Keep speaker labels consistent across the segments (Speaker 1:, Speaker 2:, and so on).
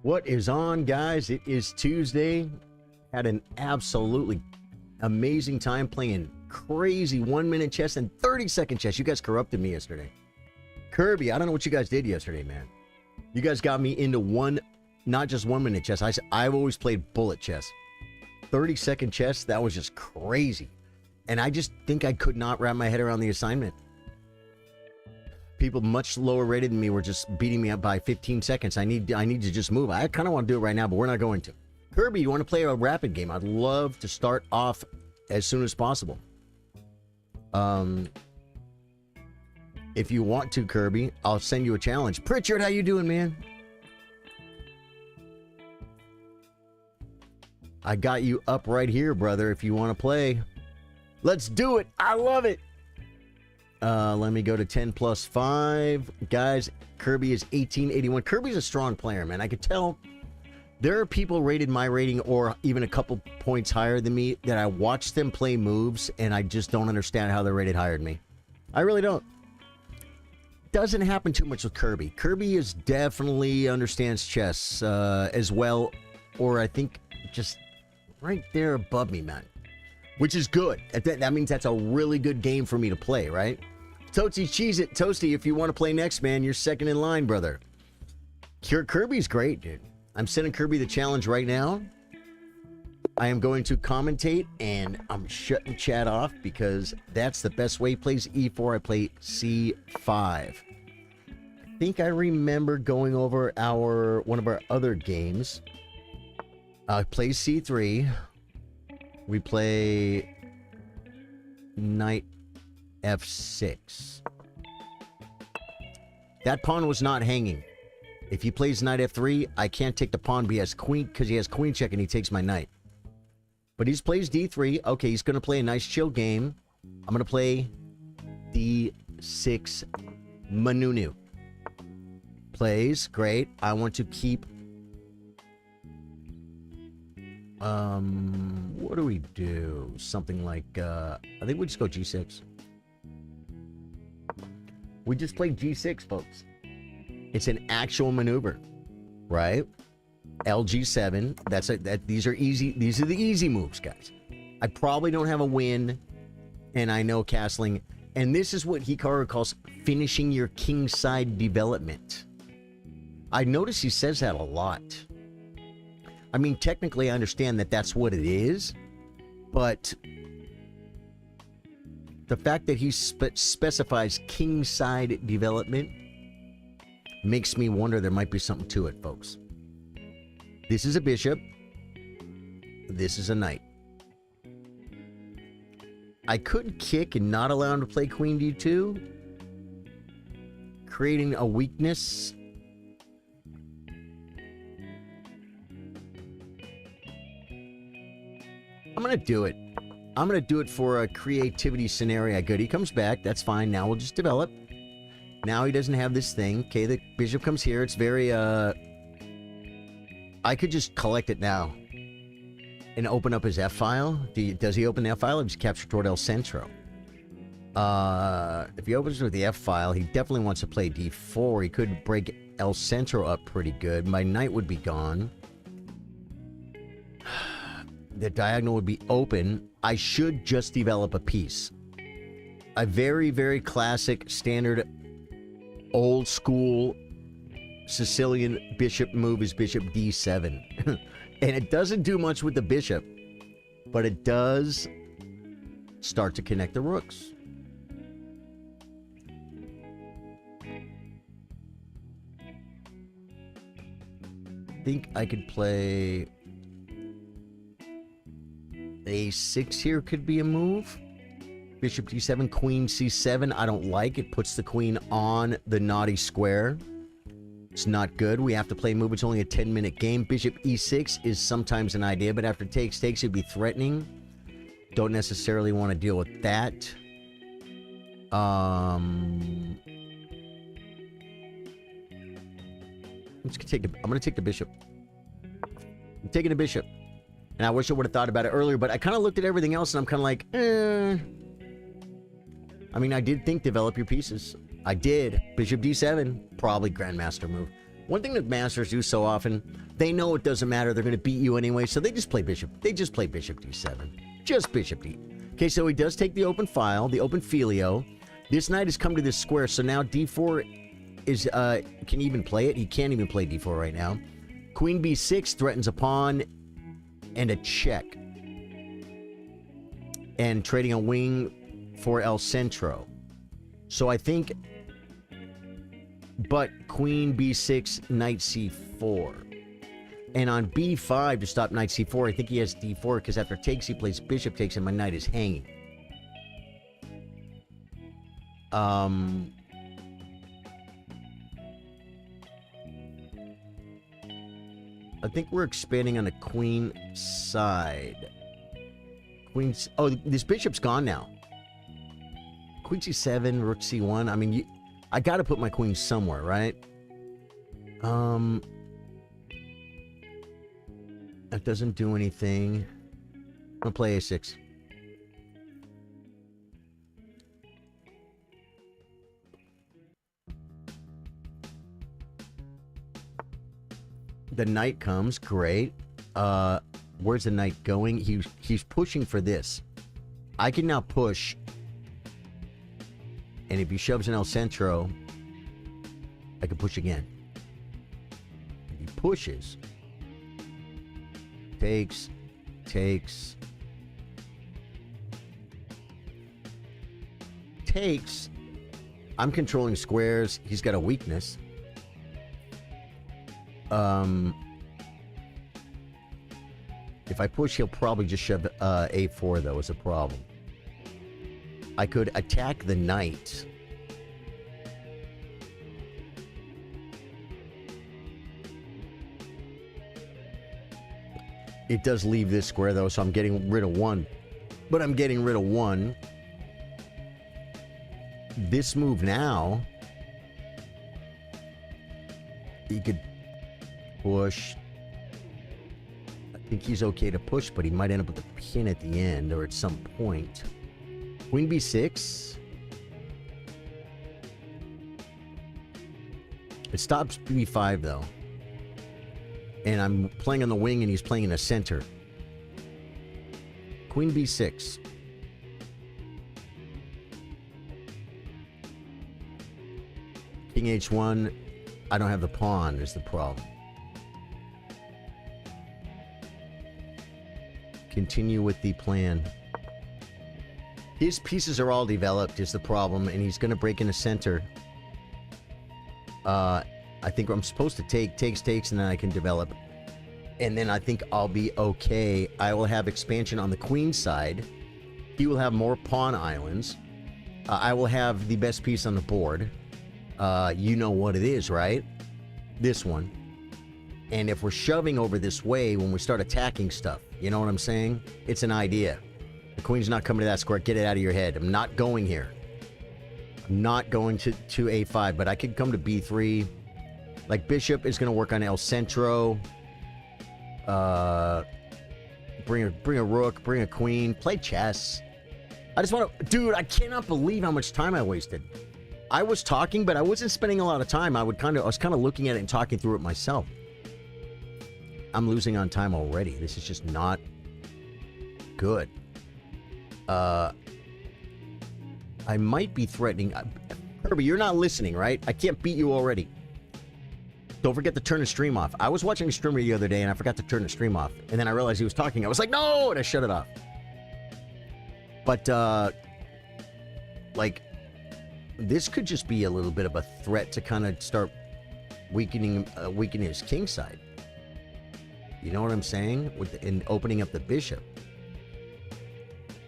Speaker 1: What is on, guys? It is Tuesday. Had an absolutely amazing time playing crazy 1-minute chess and 30-second chess. You guys corrupted me yesterday. Kirby, I don't know what you guys did yesterday, man. You guys got me into not just 1-minute chess. I've always played bullet chess. 30-second chess, that was just crazy. And I just think I could not wrap my head around the assignment. People much lower rated than me were just beating me up by 15 seconds. I need to just move. I kind of want to do it right now, but we're not going to. Kirby, you want to play a rapid game? I'd love to start off as soon as possible. If you want to, Kirby, I'll send you a challenge. Pritchard, how you doing, man? I got you up right here, brother, if you want to play. Let's do it. I love it. Let me go to 10 plus 5. Guys, Kirby is 1881. Kirby's a strong player, man. I could tell there are people rated my rating or even a couple points higher than me that I watch them play moves, and I just don't understand how they're rated higher than me. I really don't. Doesn't happen too much with Kirby. Kirby is definitely understands chess as well, or I think just right there above me, man. Which is good. That means that's a really good game for me to play, right? Toasty, cheese it. Toasty, if you want to play next, man, you're second in line, brother. Kirby's great, dude. I'm sending Kirby the challenge right now. I am going to commentate, and I'm shutting chat off because that's the best way. He plays E4, I play C5. I think I remember going over one of our other games. Play C3. We play knight F6. That pawn was not hanging. If he plays knight F3, I can't take the pawn because he has queen check and he takes my knight. But he plays D3. Okay, he's going to play a nice chill game. I'm going to play D6 Manunu. Plays. Great. I want to keep... what do we do? Something like, I think we just go G6. We just play G6, folks. It's an actual maneuver, right? LG7. These are easy. These are the easy moves, guys. I probably don't have a win, and I know castling. And this is what Hikaru calls finishing your kingside development. I notice he says that a lot. I mean, technically, I understand that that's what it is, but the fact that he specifies kingside development makes me wonder there might be something to it, folks. This is a bishop. This is a knight. I could kick and not allow him to play queen d2, creating a weakness. I'm going to do it. I'm going to do it for a creativity scenario. Good. He comes back. That's fine. Now we'll just develop. Now he doesn't have this thing. Okay, the bishop comes here. It's very, I could just collect it now and open up his F file. Does he open the F file or just capture toward El Centro? If he opens with the F file, he definitely wants to play D4. He could break El Centro up pretty good. My knight would be gone. The diagonal would be open. I should just develop a piece. A very, very classic, standard, old school Sicilian bishop move is bishop d7. And it doesn't do much with the bishop, but it does start to connect the rooks. I think I could play... A6 here could be a move. Bishop d7, queen c7. I don't like it. Puts the queen on the naughty square. It's not good. We have to play a move. It's only a 10-minute game. Bishop e6 is sometimes an idea, but after takes, it'd be threatening. Don't necessarily want to deal with that. I'm going to take the bishop. I'm taking the bishop. And I wish I would have thought about it earlier, but I kind of looked at everything else and I'm kind of like, I mean, I did think develop your pieces. I did. Bishop d7, probably grandmaster move. One thing that masters do so often, they know it doesn't matter. They're going to beat you anyway, so they just play bishop. They just play bishop d7. Just bishop d. Okay, so he does take the open file, the open filio. This knight has come to this square, so now d4 is, can he even play it? He can't even play d4 right now. Queen b6 threatens a pawn and a check. And trading a wing for El Centro. So I think, but queen b6, knight c4. And on b5 to stop knight c4, I think he has d4 because after takes, he plays bishop takes and my knight is hanging. I think we're expanding on the queen side. Queen's, oh, this bishop's gone now. Queen c7, rook c1. I mean, I got to put my queen somewhere, right? That doesn't do anything. I'm gonna play a6. The knight comes, great. Where's the knight going? He's pushing for this. I can now push. And if he shoves an El Centro, I can push again. If he pushes, takes, I'm controlling squares. He's got a weakness. If I push, he'll probably just shove a4, though, is a problem. I could attack the knight. It does leave this square, though, so I'm getting rid of one. But I'm getting rid of one. This move now, he could push. I think he's okay to push, but he might end up with a pin at the end or at some point. Queen b6. It stops b5, though. And I'm playing on the wing, and he's playing in the center. Queen b6. King h1. I don't have the pawn, is the problem. Continue with the plan. His pieces are all developed, is the problem, and he's going to break in the center. I think I'm supposed to takes, and then I can develop. And then I think I'll be okay. I will have expansion on the queen side. He will have more pawn islands. I will have the best piece on the board. You know what it is, right? This one. And if we're shoving over this way when we start attacking stuff, you know what I'm saying? It's an idea. The queen's not coming to that square. Get it out of your head. I'm not going here. I'm not going to a5, but I could come to b3. Like, bishop is going to work on El Centro. Bring a rook, bring a queen. Play chess. I just want to... Dude, I cannot believe how much time I wasted. I was talking, but I wasn't spending a lot of time. I was kind of looking at it and talking through it myself. I'm losing on time already. This is just not good. I might be threatening... Kirby, you're not listening, right? I can't beat you already. Don't forget to turn the stream off. I was watching a streamer the other day, and I forgot to turn the stream off. And then I realized he was talking. I was like, no! And I shut it off. But, like, this could just be a little bit of a threat to kind of start weakening his king side. You know what I'm saying? In opening up the bishop.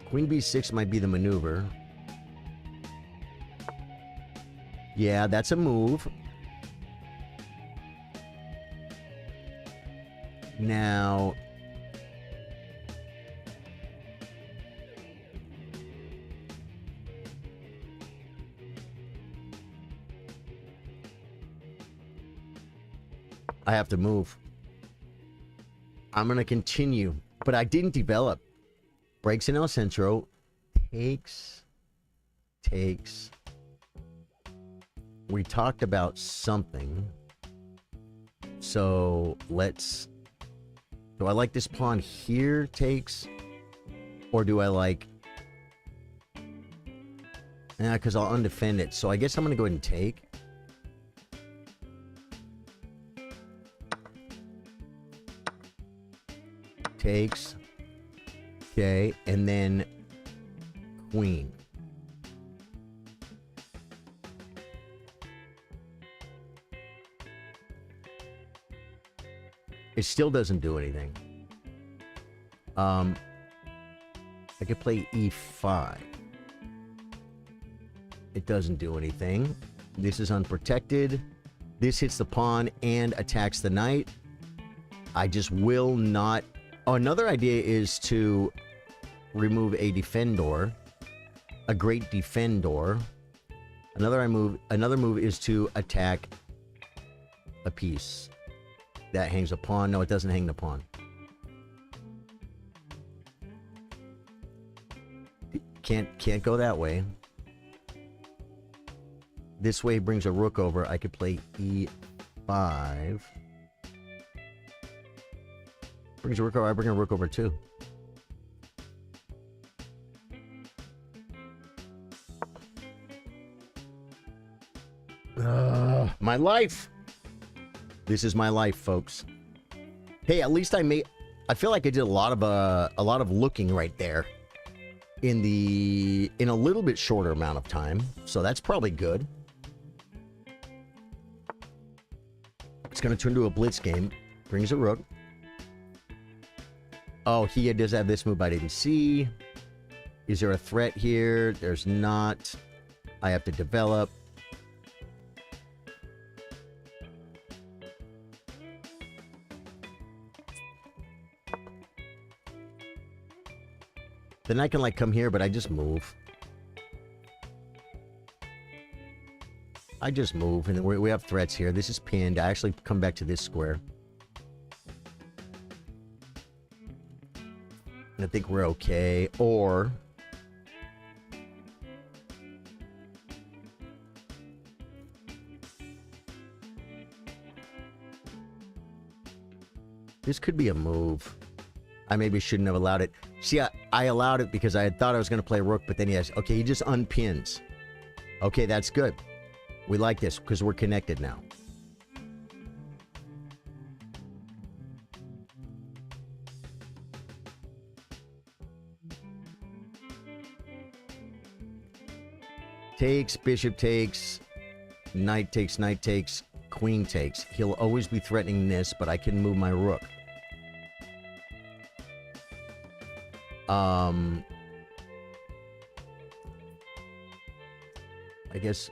Speaker 1: Queen b6 might be the maneuver. Yeah, that's a move. Now... I have to move. I'm going to continue. But I didn't develop. Breaks in El Centro. Takes. We talked about something. So let's... Do I like this pawn here takes? Or do I like... Yeah, because I'll undefend it. So I guess I'm going to go ahead and take. Takes. Okay, and then queen. It still doesn't do anything. I could play e5. It doesn't do anything. This is unprotected. This hits the pawn and attacks the knight. I just will not... Oh, another idea is to remove a defendor. A great defendor. Another move is to attack a piece. That hangs a pawn. No, it doesn't hang the pawn. Can't go that way. This way brings a rook over. I could play e5. Brings a rook over. I bring a rook over too. My life. This is my life, folks. Hey, at least I feel like I did a lot of looking right there in a little bit shorter amount of time. So that's probably good. It's going to turn to a blitz game. Brings a rook. Oh, he does have this move I didn't see. Is there a threat here? There's not. I have to develop. Then I can like come here, but I just move. I just move, and we have threats here. This is pinned. I actually come back to this square. And I think we're okay. Or... this could be a move. I maybe shouldn't have allowed it. See, I allowed it because I had thought I was going to play rook, but then okay, he just unpins. Okay, that's good. We like this because we're connected now. Takes, bishop takes, knight takes, queen takes. He'll always be threatening this, but I can move my rook. I guess...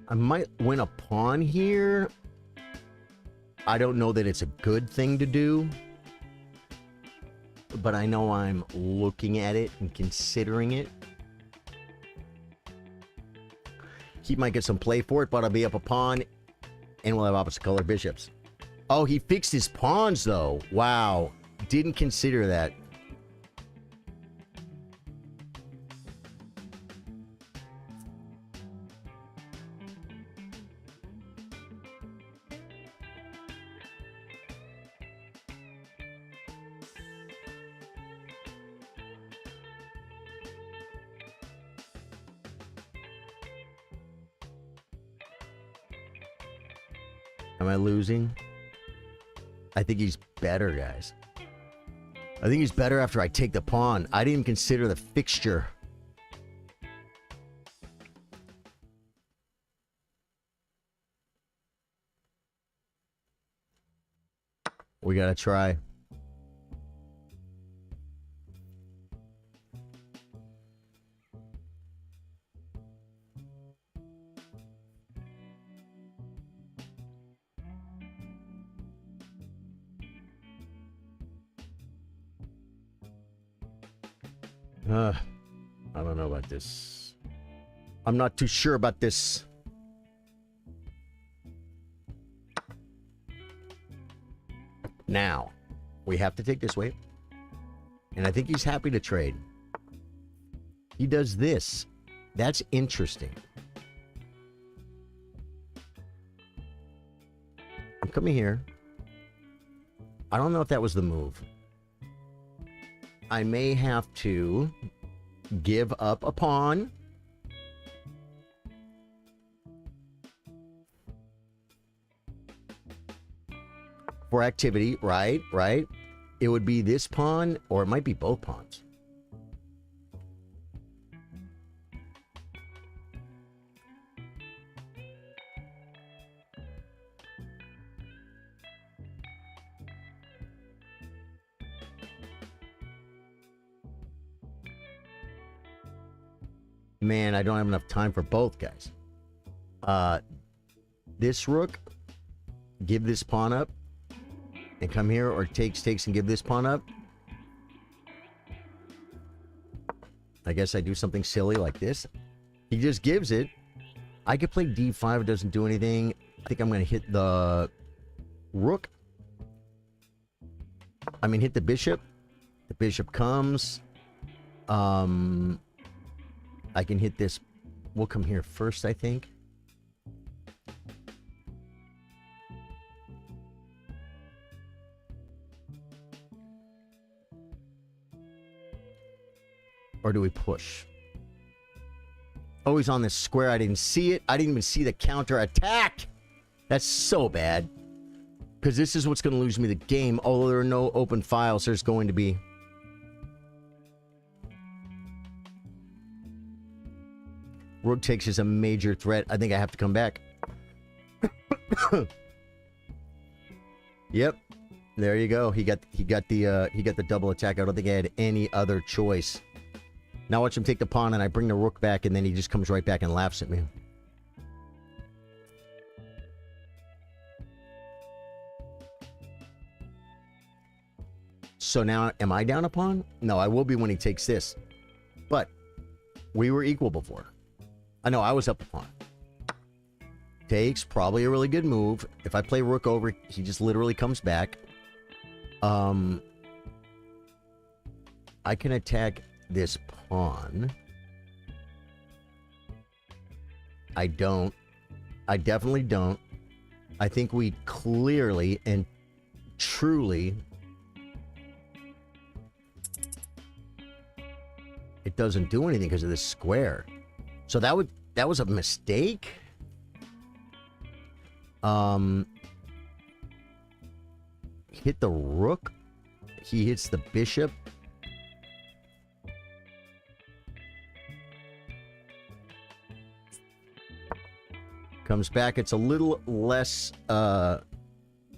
Speaker 1: I might win a pawn here. I don't know that it's a good thing to do. But I know I'm looking at it and considering it. He might get some play for it, but I'll be up a pawn. And we'll have opposite color bishops. Oh, he fixed his pawns, though. Wow. Didn't consider that. Am I losing? I think he's better, guys. I think he's better after I take the pawn. I didn't even consider the fixture. We gotta try. I don't know about this. I'm not too sure about this. Now, we have to take this way. And I think he's happy to trade. He does this. That's interesting. I'm coming here. I don't know if that was the move. I may have to give up a pawn. For activity, right? It would be this pawn, or it might be both pawns. Man, I don't have enough time for both guys. This rook, give this pawn up, and come here, or takes, and give this pawn up. I guess I do something silly like this. He just gives it. I could play d5, it doesn't do anything. I think I'm going to hit the rook. I mean, hit the bishop. The bishop comes. I can hit this. We'll come here first, I think. Or do we push? Oh, he's on this square. I didn't see it. I didn't even see the counter attack. That's so bad. Because this is what's going to lose me the game. Although there are no open files, there's going to be. Rook takes is a major threat. I think I have to come back. Yep. There you go. He got the double attack. I don't think I had any other choice. Now watch him take the pawn, and I bring the rook back, and then he just comes right back and laughs at me. So now, am I down a pawn? No, I will be when he takes this. But we were equal before. I know, I was up a pawn. Takes, probably a really good move. If I play rook over, he just literally comes back. I can attack this pawn. I don't. I definitely don't. I think we clearly and truly... It doesn't do anything because of this square. So that was a mistake. Hit the rook. He hits the bishop. Comes back. It's a little less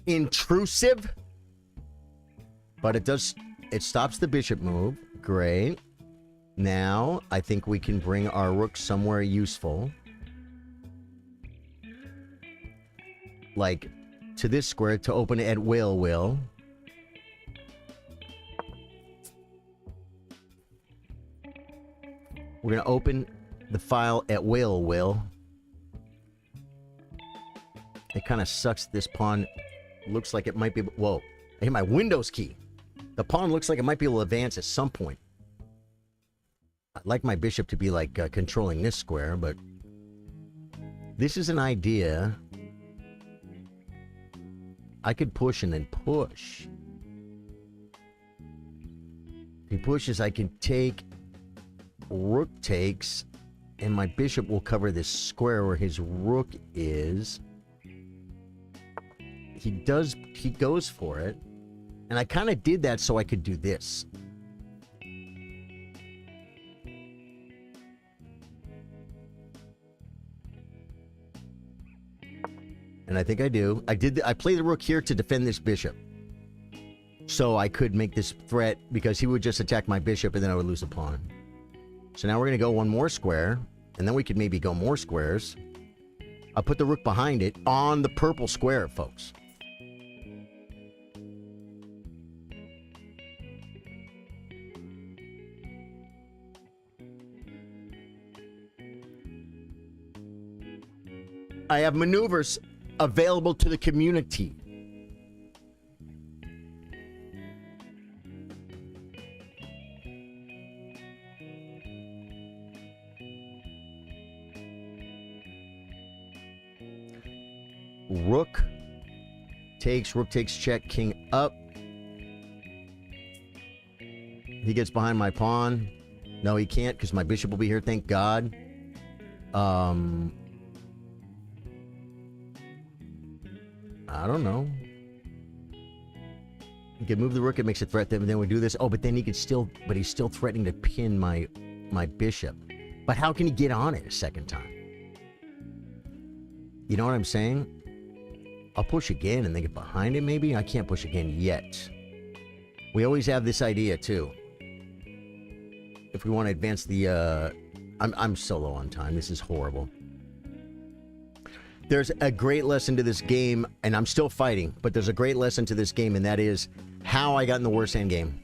Speaker 1: intrusive. But it stops the bishop move. Great. Now, I think we can bring our rook somewhere useful. Like, to this square to open it at will. We're going to open the file at will. It kind of sucks. This pawn looks like it might be... Whoa. I hit my Windows key. The pawn looks like it might be able to advance at some point. I'd like my bishop to be, like, controlling this square, but... This is an idea. I could push and then push. If he pushes, I can take... Rook takes, and my bishop will cover this square where his rook is. He goes for it. And I kind of did that so I could do this. And I think I do. I play the rook here to defend this bishop. So I could make this threat because he would just attack my bishop and then I would lose a pawn. So now we're going to go one more square. And then we could maybe go more squares. I'll put the rook behind it on the purple square, folks. I have maneuvers available to the community. rook takes, check, king up. He gets behind my pawn. No, he can't because my bishop will be here, thank God. I don't know. He could move the rook, it makes a threat, then we do this. Oh, but then he could still, but he's still threatening to pin my bishop. But how can he get on it a second time? You know what I'm saying? I'll push again and then get behind him, maybe? I can't push again yet. We always have this idea, too. If we want to advance the... I'm so low on time. This is horrible. There's a great lesson to this game, and I'm still fighting, but there's a great lesson to this game, and that is how I got in the worst end game.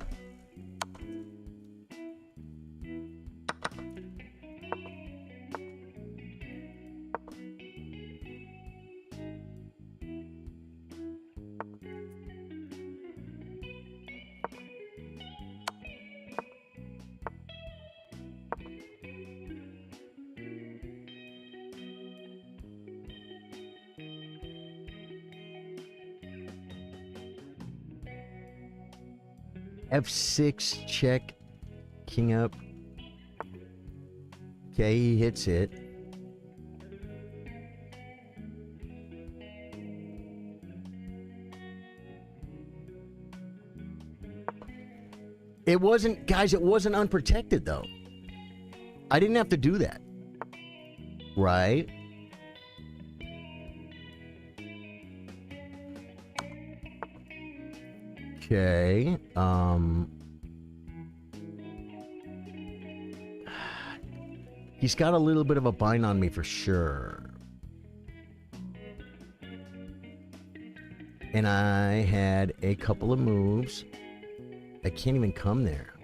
Speaker 1: F6, check, king up. Okay, he hits it. It wasn't, guys, it wasn't unprotected, though. I didn't have to do that. Right? Okay, he's got a little bit of a bind on me for sure. And I had a couple of moves. I can't even come there.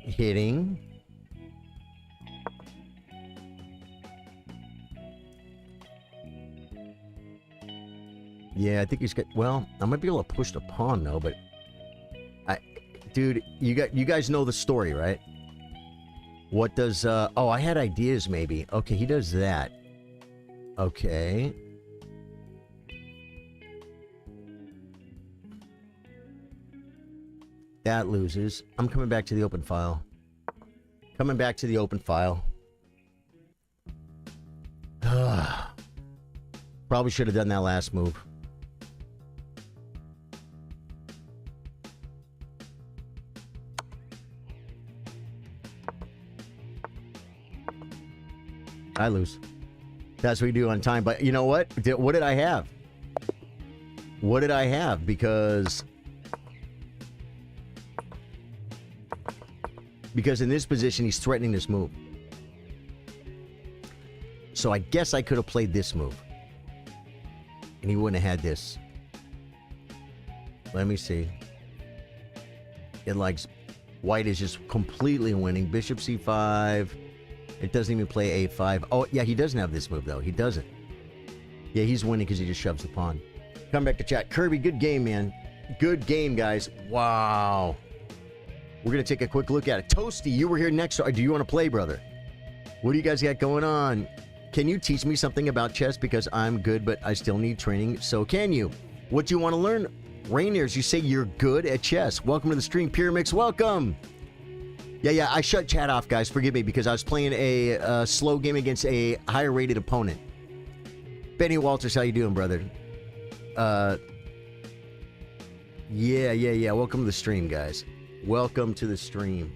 Speaker 1: Hitting. Yeah, I think he's got... Well, I might be able to push the pawn, though, but... Dude, you guys know the story, right? What does... Oh, I had ideas, maybe. Okay, he does that. Okay. That loses. I'm coming back to the open file. Coming back to the open file. Probably should have done that last move. I lose. That's what we do on time. But you know what? What did I have? What did I have? Because in this position, he's threatening this move. So I guess I could have played this move. And he wouldn't have had this. Let me see. It likes... White is just completely winning. Bishop c5... It doesn't even play a5. Oh, yeah, he doesn't have this move, though. He doesn't. Yeah, he's winning because he just shoves the pawn. Come back to chat. Kirby, good game, man. Good game, guys. Wow. We're going to take a quick look at it. Toasty, you were here next. Do you want to play, brother? What do you guys got going on? Can you teach me something about chess? Because I'm good, but I still need training. So can you? What do you want to learn? Rainiers, you say you're good at chess. Welcome to the stream. Pyramix, welcome. Yeah, I shut chat off, guys. Forgive me, because I was playing a slow game against a higher-rated opponent. Benny Walters, how you doing, brother? Yeah. Welcome to the stream, guys. Welcome to the stream.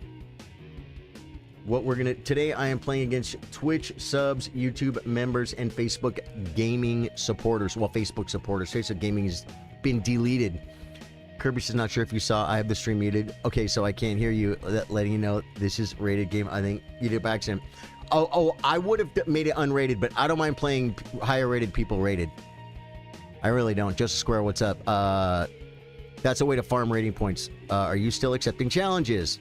Speaker 1: What we're gonna... Today, I am playing against Twitch subs, YouTube members, and Facebook gaming supporters. Well, Facebook supporters. Facebook gaming has been deleted. Kirby says, not sure if you saw, I have the stream muted. Okay, so I can't hear you, letting you know this is rated game. I think you did by accident. Oh, I would have made it unrated, but I don't mind playing higher rated people rated. I really don't. Just Square, what's up? That's a way to farm rating points. Are you still accepting challenges?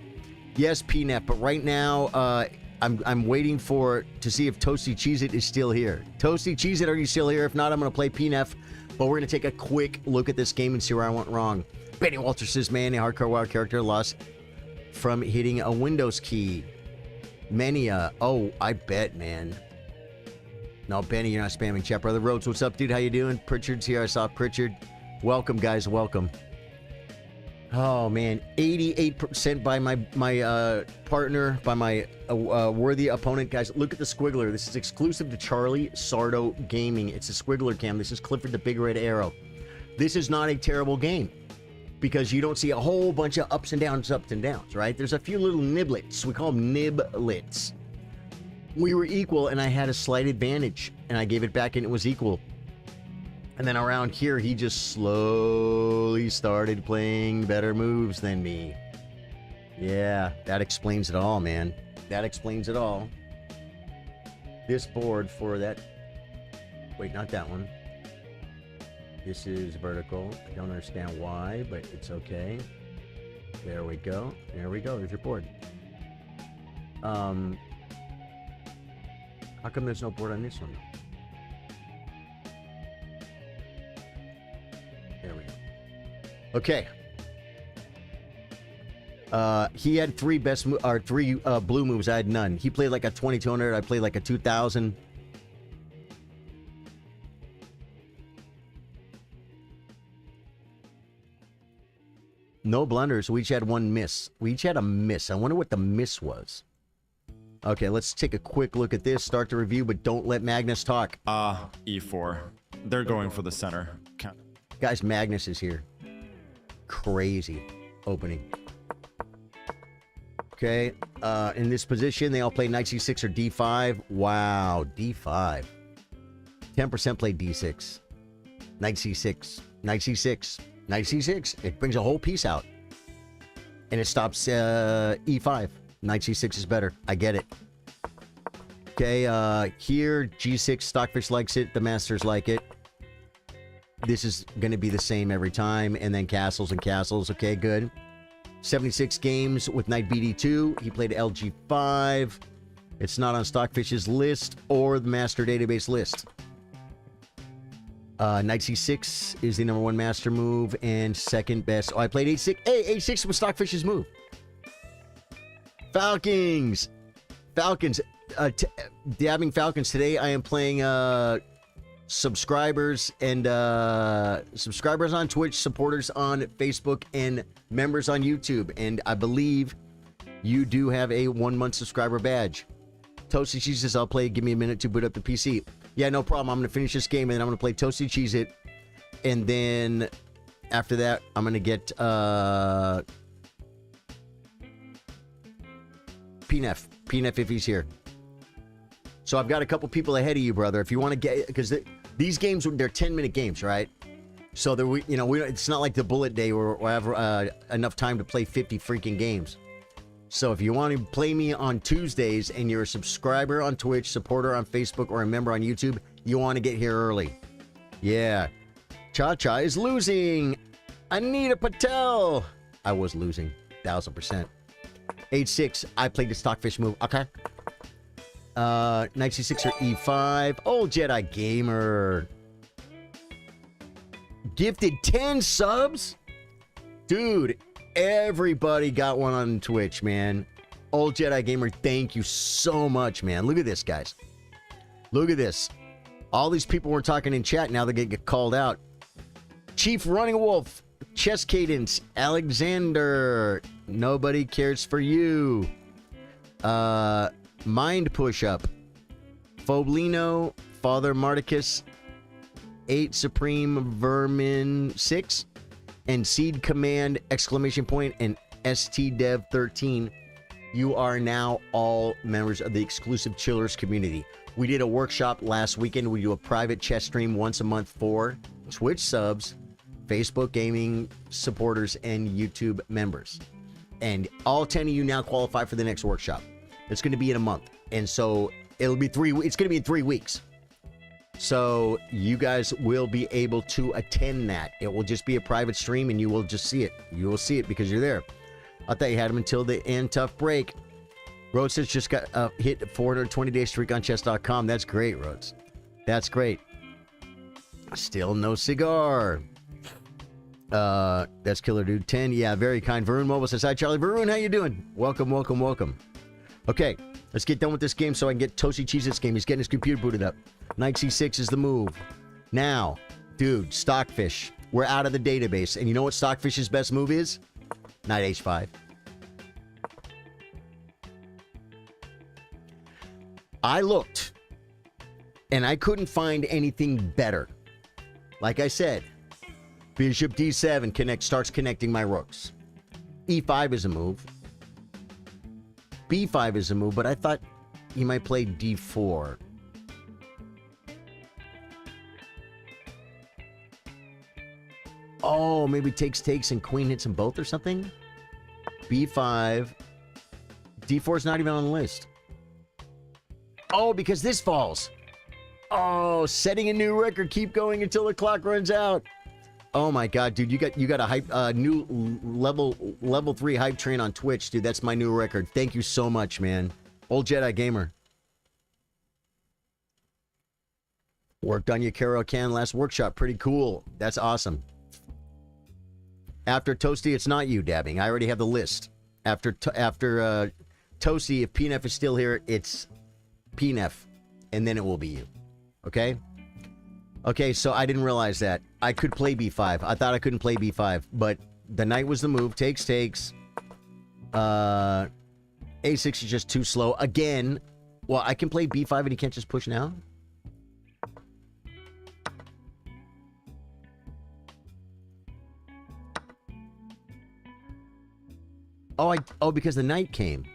Speaker 1: Yes, PNEP, but right now, I'm waiting to see if Toasty Cheez-It is still here. Toasty Cheez-It, are you still here? If not, I'm going to play PNEF, but we're going to take a quick look at this game and see where I went wrong. Benny Walter says, man, a hardcore wild character lost from hitting a Windows key. Mania. Oh, I bet, man. No, Benny, you're not spamming chat, brother. Rhodes, what's up, dude? How you doing? Pritchard's here. I saw Pritchard. Welcome, guys. Welcome. Oh, man. 88% by my partner, by my worthy opponent. Guys, look at the squiggler. This is exclusive to Charly Sardo Gaming. It's a squiggler cam. This is Clifford the Big Red Arrow. This is not a terrible game because you don't see a whole bunch of ups and downs, right? There's a few little niblets. We call them niblets. We were equal, and I had a slight advantage, and I gave it back, and it was equal. And then around here, he just slowly started playing better moves than me. Yeah, that explains it all, man. That explains it all. This board for that... Wait, not that one. This is vertical. I don't understand why, but it's okay. There we go. There we go. There's your board. How come there's no board on this one? There we go. Okay. He had three blue moves. I had none. He played like a 2200. I played like a 2000. No blunders. We each had one miss. We each had a miss. I wonder what the miss was. Okay, let's take a quick look at this. Start the review, but don't let Magnus talk.
Speaker 2: E4. They're going for the center.
Speaker 1: Guys, Magnus is here. Crazy opening. Okay, in this position, they all play knight c6 or d5. Wow, d5. 10% play d6. Knight c6. Knight c6. Knight c6. It brings a whole piece out. And it stops e5. Knight c6 is better. I get it. Okay, here, g6, Stockfish likes it. The Masters like it. This is going to be the same every time. And then castles and castles. Okay, good. 76 games with knight bd2. He played lg5. It's not on Stockfish's list or the master database list. Knight c6 is the #1 master move and second best. Oh, I played h6. Hey, h6 was Stockfish's move. Falcons. Dabbing Falcons. Today I am playing subscribers and subscribers on Twitch, supporters on Facebook, and members on YouTube. And I believe you do have a 1-month subscriber badge. Toasty Cheese says, I'll play. Give me a minute to boot up the PC. Yeah, no problem. I'm going to finish this game and then I'm going to play Toasty Cheese It. And then after that, I'm going to get PNF if he's here. So I've got a couple people ahead of you, brother. If you want to get, because these games, they're 10-minute games, right? So it's not like the bullet day where we have enough time to play 50 freaking games. So if you want to play me on Tuesdays and you're a subscriber on Twitch, supporter on Facebook, or a member on YouTube, you want to get here early. Yeah. Cha-Cha is losing. Anita Patel. I was losing. 1000%. H6. I played the Stockfish move. Okay. Knight c6 or e5. Old Jedi Gamer. Gifted 10 subs? Dude, everybody got one on Twitch, man. Old Jedi Gamer, thank you so much, man. Look at this, guys. Look at this. All these people were talking in chat. Now they're going to get called out. Chief Running Wolf. Chess Cadence. Alexander. Nobody cares for you. Mind Push-Up. Foblino. Father Marticus. 8 Supreme Vermin 6. And Seed Command, ! And STDev13. You are now all members of the exclusive Chillers community. We did a workshop last weekend. We do a private chess stream once a month for Twitch subs, Facebook gaming supporters, and YouTube members. And all 10 of you now qualify for the next workshop. It's going to be in a month. And so it'll be it's going to be in 3 weeks. So you guys will be able to attend that. It will just be a private stream and you will just see it. You will see it because you're there. I thought you had them until the end. Tough break. Rhodes says just got hit a 420-day streak on chess.com. That's great, Rhodes. That's great. Still no cigar. That's Killer Dude 10. Yeah, very kind. Varun Mobile says, hi, Charlie. Varun, how you doing? Welcome, welcome, welcome. Okay, let's get done with this game so I can get Toasty Cheez-Its game. He's getting his computer booted up. Knight C6 is the move. Now, dude, Stockfish. We're out of the database. And you know what Stockfish's best move is? Knight H5. I looked, and I couldn't find anything better. Like I said, Bishop D7 starts connecting my rooks. E5 is a move. B5 is a move, but I thought he might play D4. Oh, maybe takes and queen hits them both or something? B5. D4 is not even on the list. Oh, because this falls. Oh, setting a new record. Keep going until the clock runs out. Oh my god, dude, you got a hype new level 3 hype train on Twitch, dude. That's my new record. Thank you so much, man. Old Jedi Gamer. Worked on your Karo Can last workshop. Pretty cool. That's awesome. After Toasty, it's not you dabbing. I already have the list. After Toasty, if PNF is still here, it's PNF, and then it will be you. Okay? Okay, so I didn't realize that. I could play B5. I thought I couldn't play B5, but the knight was the move. Takes. A6 is just too slow. Again, well, I can play B5 and he can't just push now? Oh, because the knight came.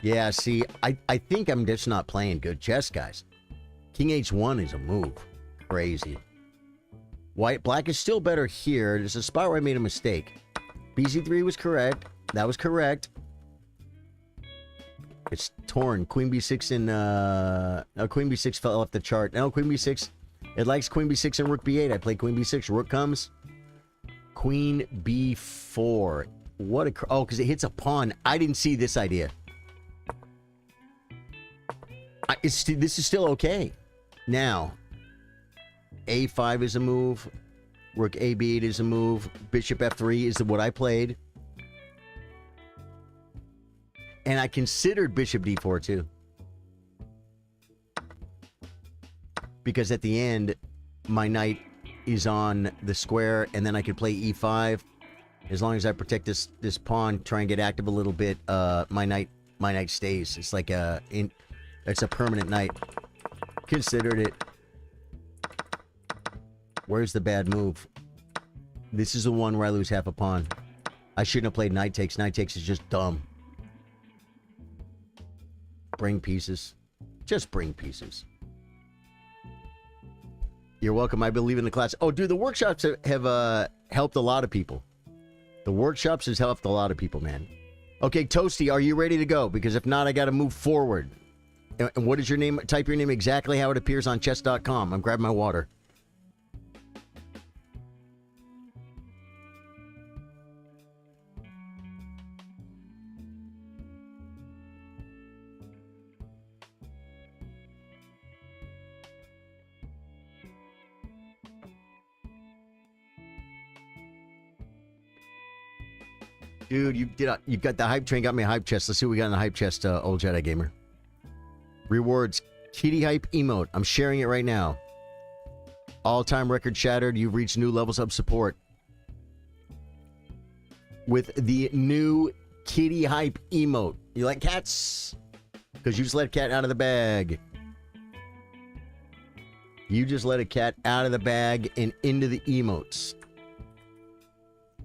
Speaker 1: Yeah, see, I think I'm just not playing good chess, guys. King H1 is a move. Crazy. Black is still better here. There's a spot where I made a mistake. BC3 was correct. That was correct. It's torn. Queen B6 and no, Queen B6 fell off the chart. No, Queen B6. It likes Queen B6 and Rook B8. I play Queen B6. Rook comes. Queen B4. What a... Oh, because it hits a pawn. I didn't see this idea. This is still okay. Now, A5 is a move. Rook AB8 is a move. Bishop F3 is what I played. And I considered Bishop D4 too. Because at the end, my knight is on the square, and then I could play E5. As long as I protect this pawn, try and get active a little bit, my knight stays. It's like it's a permanent knight. Considered it. Where's the bad move? This is the one where I lose half a pawn. I shouldn't have played knight takes. Knight takes is just dumb. Bring pieces. Just bring pieces. You're welcome. I believe in the class. Oh, dude, the workshops have helped a lot of people. The workshops has helped a lot of people, man. Okay, Toasty, are you ready to go? Because if not, I got to move forward. And what is your name? Type your name exactly how it appears on chess.com. I'm grabbing my water. Dude, you got the hype train, got me a hype chest. Let's see what we got in the hype chest, Old Jedi Gamer. Rewards, Kitty Hype emote. I'm sharing it right now. All-time record shattered. You've reached new levels of support. With the new Kitty Hype emote. You like cats? Because you just let a cat out of the bag. You just let a cat out of the bag and into the emotes.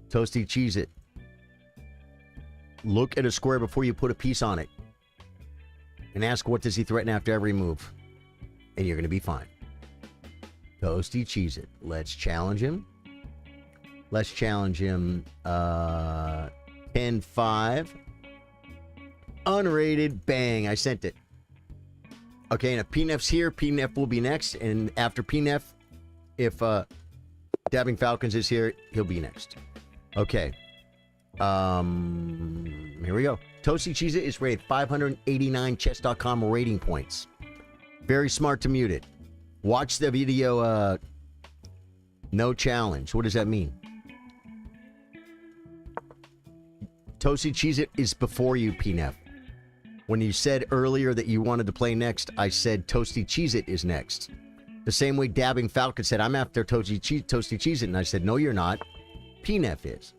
Speaker 1: Toasty Cheez-It. Look at a square before you put a piece on it. And ask what does he threaten after every move. And you're going to be fine. Toasty Cheez-It. Let's challenge him. Let's challenge him. 10-5. Unrated. Bang. I sent it. Okay, and if PNF's here, PNF will be next. And after PNF, if Dabbing Falcons is here, he'll be next. Okay. Here we go. Toasty Cheez-It is rated 589 chess.com rating points. Very smart to mute it. Watch the video, no challenge. What does that mean? Toasty Cheez-It is before you, PNF. When you said earlier that you wanted to play next, I said Toasty Cheez-It is next. The same way Dabbing Falcon said, I'm after Toasty Cheez-It, and I said, no, you're not. PNF is.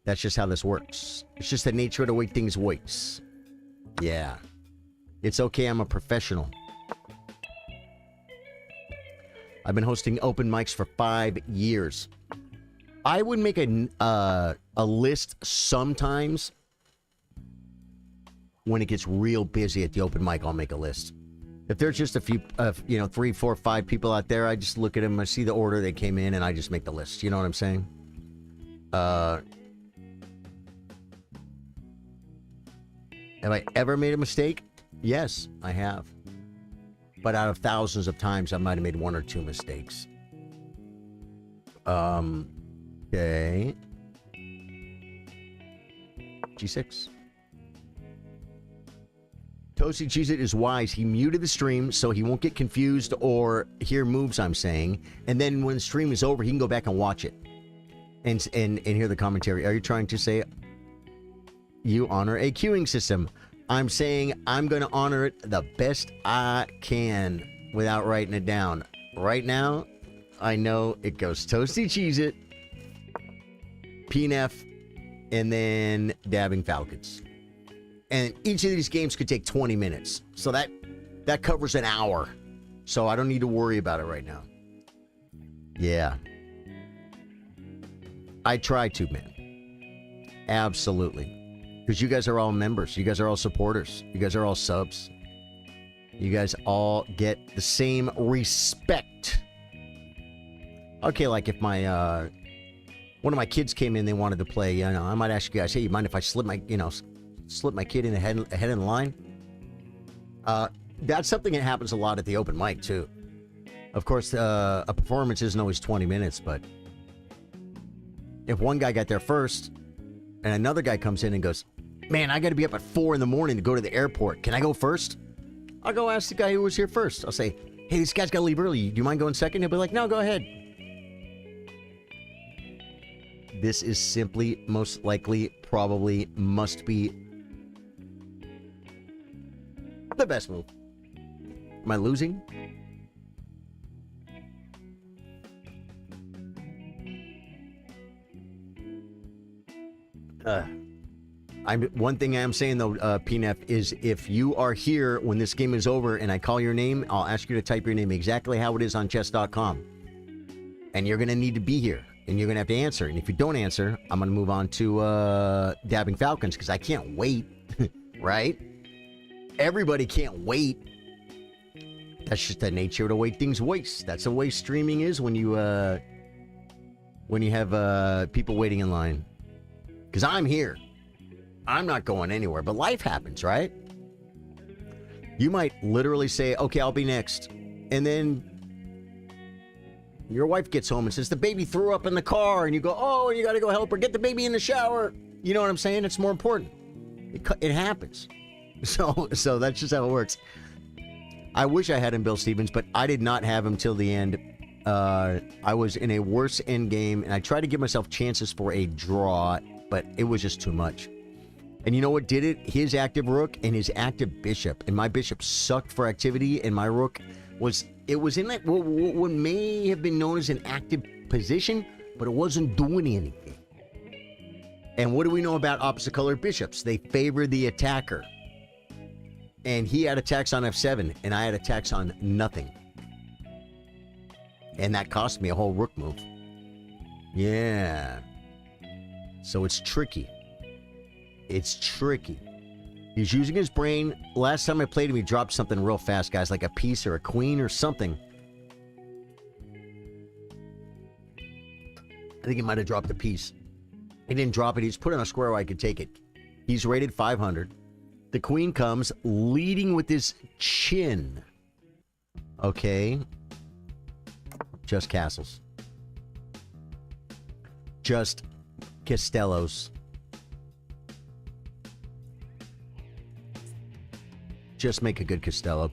Speaker 1: That's just how this works. It's just the nature of the way things works. Yeah. It's okay, I'm a professional. I've been hosting open mics for 5 years. I would make a list sometimes. When it gets real busy at the open mic, I'll make a list. If there's just a few, 3, 4, 5 people out there, I just look at them, I see the order they came in, and I just make the list. You know what I'm saying? Have I ever made a mistake? Yes, I have. But out of thousands of times, I might have made 1 or 2 mistakes. Okay. G6. Toasty Cheez-It is wise. He muted the stream so he won't get confused or hear moves I'm saying. And then when the stream is over, he can go back and watch it. And hear the commentary. Are you trying to say you honor a queuing system? I'm saying I'm going to honor it the best I can without writing it down. Right now, I know it goes Toasty Cheez-It, PNF, and then Dabbing Falcons. And each of these games could take 20 minutes. So that covers an hour. So I don't need to worry about it right now. Yeah. I try to, man. Absolutely. Because you guys are all members. You guys are all supporters. You guys are all subs. You guys all get the same respect. Okay, like if my one of my kids came in, they wanted to play, I might ask you guys, hey, you mind if I slip my kid in ahead in the line? That's something that happens a lot at the open mic too. Of course, a performance isn't always 20 minutes, but if one guy got there first and another guy comes in and goes, man, I got to be up at 4 in the morning to go to the airport. Can I go first? I'll go ask the guy who was here first. I'll say, hey, this guy's got to leave early. Do you mind going second? He'll be like, no, go ahead. This is simply, most likely, probably, must be the best move. Am I losing? One thing I am saying though, PNF, is if you are here when this game is over and I call your name, I'll ask you to type your name exactly how it is on chess.com. And you're going to need to be here. And you're going to have to answer. And if you don't answer, I'm going to move on to Dabbing Falcons because I can't wait. Right? Everybody can't wait. That's just the nature of the way things waste. That's the way streaming is when you have people waiting in line. Because I'm here. I'm not going anywhere. But life happens, right? You might literally say, okay, I'll be next. And then your wife gets home and says, the baby threw up in the car. And you go, oh, you got to go help her. Get the baby in the shower. You know what I'm saying? It's more important. It happens. So that's just how it works. I wish I had him, Bill Stevens, but I did not have him till the end. I was in a worse end game, and I tried to give myself chances for a draw, but it was just too much. And you know what did it? His active rook and his active bishop. And my bishop sucked for activity, and my rook was in like what may have been known as an active position, but it wasn't doing anything. And what do we know about opposite colored bishops? They favor the attacker. And he had attacks on f7, and I had attacks on nothing. And that cost me a whole rook move. Yeah. So it's tricky. It's tricky. He's using his brain. Last time I played him, he dropped something real fast, guys, like a piece or a queen or something. I think he might have dropped a piece. He didn't drop it. He just put it on a square where I could take it. He's rated 500. The queen comes leading with his chin. Okay. Just castles. Just Castellos. Just make a good Costello.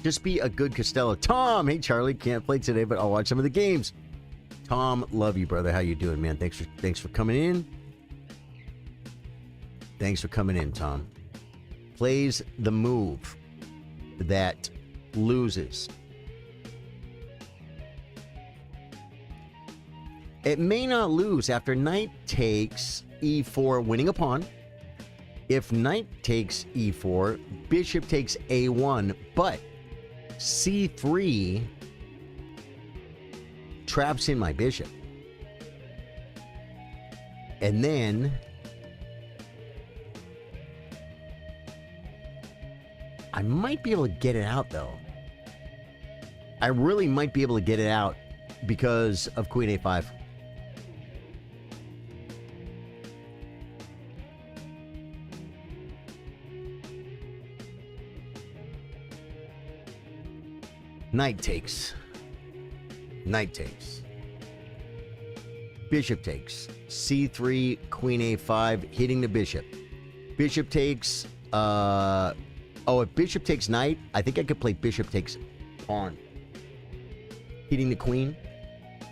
Speaker 1: Just be a good Costello. Tom! Hey, Charlie. Can't play today, but I'll watch some of the games. Tom, love you, brother. How you doing, man? Thanks for coming in. Thanks for coming in, Tom. plays the move that loses. It may not lose after knight takes e4, winning a pawn. If knight takes e4, bishop takes a1, but c3 traps in my bishop. And then I might be able to get it out, though. I really might be able to get it out because of queen a5. Knight takes. Knight takes. Bishop takes. c3, queen a5, hitting the bishop. Bishop takes, oh, if bishop takes knight, I think I could play bishop takes pawn. Hitting the queen,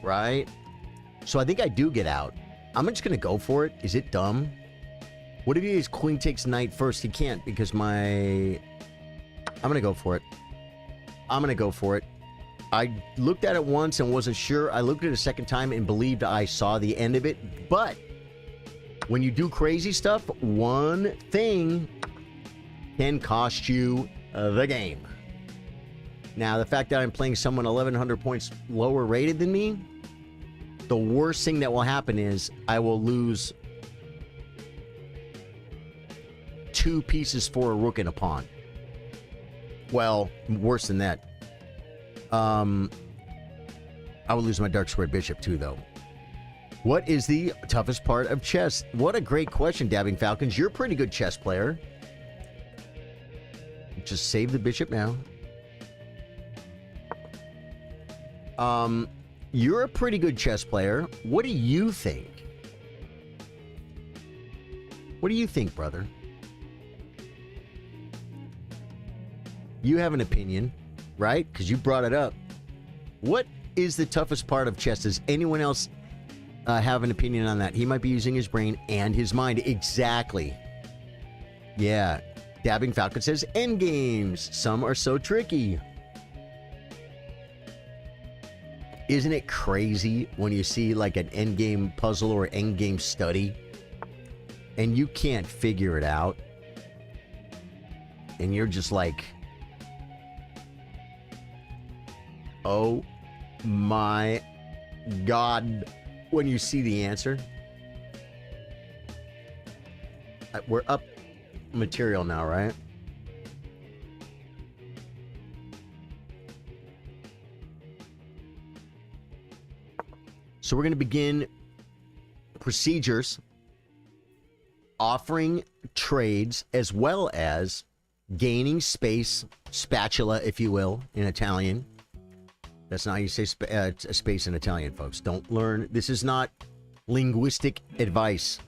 Speaker 1: right? So I think I do get out. I'm just going to go for it. Is it dumb? What if he is queen takes knight first? He can't because my... I'm going to go for it. I'm going to go for it. I looked at it once and wasn't sure. I looked at it a second time and believed I saw the end of it. But when you do crazy stuff, one thing can cost you the game. Now, the fact that I'm playing someone 1,100 points lower rated than me, the worst thing that will happen is I will lose 2 pieces for a rook and a pawn. Well, worse than that. I would lose my dark squared bishop too, though. What is the toughest part of chess? What a great question, Dabbing Falcons. You're a pretty good chess player. Just save the bishop now. You're a pretty good chess player. What do you think? What do you think, brother? You have an opinion, right? Because you brought it up. What is the toughest part of chess? Does anyone else have an opinion on that? He might be using his brain and his mind. Exactly. Yeah. Dabbing Falcon says, endgames. Some are so tricky. Isn't it crazy when you see like an endgame puzzle or endgame study and you can't figure it out? And you're just like, oh my God, when you see the answer. We're up material now, right? So we're going to begin procedures, offering trades, as well as gaining space, spatula, if you will, in Italian. That's not how you say space in Italian, folks. Don't learn. This is not linguistic advice.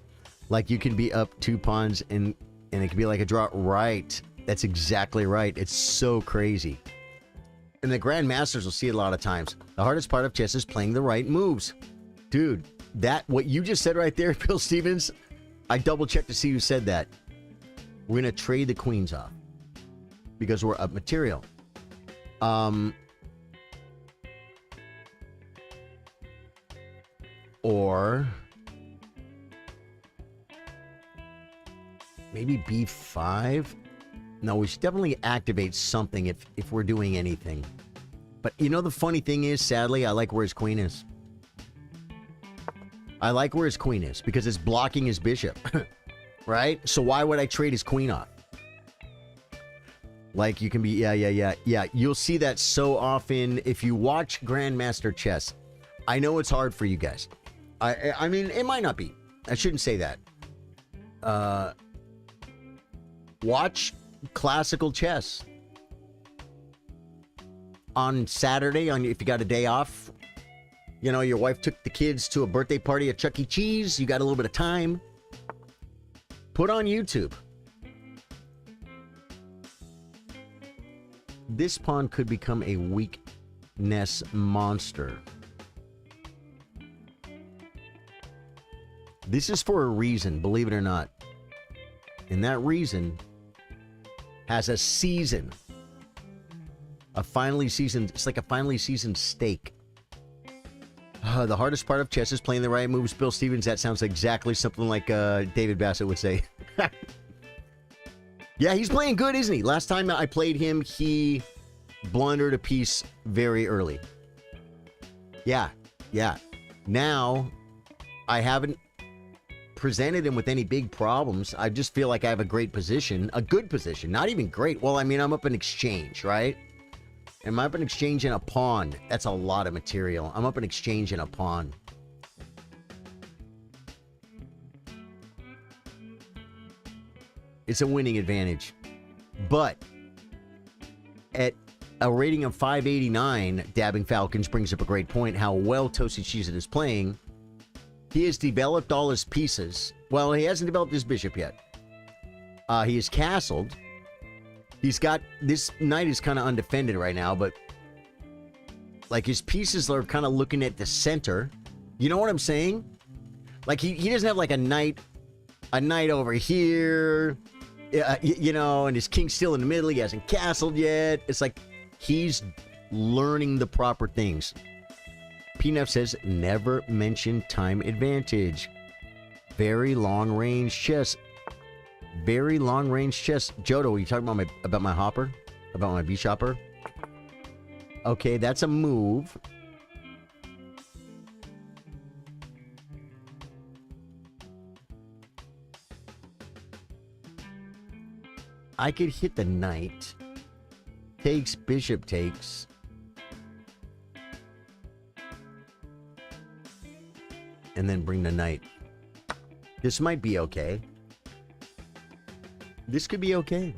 Speaker 1: Like you can be up 2 pawns and it can be like a draw. Right. That's exactly right. It's so crazy. And the grandmasters will see it a lot of times. The hardest part of chess is playing the right moves. Dude, what you just said right there, Bill Stevens, I double-checked to see who said that. We're going to trade the queens off because we're up material. Or maybe b5. No, we should definitely activate something if we're doing anything. But you know the funny thing is, sadly, I like where his queen is. I like where his queen is because it's blocking his bishop. Right? So why would I trade his queen off? Like you can be, yeah. You'll see that so often if you watch Grandmaster Chess. I know it's hard for you guys. I mean, it might not be. I shouldn't say that. Watch classical chess on Saturday. If you got a day off, you know, your wife took the kids to a birthday party at Chuck E. Cheese. You got a little bit of time. Put on YouTube. This pawn could become a weakness monster. This is for a reason, believe it or not. And that reason has a season. A finely seasoned, it's like a finely seasoned steak. The hardest part of chess is playing the right moves. Bill Stevens, that sounds exactly something like David Bassett would say. Yeah, he's playing good, isn't he? Last time I played him, he blundered a piece very early. Yeah. Now, I haven't presented him with any big problems. I just feel like I have a great position, a good position, not even great. Well, I mean, I'm up in exchange, right? Am I up in exchange and a pawn? That's a lot of material. I'm up in exchange and a pawn. It's a winning advantage. But at a rating of 589, Dabbing Falcons brings up a great point, how well Toasty Cheez-It is playing. He has developed all his pieces. Well, he hasn't developed his bishop yet. He is castled. He's got, this knight is kind of undefended right now, but like his pieces are kind of looking at the center. You know what I'm saying? Like he doesn't have like a knight over here, you know, and his king's still in the middle. He hasn't castled yet. It's like he's learning the proper things. PNF says, never mention time advantage. Very long range chess. Very long range chess. Jodo, are you talking about my hopper? About my B-shopper? Okay, that's a move. I could hit the knight. Takes, bishop takes. And then bring the knight. This might be okay. This could be okay.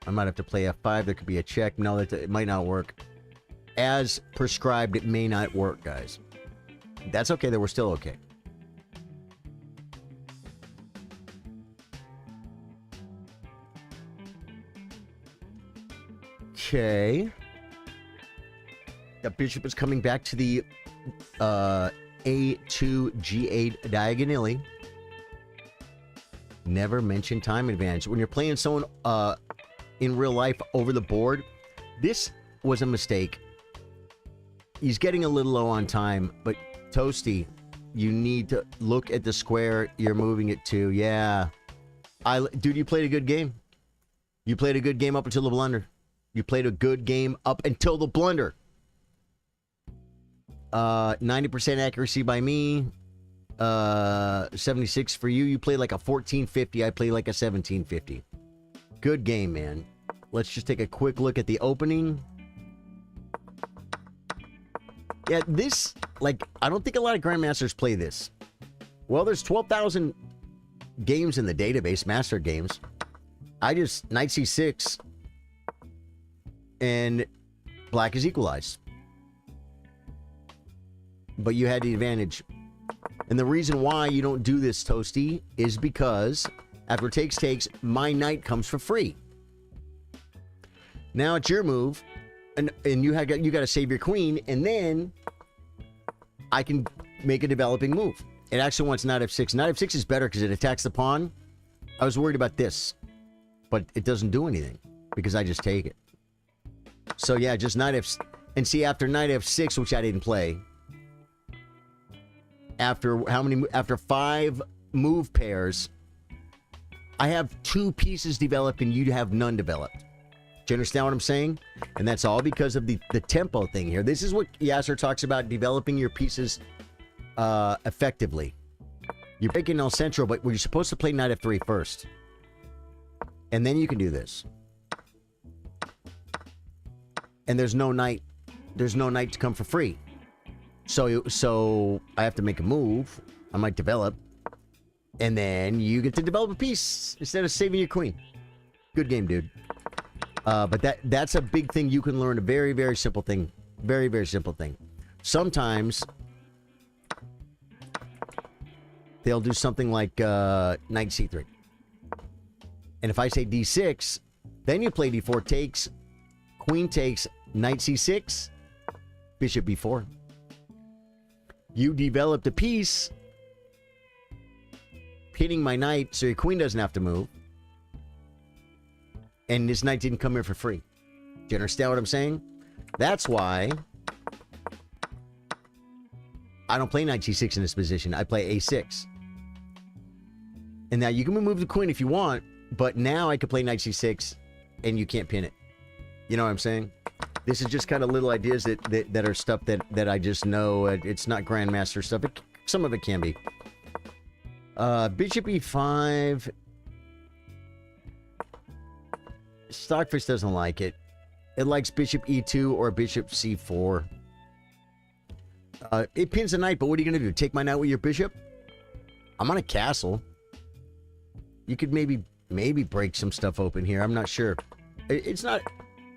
Speaker 1: I might have to play F5. There could be a check. No, it might not work. As prescribed, it may not work, guys. That's okay, though. We're still okay. Okay. The bishop is coming back to the A2, G8 diagonally. Never mention time advantage. When you're playing someone in real life over the board, this was a mistake. He's getting a little low on time, but Toasty, you need to look at the square you're moving it to. Yeah. Dude, you played a good game. You played a good game up until the blunder. You played a good game up until the blunder. 90% accuracy by me. 76 for you. You played like a 1450. I played like a 1750. Good game, man. Let's just take a quick look at the opening. Yeah, this, like, I don't think a lot of grandmasters play this. Well, there's 12,000 games in the database, master games. I just, knight c6, and black is equalized. But you had the advantage. And the reason why you don't do this, Toasty, is because after takes, my knight comes for free. Now it's your move, and you got to save your queen, and then I can make a developing move. It actually wants knight f6. Knight f6 is better because it attacks the pawn. I was worried about this, but it doesn't do anything because I just take it. So yeah, just knight f6. And see, after knight f6, which I didn't play, after how many? After 5 move pairs, I have 2 pieces developed and you have none developed. Do you understand what I'm saying? And that's all because of the tempo thing here. This is what Yasser talks about, developing your pieces effectively. You're breaking El Centro, but you're supposed to play knight f3 first. And then you can do this. And there's no knight to come for free. So I have to make a move. I might develop. And then you get to develop a piece instead of saving your queen. Good game, dude. But that's a big thing you can learn. A very, very simple thing. Very, very simple thing. Sometimes they'll do something like knight c3. And if I say d6, then you play d4 takes, queen takes, knight c6, bishop b4. You developed a piece. pinning my knight so your queen doesn't have to move. And this knight didn't come here for free. Do you understand what I'm saying? That's why I don't play knight g6 in this position. I play a6. And now you can move the queen if you want, but now I could play knight c6 and you can't pin it. You know what I'm saying? This is just kind of little ideas that are stuff that I just know. It's not grandmaster stuff. Some of it can be. Bishop e5. Stockfish doesn't like it. It likes bishop e2 or bishop c4. It pins a knight, but what are you going to do? Take my knight with your bishop? I'm on a castle. You could maybe break some stuff open here. I'm not sure. It's not...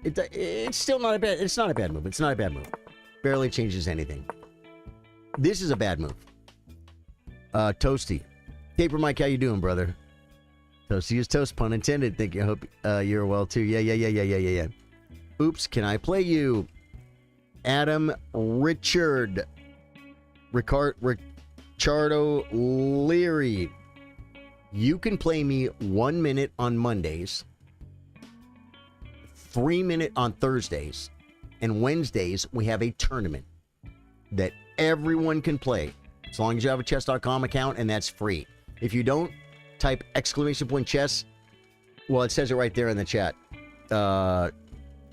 Speaker 1: It's still not a bad... It's not a bad move. It's not a bad move. Barely changes anything. This is a bad move. Toasty. Paper Mike, how you doing, brother? Toasty is toast, pun intended. Thank you. I hope you're well, too. Yeah. Oops, can I play you? Adam Richard. Chardo Leary. You can play me 1 minute on Mondays, 3 minute on Thursdays, and Wednesdays we have a tournament that everyone can play as long as you have a chess.com account, and that's free. If you don't, type !chess. Well, it says it right there in the chat.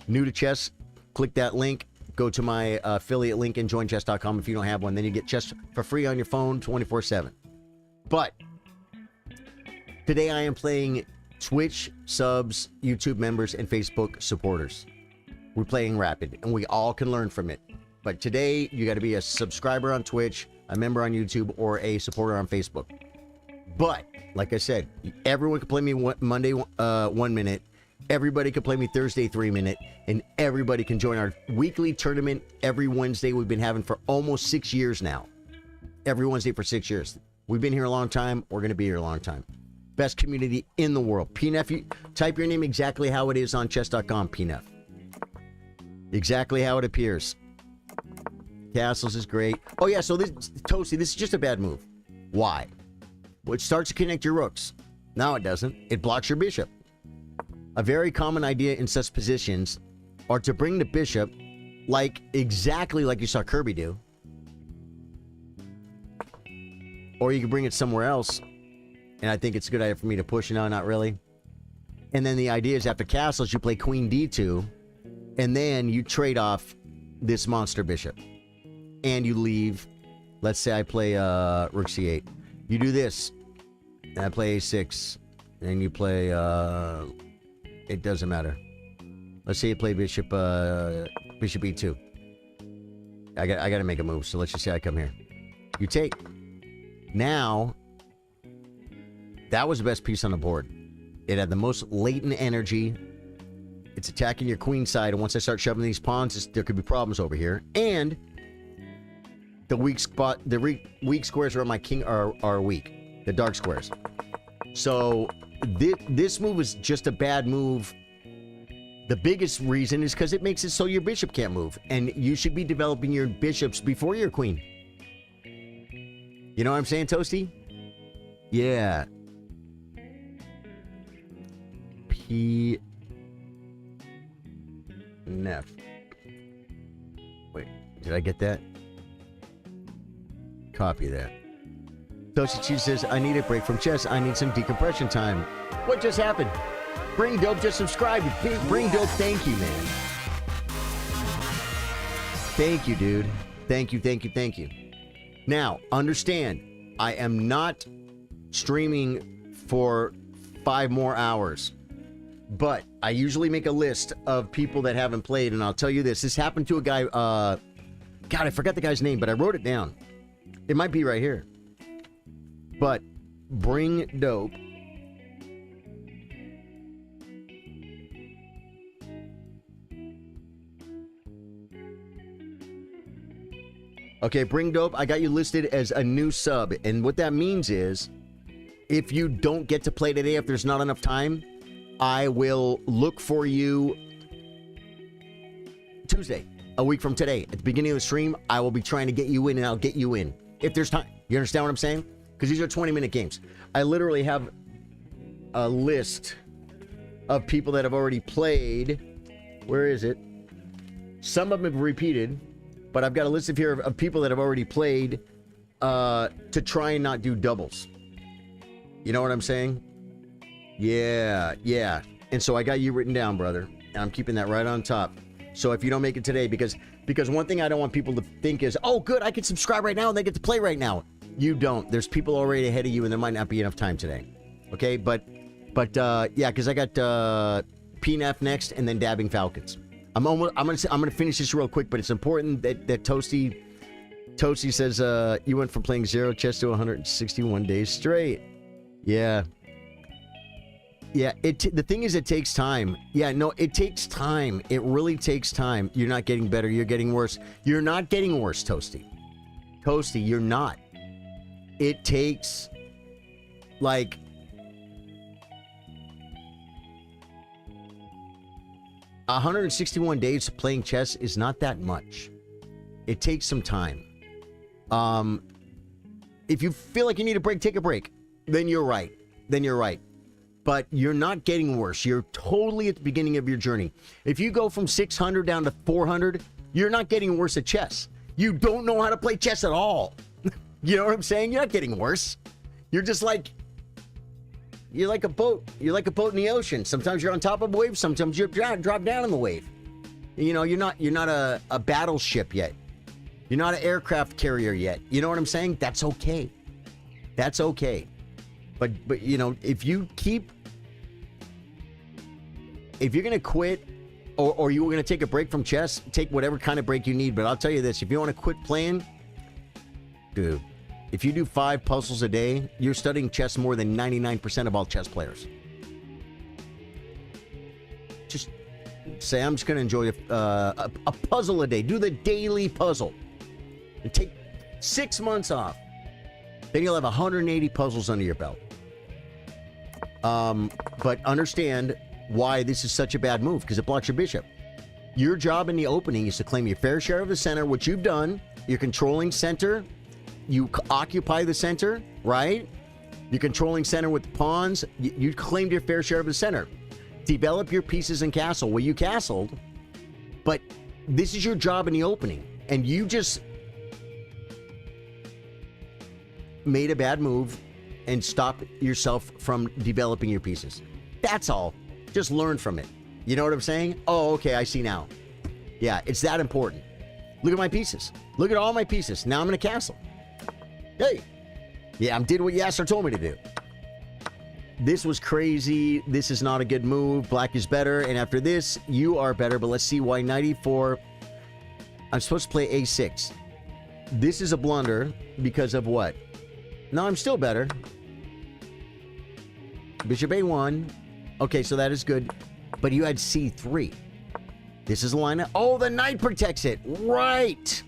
Speaker 1: New to chess, click that link. Go to my affiliate link and join chess.com if you don't have one. Then you get chess for free on your phone 24/7. But today I am playing Twitch subs, YouTube members, and Facebook supporters. We're playing Rapid, and we all can learn from it. But today, you got to be a subscriber on Twitch, a member on YouTube, or a supporter on Facebook. But, like I said, everyone can play me Monday 1 minute. Everybody can play me Thursday 3 minute. And everybody can join our weekly tournament every Wednesday we've been having for almost 6 years now. Every Wednesday for 6 years. We've been here a long time. We're going to be here a long time. Best community in the world. PNF, type your name exactly how it is on chess.com, PNF. Exactly how it appears. Castles is great. Oh, yeah, so this, Toasty, this is just a bad move. Why? Well, it starts to connect your rooks. No, it doesn't. It blocks your bishop. A very common idea in such positions are to bring the bishop exactly like you saw Kirby do. Or you can bring it somewhere else. And I think it's a good idea for me to push. No, not really. And then the idea is after castles, you play queen d2. And then you trade off this monster bishop. And you leave. Let's say I play rook c8. You do this. And I play a6. And you play... it doesn't matter. Let's say you play bishop e2. I got to make a move. So let's just say I come here. You take. Now... That was the best piece on the board. It had the most latent energy. It's attacking your queen side, and once I start shoving these pawns, there could be problems over here. And the weak spot, the weak squares around my king are weak. The dark squares. So this move is just a bad move. The biggest reason is because it makes it so your bishop can't move, and you should be developing your bishops before your queen. You know what I'm saying, Toasty? Yeah. Nef. Wait, did I get that? Copy that. Toasty Cheese says, I need a break from chess. I need some decompression time. What just happened? Bring Dope just subscribed. Bring Dope, thank you, man. Thank you, dude. Thank you. Now, understand, I am not streaming for 5 more hours. But I usually make a list of people that haven't played, and I'll tell you this. This happened to a guy, God, I forgot the guy's name, but I wrote it down. It might be right here. But Bring Dope. Okay, Bring Dope, I got you listed as a new sub, and what that means is, if you don't get to play today, if there's not enough time, I will look for you Tuesday, a week from today. At the beginning of the stream, I will be trying to get you in, and I'll get you in. If there's time. You understand what I'm saying? because these are 20-minute games. I literally have a list of people that have already played. Where is it? Some of them have repeated, but I've got a list of people that have already played to try and not do doubles. You know what I'm saying? Yeah. And so I got you written down, brother. And I'm keeping that right on top. So if you don't make it today, because one thing I don't want people to think is, oh, good, I can subscribe right now and they get to play right now. You don't. There's people already ahead of you, and there might not be enough time today. Okay, but yeah, because I got PNF next, and then Dabbing Falcons. I'm gonna finish this real quick, but it's important that Toasty says you went from playing 0 chess to 161 days straight. Yeah. Yeah, the thing is, it takes time. Yeah, no, it takes time. It really takes time. You're not getting better. You're getting worse. You're not getting worse, Toasty. Toasty, you're not. It takes, like, $161 days playing chess is not that much. It takes some time. If you feel like you need a break, take a break. Then you're right. But you're not getting worse. You're totally at the beginning of your journey. If you go from 600 down to 400, you're not getting worse at chess. You don't know how to play chess at all. You know what I'm saying? You're not getting worse. You're just like, you're like a boat. You're like a boat in the ocean. Sometimes you're on top of a wave. Sometimes you drop down in the wave. You know, you're not a battleship yet. You're not an aircraft carrier yet. You know what I'm saying? That's okay. That's okay. But you know, if you're gonna quit, or you're gonna take a break from chess, take whatever kind of break you need. But I'll tell you this: if you want to quit playing, dude, if you do 5 puzzles a day, you're studying chess more than 99% of all chess players. Just say, I'm just gonna enjoy a puzzle a day. Do the daily puzzle, and take 6 months off. Then you'll have 180 puzzles under your belt. But understand why this is such a bad move, because it blocks your bishop. Your job in the opening is to claim your fair share of the center, which you've done. You're controlling center. You occupy the center, right? You're controlling center with the pawns. You claimed your fair share of the center. Develop your pieces and castle. Well, you castled, but this is your job in the opening, and you just made a bad move and stop yourself from developing your pieces. That's all. Just learn from it. You know what I'm saying? Oh, okay, I see now. Yeah, it's that important. Look at my pieces. Look at all my pieces. Now I'm in a castle. Hey. Yeah, I did what Yasser told me to do. This was crazy. This is not a good move. Black is better. And after this, you are better. But let's see why 94. I'm supposed to play A6. This is a blunder because of what? No, I'm still better. Bishop A1. Okay, so that is good. But you had C3. This is a line of... Oh, the knight protects it. Right.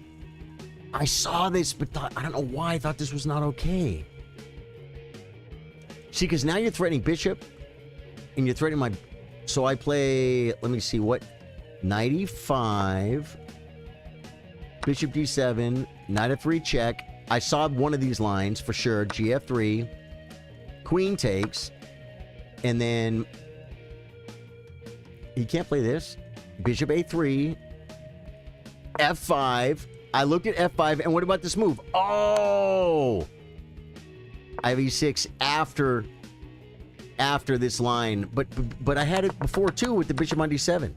Speaker 1: I saw this, but I don't know why I thought this was not okay. See, because now you're threatening bishop, and you're threatening my... So I play... Let me see, what? Knight E5. Bishop D7. Knight F3 check. I saw one of these lines for sure. GF3. Queen takes. And then... He can't play this. Bishop A3. F5. I looked at F5, and what about this move? Oh! I have E6 after this line. But I had it before, too, with the bishop on D7.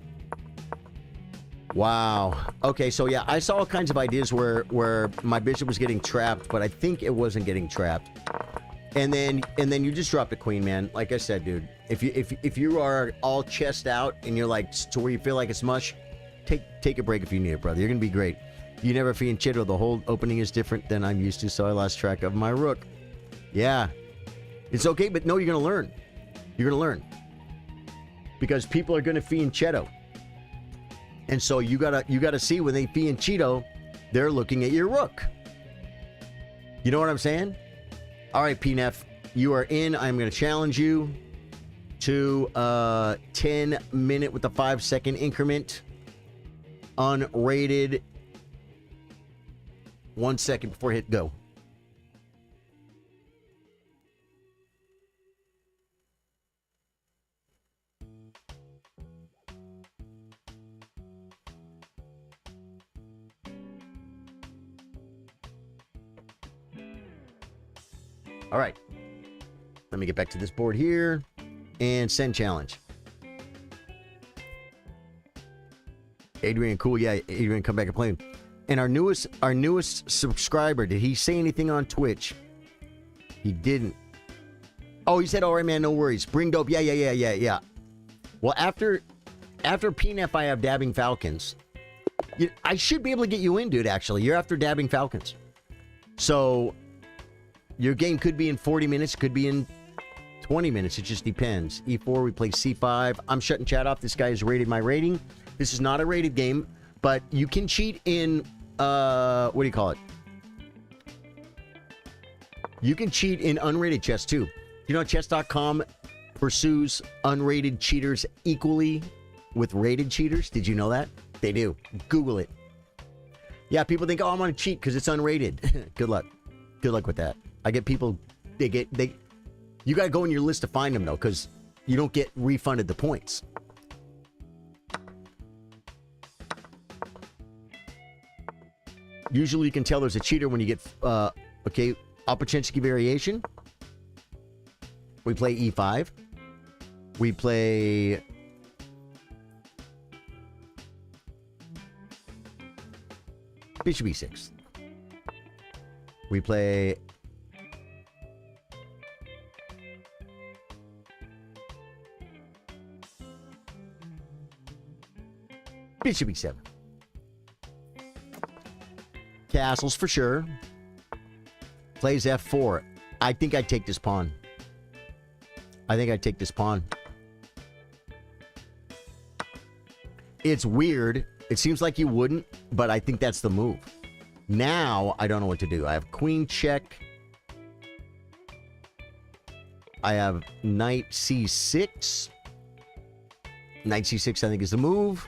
Speaker 1: Wow. Okay, so yeah, I saw all kinds of ideas where my bishop was getting trapped, but I think it wasn't getting trapped. And then you just drop the queen, man. Like I said, dude, if you are all chest out and you're like to where you feel like it's mush, take a break if you need it, brother. You're gonna be great. You never fianchetto. The whole opening is different than I'm used to, so I lost track of my rook. Yeah, it's okay, but no, you're gonna learn. You're gonna learn because people are gonna fianchetto, and so you gotta see when they fianchetto, they're looking at your rook. You know what I'm saying? All right, PNF, you are in. I'm going to challenge you to 10-minute with a 5-second increment. Unrated. 1 second before hit go. All right. Let me get back to this board here and send challenge. Adrian, cool. Yeah, Adrian, come back and play. And our newest subscriber, did he say anything on Twitch? He didn't. Oh, he said, all right, man, no worries. Bring dope. Yeah. Well, after PNF, I have Dabbing Falcons. I should be able to get you in, dude, actually. You're after Dabbing Falcons. So, your game could be in 40 minutes, could be in 20 minutes. It just depends. E4, we play C5. I'm shutting chat off. This guy has rated my rating. This is not a rated game, but you can cheat in, what do you call it? You can cheat in unrated chess, too. You know, chess.com pursues unrated cheaters equally with rated cheaters. Did you know that? They do. Google it. Yeah, people think, oh, I'm going to cheat because it's unrated. Good luck. Good luck with that. I get people, you got to go in your list to find them, though, because you don't get refunded the points. Usually you can tell there's a cheater when you get, okay, opportunistic variation. We play E5. We play... Bishop E6. We play... Bishop E7. Castles for sure. Plays F4. I think I'd take this pawn. It's weird. It seems like you wouldn't, but I think that's the move. Now, I don't know what to do. I have queen check. I have knight C6. Knight C6, I think, is the move.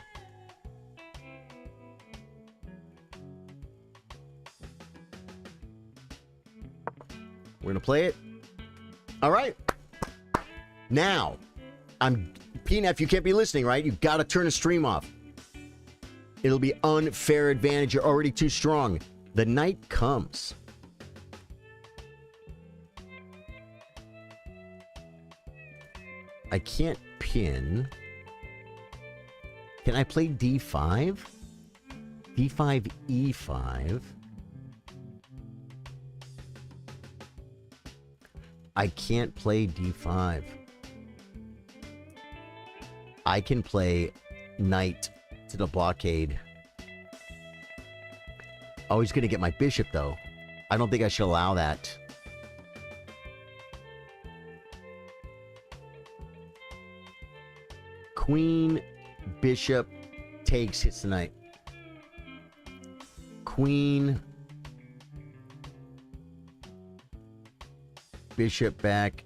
Speaker 1: We're going to play it. All right. Now, PNF, you can't be listening, right? You got to turn the stream off. It'll be unfair advantage. You're already too strong. The knight comes. I can't pin. Can I play D5? D5, E5. I can't play D5. I can play knight to the blockade. Oh, he's going to get my bishop, though. I don't think I should allow that. Queen, bishop, takes, hits the knight. Queen, bishop back,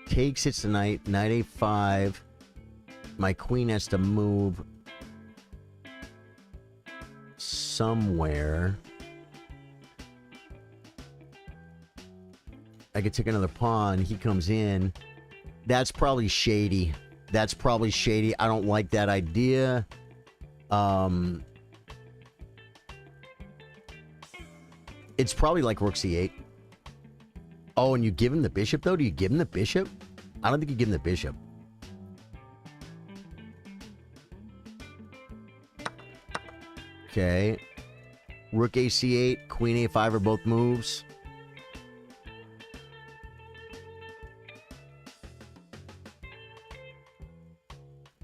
Speaker 1: takes, hits the knight. Knight A5. My queen has to move somewhere. I could take another pawn. He comes in. That's probably shady. I don't like that idea. It's probably like rook c8. Oh, and you give him the bishop, though? Do you give him the bishop? I don't think you give him the bishop. Okay. Rook AC8, Queen A5 are both moves.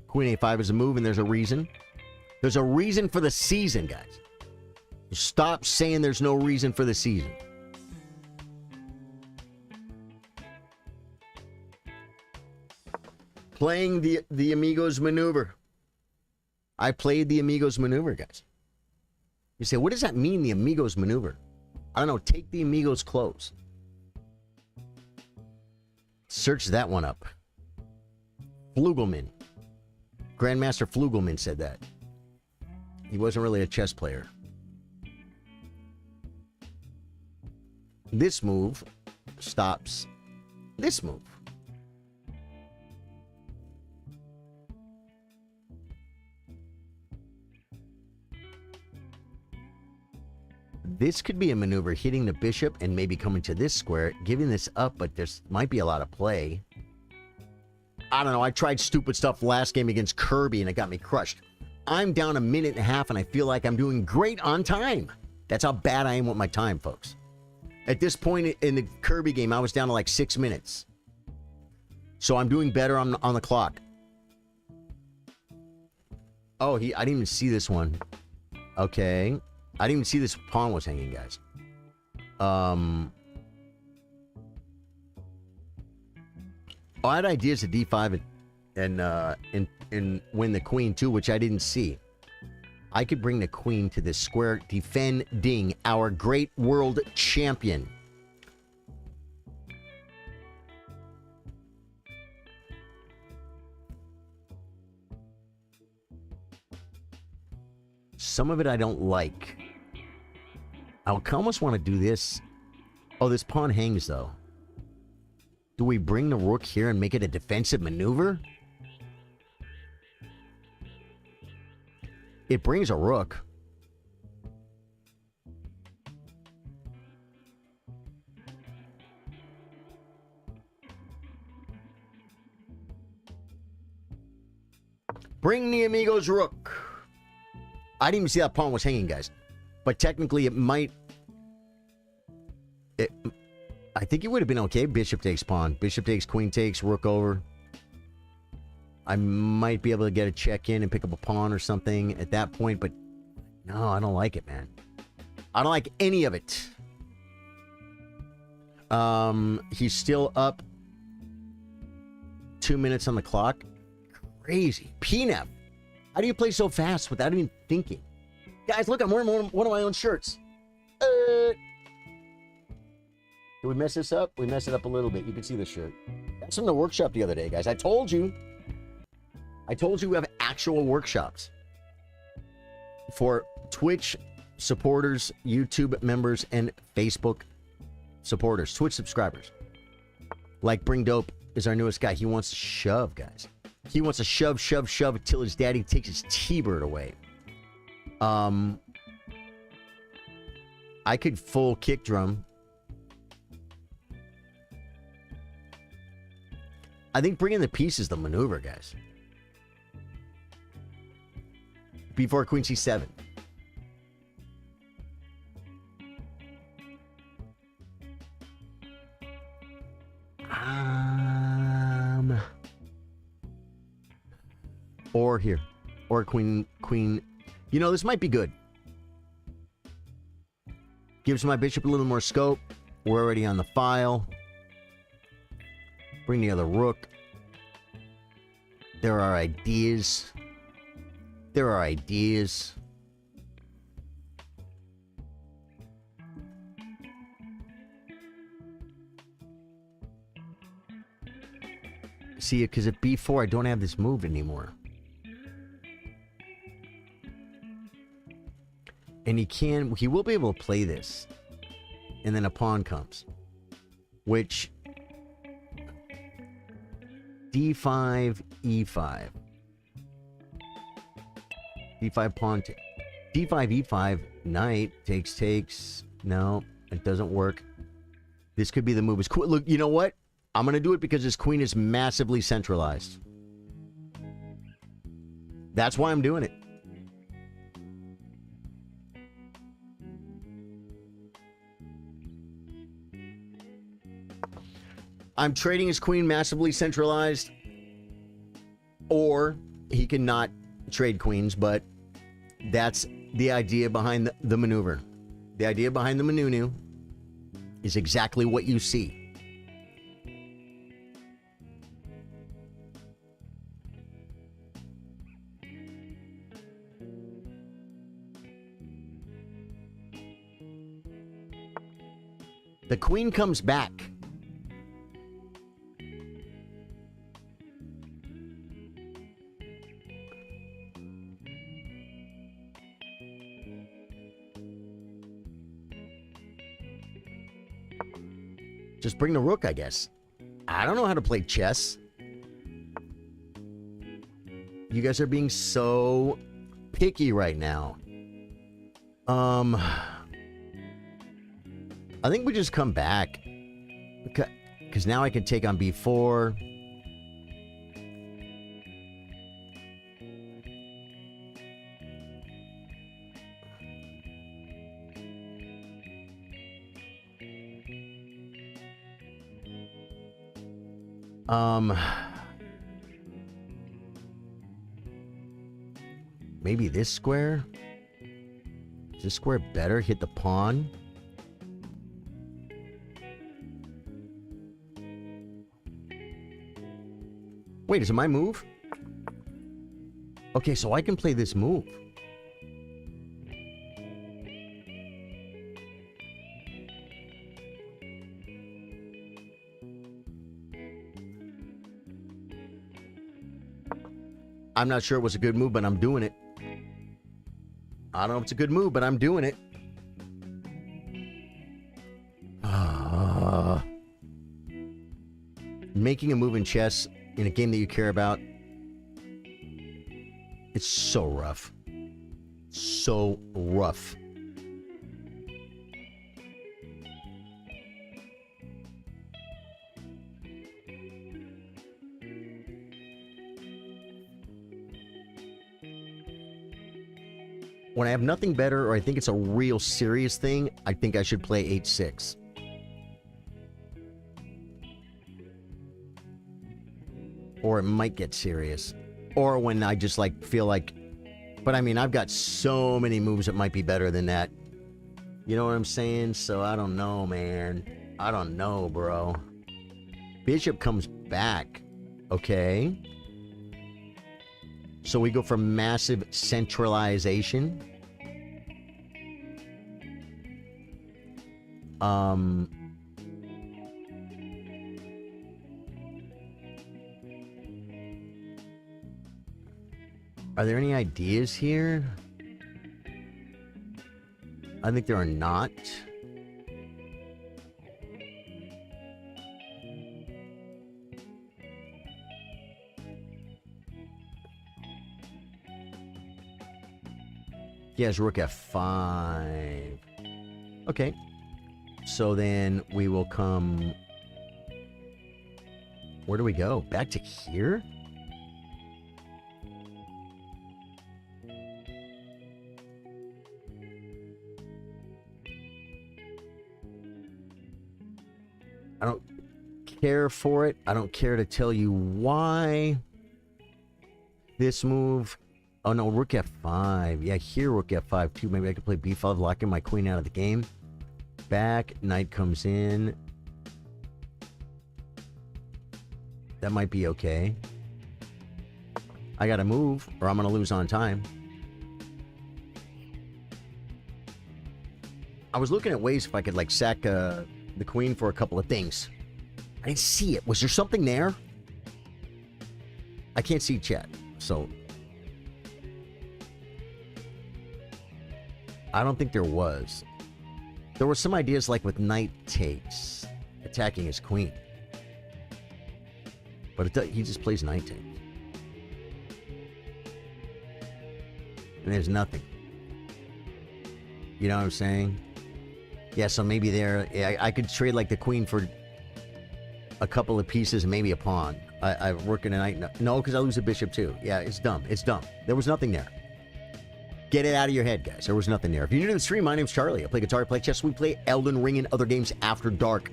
Speaker 1: Queen A5 is a move, and there's a reason. There's a reason for the season, guys. Stop saying there's no reason for the season. Playing the Amigos maneuver. I played the Amigos maneuver, guys. You say, what does that mean, the Amigos maneuver? I don't know. Take the Amigos clothes. Search that one up. Flugelman. Grandmaster Flugelman said that. He wasn't really a chess player. This move stops this move. This could be a maneuver hitting the bishop and maybe coming to this square, giving this up, but there's might be a lot of play. I don't know. I tried stupid stuff last game against Kirby and it got me crushed. I'm down a minute and a half and I feel like I'm doing great on time. That's how bad I am with my time, folks. At this point in the Kirby game, I was down to like 6 minutes. So I'm doing better on the clock. Oh, I didn't even see this one. Okay. I didn't even see this pawn was hanging, guys. Oh, I had ideas to d5 and win the queen too, which I didn't see. I could bring the queen to this square, defending our great world champion. Some of it I don't like. I almost want to do this. Oh, this pawn hangs, though. Do we bring the rook here and make it a defensive maneuver? It brings a rook. Bring the amigo's rook. I didn't even see that pawn was hanging, guys. But technically, it might... I think it would have been okay. Bishop takes pawn. Bishop takes, queen takes, rook over. I might be able to get a check in and pick up a pawn or something at that point, but no, I don't like it, man. I don't like any of it. He's still up 2 minutes on the clock. Crazy. PNF. How do you play so fast without even thinking? Guys, look, I'm wearing one of my own shirts. Did we mess this up? We messed it up a little bit. You can see the shirt. That's from the workshop the other day, guys. I told you we have actual workshops for Twitch supporters, YouTube members, and Facebook supporters, Twitch subscribers. Like Bring Dope is our newest guy. He wants to shove, guys. He wants to shove until his daddy takes his T-bird away. I could full kick drum. I think bringing the piece is the maneuver, guys. Before queen c7. Or here. Or queen. You know, this might be good. Gives my bishop a little more scope. We're already on the file. Bring the other rook. There are ideas. There are ideas. See, because at b4, I don't have this move anymore. And he will be able to play this. And then a pawn comes. Which... d5, e5. d5 pawn take. d5, e5, knight, takes. No, it doesn't work. This could be the move. Look, you know what? I'm going to do it because this queen is massively centralized. That's why I'm doing it. I'm trading his queen massively centralized, or he cannot trade queens, but that's the idea behind the maneuver. The idea behind the manunu is exactly what you see. The queen comes back. Just bring the rook, I guess. I don't know how to play chess. You guys are being so picky right now. I think we just come back. Because now I can take on B4. Maybe this square? Is this square better? Hit the pawn? Wait, is it my move? Okay, so I can play this move. I'm not sure it was a good move, but I'm doing it. I don't know if it's a good move, but I'm doing it. Making a move in chess in a game that you care about, it's so rough. So rough. When I have nothing better, or I think it's a real serious thing, I think I should play H6. Or it might get serious. Or when I just like feel like... But I mean, I've got so many moves that might be better than that. You know what I'm saying? So I don't know, man. I don't know, bro. Bishop comes back. Okay. So we go for massive centralization. Are there any ideas here? I think there are not. He has rook f5. Okay. So then we will come... Where do we go? Back to here? I don't care for it. I don't care to tell you why. This move... Oh no, rook f5. Yeah, here rook f5 too. Maybe I could play b5, locking my queen out of the game. Back, knight comes in. That might be okay. I gotta move, or I'm gonna lose on time. I was looking at ways if I could like sack the queen for a couple of things. I didn't see it. Was there something there? I can't see chat, so... I don't think there was. There were some ideas like with knight takes, attacking his queen. But he just plays knight take. And there's nothing. You know what I'm saying? Yeah, so maybe there... I could trade like the queen for a couple of pieces and maybe a pawn. I work in a knight... No, because I lose a bishop too. Yeah, it's dumb. It's dumb. There was nothing there. Get it out of your head, guys. There was nothing there. If you're new to the stream, my name's Charlie. I play guitar, play chess. We play Elden Ring and other games after dark.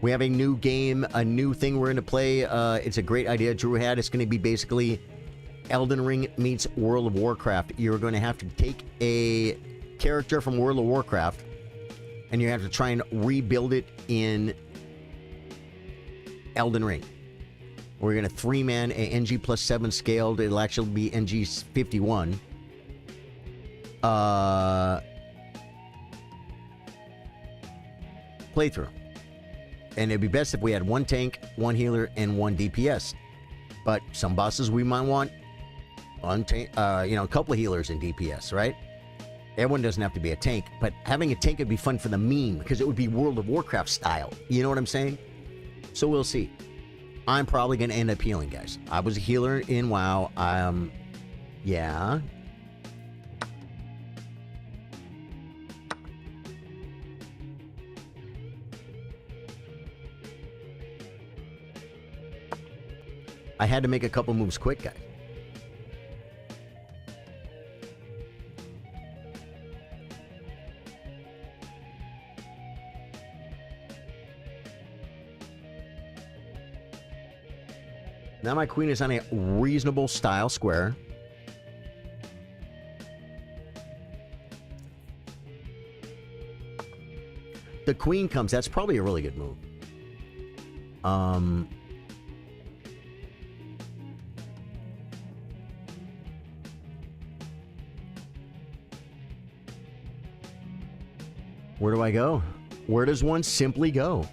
Speaker 1: We have a new game, a new thing we're going to play. It's a great idea Drew had. It's going to be basically Elden Ring meets World of Warcraft. You're going to have to take a character from World of Warcraft, and you have to try and rebuild it in Elden Ring. We're going to 3-man a NG plus 7 scaled. It'll actually be NG 51. Playthrough. And it'd be best if we had one tank, one healer, and one DPS. But some bosses we might want a couple of healers and DPS, right? Everyone doesn't have to be a tank, but having a tank would be fun for the meme because it would be World of Warcraft style. You know what I'm saying? So we'll see. I'm probably going to end up healing, guys. I was a healer in WoW. Yeah. I had to make a couple moves quick, guys. Now my queen is on a reasonable style square. The queen comes. That's probably a really good move. Where do I go? Where does one simply go?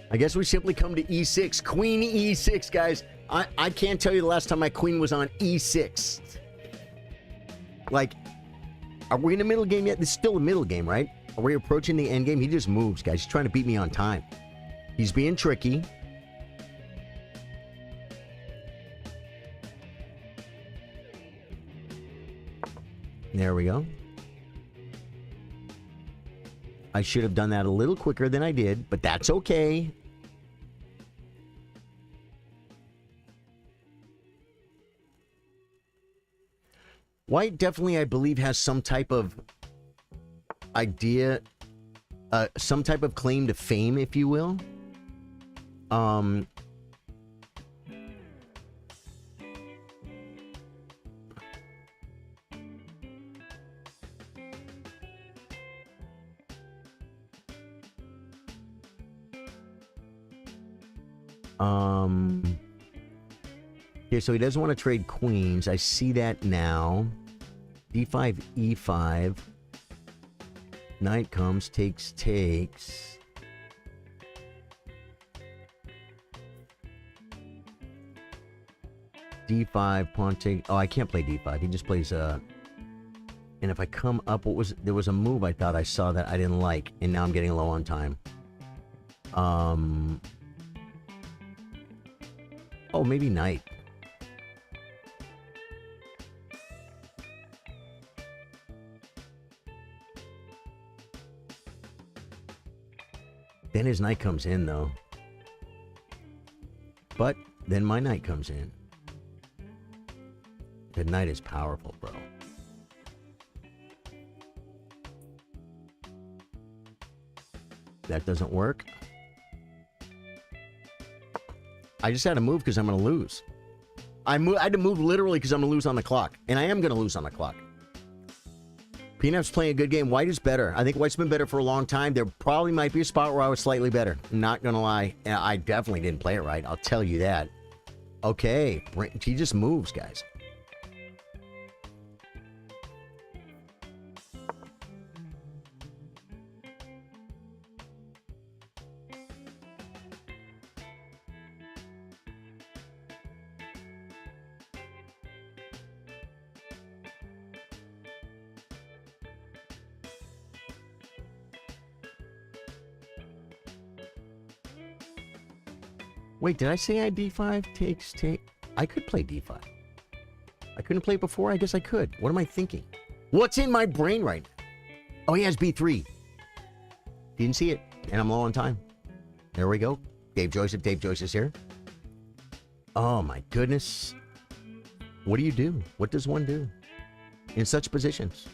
Speaker 1: I guess we simply come to e6. Queen e6, guys. I can't tell you the last time my queen was on e6. Like, are we in the middle game yet? This is still a middle game, right? Are we approaching the end game? He just moves, guys. He's trying to beat me on time. He's being tricky. There we go. I should have done that a little quicker than I did, but that's okay. White definitely, I believe, has some type of idea, some type of claim to fame, if you will. Okay, so he doesn't want to trade queens. I see that now. D5, E5. Knight comes, takes. D5, pawn take. Oh, I can't play D5. He just plays and if I come up, there was a move I thought I saw that I didn't like, and now I'm getting low on time. Oh, maybe knight. Then his knight comes in, though. But then my knight comes in. The knight is powerful, bro. That doesn't work. I just had to move because I'm going to lose. I had to move literally because I'm going to lose on the clock. And I am going to lose on the clock. Peanut's playing a good game. White is better. I think White's been better for a long time. There probably might be a spot where I was slightly better. Not going to lie. I definitely didn't play it right. I'll tell you that. Okay. He just moves, guys. Wait, did I say I D5 takes take? I could play D5. I couldn't play it before? I guess I could. What am I thinking? What's in my brain right now? Oh, he has B3. Didn't see it, and I'm low on time. There we go. Dave Joyce is here. Oh, my goodness. What do you do? What does one do in such positions?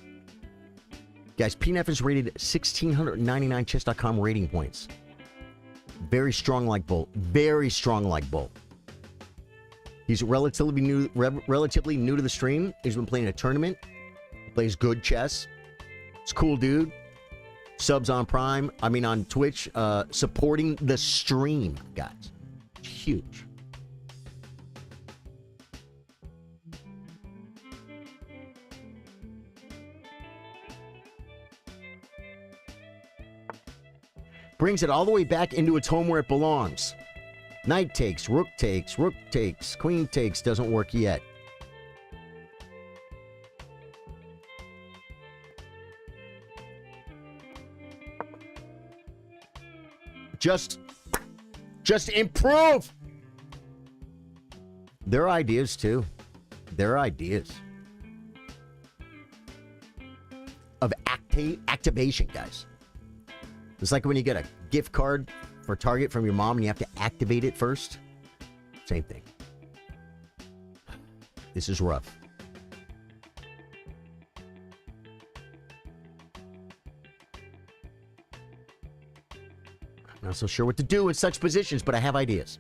Speaker 1: Guys, PNF is rated 1,699 chess.com rating points. Very strong like bull. Very strong like bull. He's relatively new to the stream. He's been playing a tournament. He plays good chess. It's a cool dude. Subs on Prime. I mean on Twitch. Supporting the stream, guys. It's huge. Brings it all the way back into its home where it belongs. Knight takes, rook takes, queen takes. Doesn't work yet. Just improve. Their ideas too. Their ideas. activation, guys. It's like when you get a gift card for Target from your mom and you have to activate it first. Same thing. This is rough. I'm not so sure what to do in such positions, but I have ideas.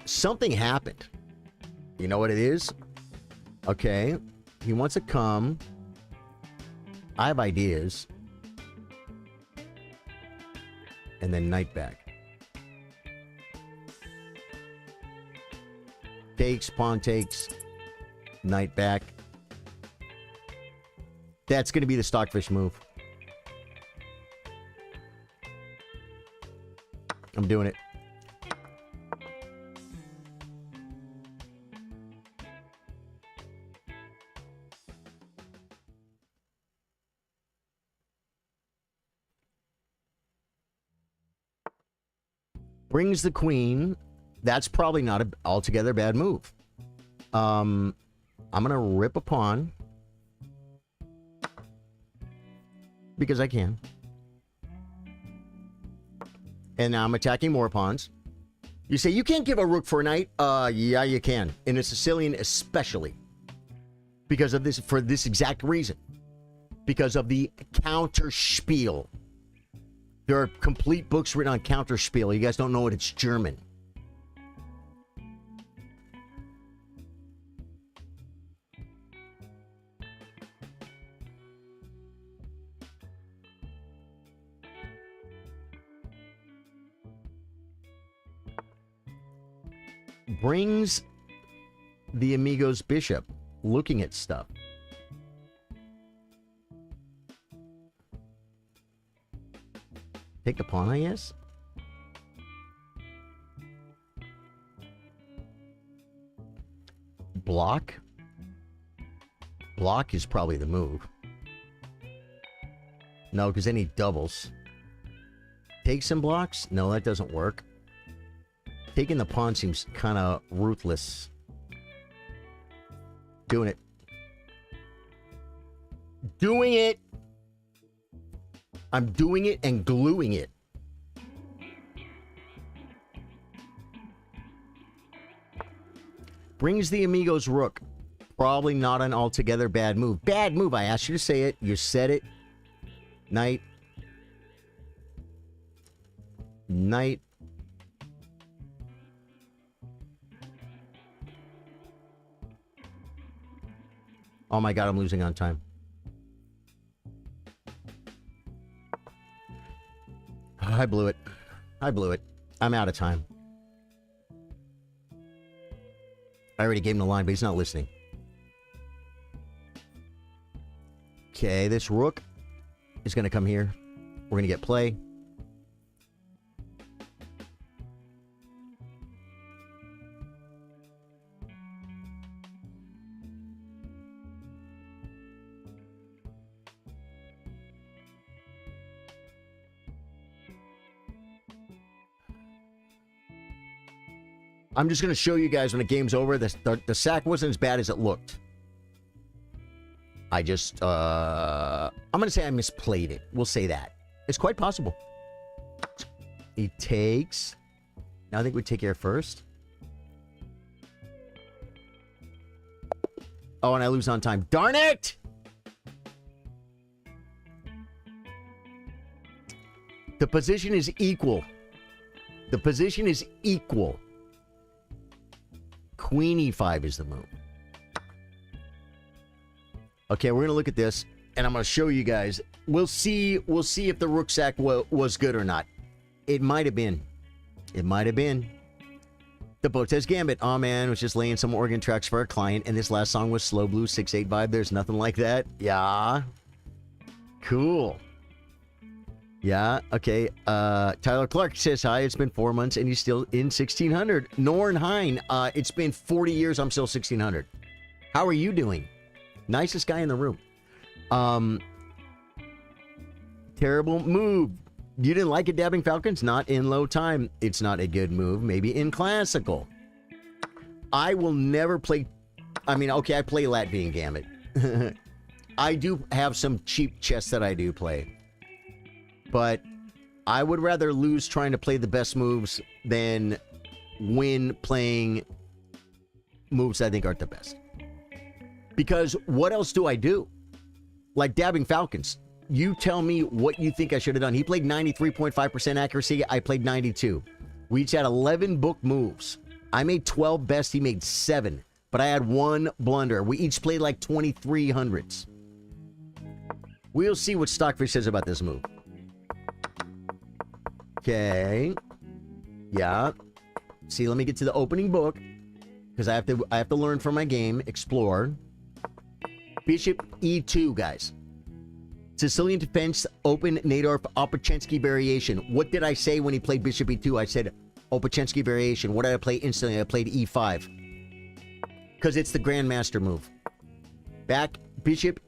Speaker 1: Something happened. You know what it is? Okay. He wants to come. I have ideas. And then knight back. Takes, pawn takes, knight back. That's going to be the stockfish move. I'm doing it. Brings the queen. That's probably not an altogether bad move. I'm going to rip a pawn. Because I can. And now I'm attacking more pawns. You say, you can't give a rook for a knight? Yeah, you can. In a Sicilian especially. Because of this, for this exact reason. Because of the counterspiel. There are complete books written on counterspiel. You guys don't know it, it's German. Brings the amigo's bishop, looking at stuff. Take the pawn, I guess. Block. Block is probably the move. No, because then he doubles. Take some blocks? No, that doesn't work. Taking the pawn seems kind of ruthless. Doing it. Doing it! I'm doing it and gluing it. Brings the amigo's rook. Probably not an altogether bad move. Bad move. I asked you to say it. You said it. Knight. Knight. Oh my god, I'm losing on time. I blew it. I blew it. I'm out of time. I already gave him the line, but he's not listening. Okay, this rook is going to come here. We're going to get play. I'm just going to show you guys when the game's over. The sack wasn't as bad as it looked. I just, I'm going to say I misplayed it. We'll say that. It's quite possible. He takes. Now I think we take care first. Oh, and I lose on time. Darn it! The position is equal. The position is equal. Queen e5 is the move. Okay, we're going to look at this, and I'm going to show you guys. We'll see if the rook sack was good or not. It might have been. It might have been. The Botez Gambit. Oh, man, was just laying some organ tracks for our client, and this last song was Slow Blue 6/8 vibe. There's nothing like that. Yeah. Cool. Yeah, okay. Tyler Clark says hi. It's been 4 months and he's still in 1600. Norn Hein, it's been 40 years. I'm still 1600. How are you doing? Nicest guy in the room. Terrible move. You didn't like it, Dabbing Falcons? Not in low time. It's not a good move. Maybe in classical. I will never play. I mean, okay, I play Latvian Gambit. I do have some cheap chess that I do play. But I would rather lose trying to play the best moves than win playing moves I think aren't the best. Because what else do I do? Like Dabbing Falcons. You tell me what you think I should have done. He played 93.5% accuracy. I played 92. We each had 11 book moves. I made 12 best. He made 7. But I had 1 blunder. We each played like 2300s. We'll see what Stockfish says about this move. Okay. Yeah. See, let me get to the opening book. Because I have to learn from my game. Explore. Bishop E2, guys. Sicilian defense, open Nadorf, Opachensky variation. What did I say when he played Bishop E2? I said Opachensky variation. What did I play instantly? I played E5. Because it's the Grandmaster move. Back, Bishop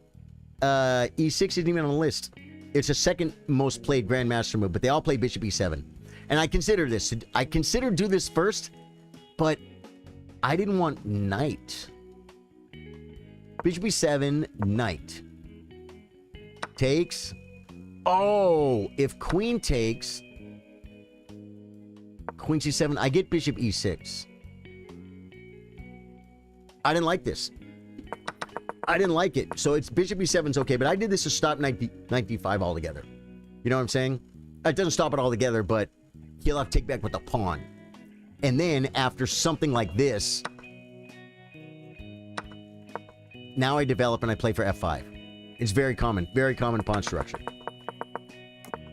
Speaker 1: E6 isn't even on the list. It's the second most played Grandmaster move, but they all play Bishop E7. And I consider this. I considered do this first, but I didn't want Knight. Bishop E7, Knight. Takes. Oh, if Queen takes. Queen C7, I get Bishop E6. I didn't like this. I didn't like it. So it's Bishop E7's okay, but I did this to stop Knight D5 altogether. You know what I'm saying? It doesn't stop it altogether, but he'll have to take back with the pawn. And then after something like this, now I develop and I play for F5. It's very common pawn structure.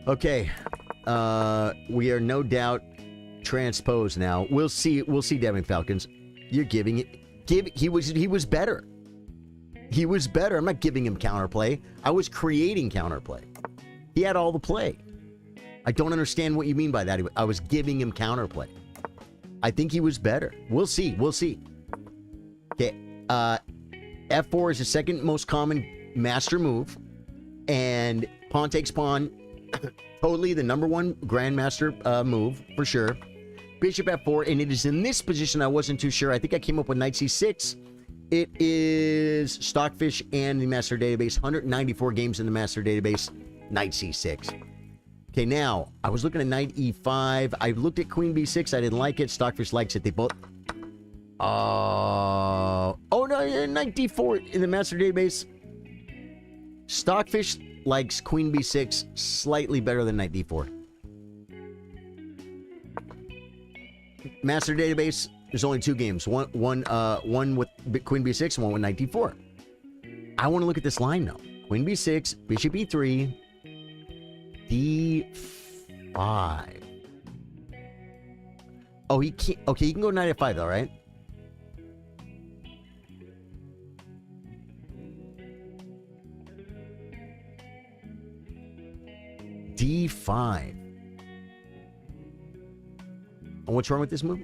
Speaker 1: Okay. We are no doubt transposed now. We'll see Dabbing Falcons. You're giving it. He was better. He was better. I'm not giving him counterplay. I was creating counterplay. He had all the play. I don't understand what you mean by that. I was giving him counterplay. I think he was better. We'll see. We'll see. Okay. F4 is the second most common master move. And pawn takes pawn. Totally the #1 grandmaster move, for sure. Bishop F4, and it is in this position I wasn't too sure. I think I came up with Knight C6. It is Stockfish and the Master Database. 194 games in the Master Database. Knight C6. Okay, now, I was looking at Knight E5. I looked at Queen B6. I didn't like it. Stockfish likes it. They both... oh, no, Knight D4 in the Master Database. Stockfish likes Queen B6 slightly better than Knight D4. Master Database, there's only 2 games. One with Queen B6 and one with Knight D4. I want to look at this line now. Queen B6, Bishop E3, D5. Oh, he can't. Okay, he can go Knight F5 though, right? D5. And what's wrong with this move?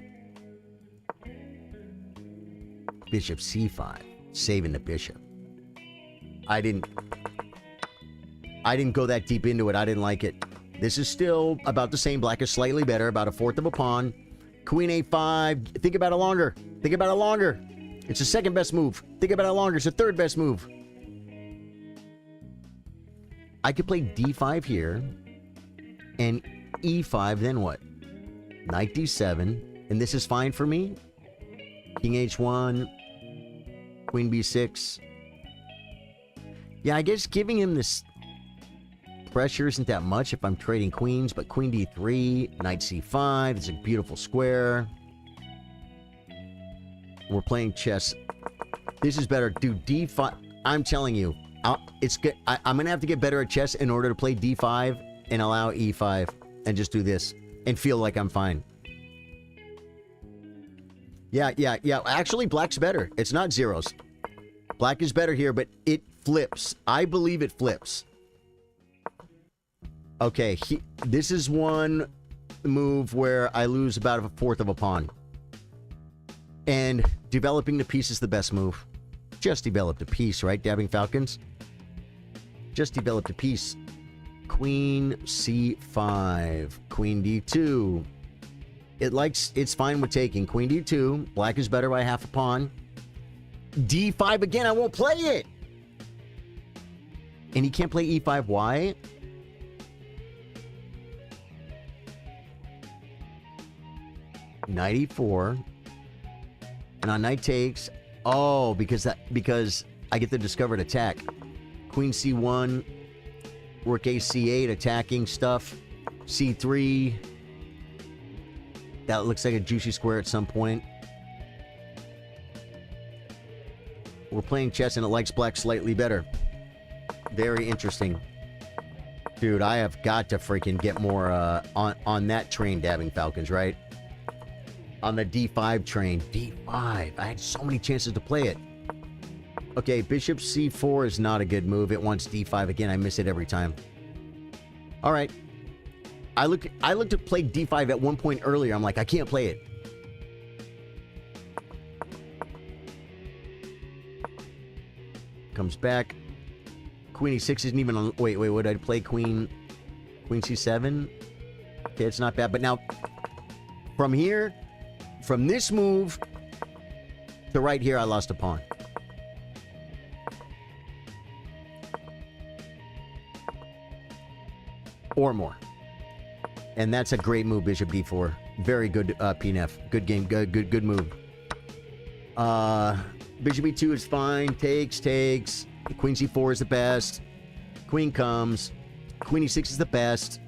Speaker 1: Bishop C5. Saving the bishop. I didn't go that deep into it. I didn't like it. This is still about the same. Black is slightly better. About 1/4 of a pawn. Queen A5. Think about it longer. Think about it longer. It's the second best move. Think about it longer. It's the third best move. I could play D5 here. And E5, then what? Knight D7. And this is fine for me. King H1. Queen B6. Yeah, I guess giving him this pressure isn't that much if I'm trading queens, but Queen D3, Knight C5, it's a beautiful square. We're playing chess. This is better. Dude, D5, I'm telling you, it's good. I'm going to have to get better at chess in order to play D5 and allow E5 and just do this and feel like I'm fine. Yeah. Actually, black's better. It's not zeros. Black is better here, but it flips. I believe it flips. Okay, this is one move where I lose about 1/4 of a pawn. And developing the piece is the best move. Just developed a piece, right, Dabbing Falcons? Just developed a piece. Queen C5. Queen D2. It's fine with taking. Queen D2. Black is better by 1/2 a pawn. D5 again, I won't play it. And he can't play e5. Why? Knight e4. And on knight takes. Oh, because I get the discovered attack. Queen c1. Rook a c8, attacking stuff. c3. That looks like a juicy square at some point. We're playing chess and it likes black slightly better. Very interesting. Dude, I have got to freaking get more on that train, Dabbing Falcons, right? On the d5 train. d5. I had so many chances to play it. Okay, bishop c4 is not a good move. It wants d5 again. I miss it every time. All right. I looked to play d5 at one point earlier. I'm like, I can't play it. Comes back. Queen e6 isn't even on. Wait, what did I play? Queen c7. Okay, it's not bad. But now, from here, from this move to right here, I lost a pawn. Or more. And that's a great move, bishop d4. Very good PNF. Good game. Good move. Bishop e2 is fine. Takes. Queen c4 is the best. Queen comes. Queen e6 is the best.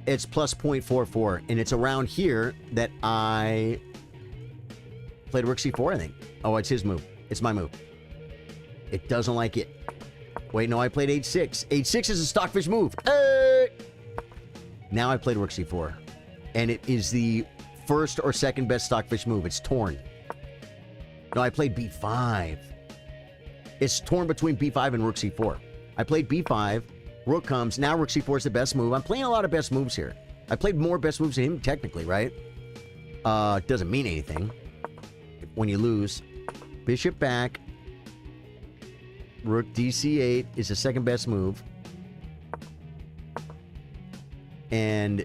Speaker 1: It's plus 0.44. And it's around here that I played rook c4, I think. Oh, it's his move. It's my move. It doesn't like it. Wait, no, I played h6. h6 is a stockfish move. Hey! Now I played rook c4. And it is the first or second best stockfish move. It's torn. No, I played b5. It's torn between b5 and rook c4. I played b5. Rook comes. Now rook c4 is the best move. I'm playing a lot of best moves here. I played more best moves than him, technically, right? Doesn't mean anything when you lose. Bishop back. Rook dc8 is the second best move. And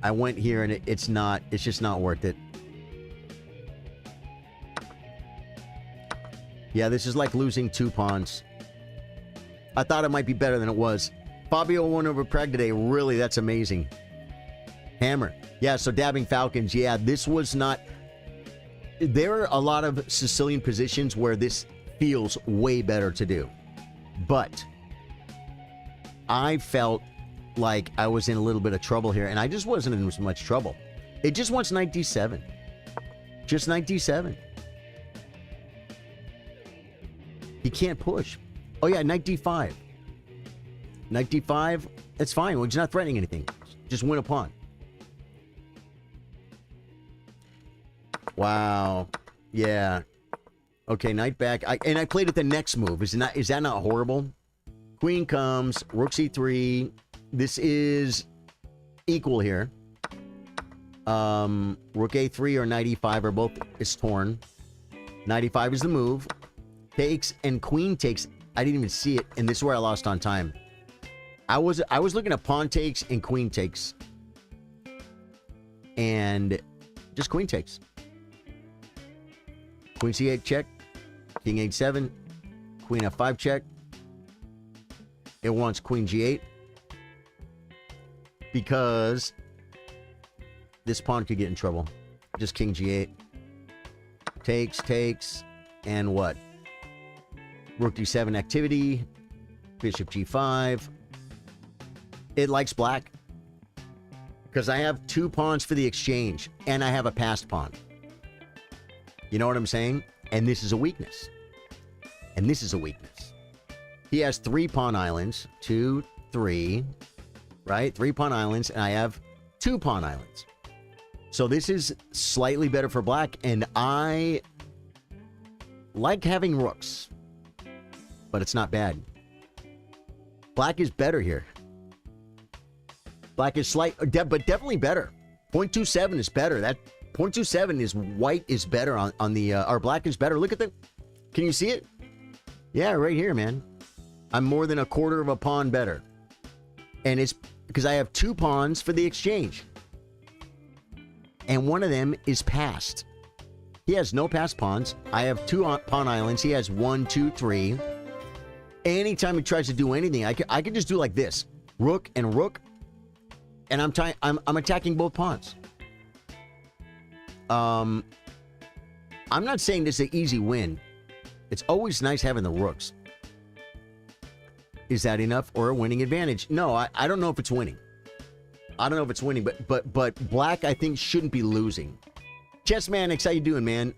Speaker 1: I went here and it's just not worth it. Yeah, this is like losing 2 pawns. I thought it might be better than it was. Fabio won over Prague today. Really, that's amazing. Hammer. Yeah, so Dabbing Falcons. Yeah, this was not... There are a lot of Sicilian positions where this feels way better to do. But I felt like I was in a little bit of trouble here, and I just wasn't in as much trouble. It just wants knight d7. Just knight d7. He can't push. Oh yeah, knight d5. Knight d5, that's fine. We're just not threatening anything. Just win a pawn. Wow. Yeah. Okay, knight back. And I played it the next move. Is that not horrible? Queen comes, rook c3. This is equal here. Rook a3 or knight e5 are both is torn. Knight e5 is the move. Takes and queen takes. I didn't even see it, and this is where I lost on time. I was looking at pawn takes and queen takes. And just queen takes. Queen c8 check. King h7. Queen f5 check. It wants queen g8. Because this pawn could get in trouble. Just king g8. Takes. And what? Rook d7 activity. Bishop g5. It likes black. Because I have 2 pawns for the exchange. And I have a passed pawn. You know what I'm saying? And this is a weakness. And this is a weakness. He has 3 pawn islands. 2, 3. Right? 3 pawn islands. And I have 2 pawn islands. So this is slightly better for black. And I like having rooks. But it's not bad. Black is better here. Black is but definitely better. 0.27 is better. That 0.27 is white is better on the or black is better. Look at the. Can you see it? Yeah, right here, man. I'm more than a quarter of a pawn better. And it's because I have 2 pawns for the exchange. And one of them is passed. He has no passed pawns. I have 2 pawn islands. He has 1, 2, 3. Anytime he tries to do anything, I could just do like this. Rook, and I'm attacking both pawns. I'm not saying this is an easy win. It's always nice having the rooks. Is that enough or a winning advantage? No, I don't know if it's winning. I don't know if it's winning, but black, I think, shouldn't be losing. Chessman, how you doing, man?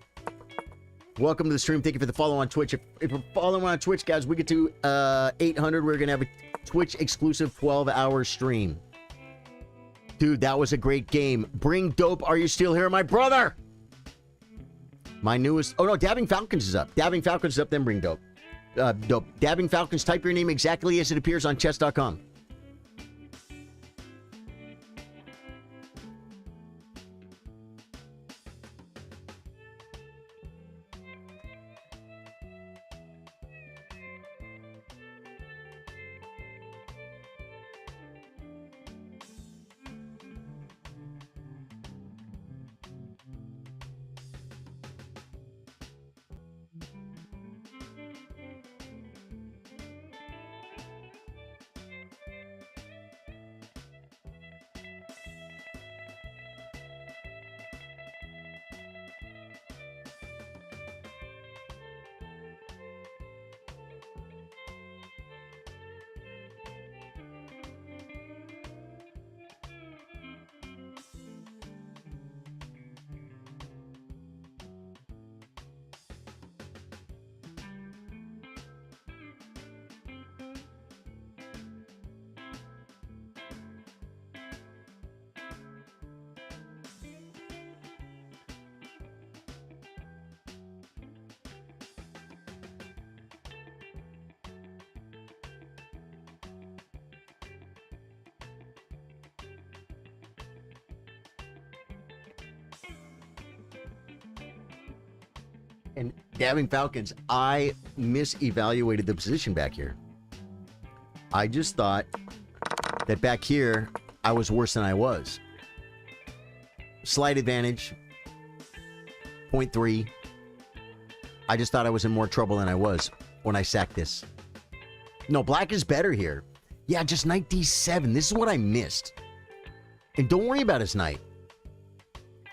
Speaker 1: Welcome to the stream. Thank you for the follow on Twitch. If you're following on Twitch, guys, we get to 800. We're going to have a Twitch exclusive 12-hour stream. Dude, that was a great game. Bring Dope. Are you still here, my brother? My newest... Oh, no, Dabbing Falcons is up. Dabbing Falcons is up, then Bring Dope. Dope. Dabbing Falcons, type your name exactly as it appears on chess.com. And Dabbing Falcons, I misevaluated the position back here. I just thought that back here, I was worse than I was. Slight advantage. 0.3. I just thought I was in more trouble than I was when I sacked this. No, black is better here. Yeah, just knight d7. This is what I missed. And don't worry about his knight.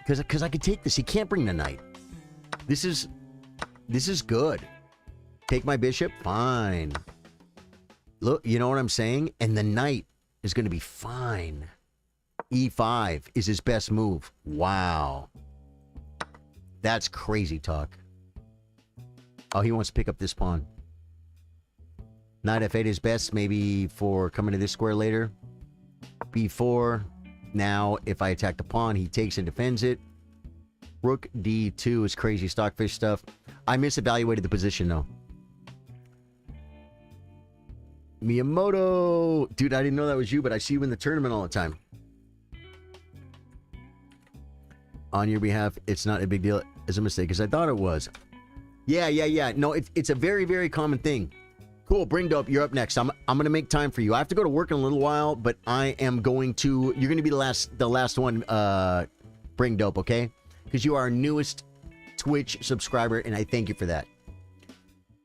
Speaker 1: Because I could take this. He can't bring the knight. This is good. Take my bishop? Fine. Look, you know what I'm saying? And the knight is going to be fine. E5 is his best move. Wow. That's crazy talk. Oh, he wants to pick up this pawn. Knight f8 is best, maybe for coming to this square later. b4. Now, if I attack the pawn, he takes and defends it. Rook d2 is crazy stockfish stuff. I misevaluated the position, though. Miyamoto. Dude, I didn't know that was you, but I see you in the tournament all the time. On your behalf, it's not a big deal. It's a mistake, because I thought it was. Yeah. No, it's a very, very common thing. Cool, Bring Dope, you're up next. I'm going to make time for you. I have to go to work in a little while, but I am going to... You're going to be the last one, Bring Dope, okay? Because you are our newest Twitch subscriber, and I thank you for that.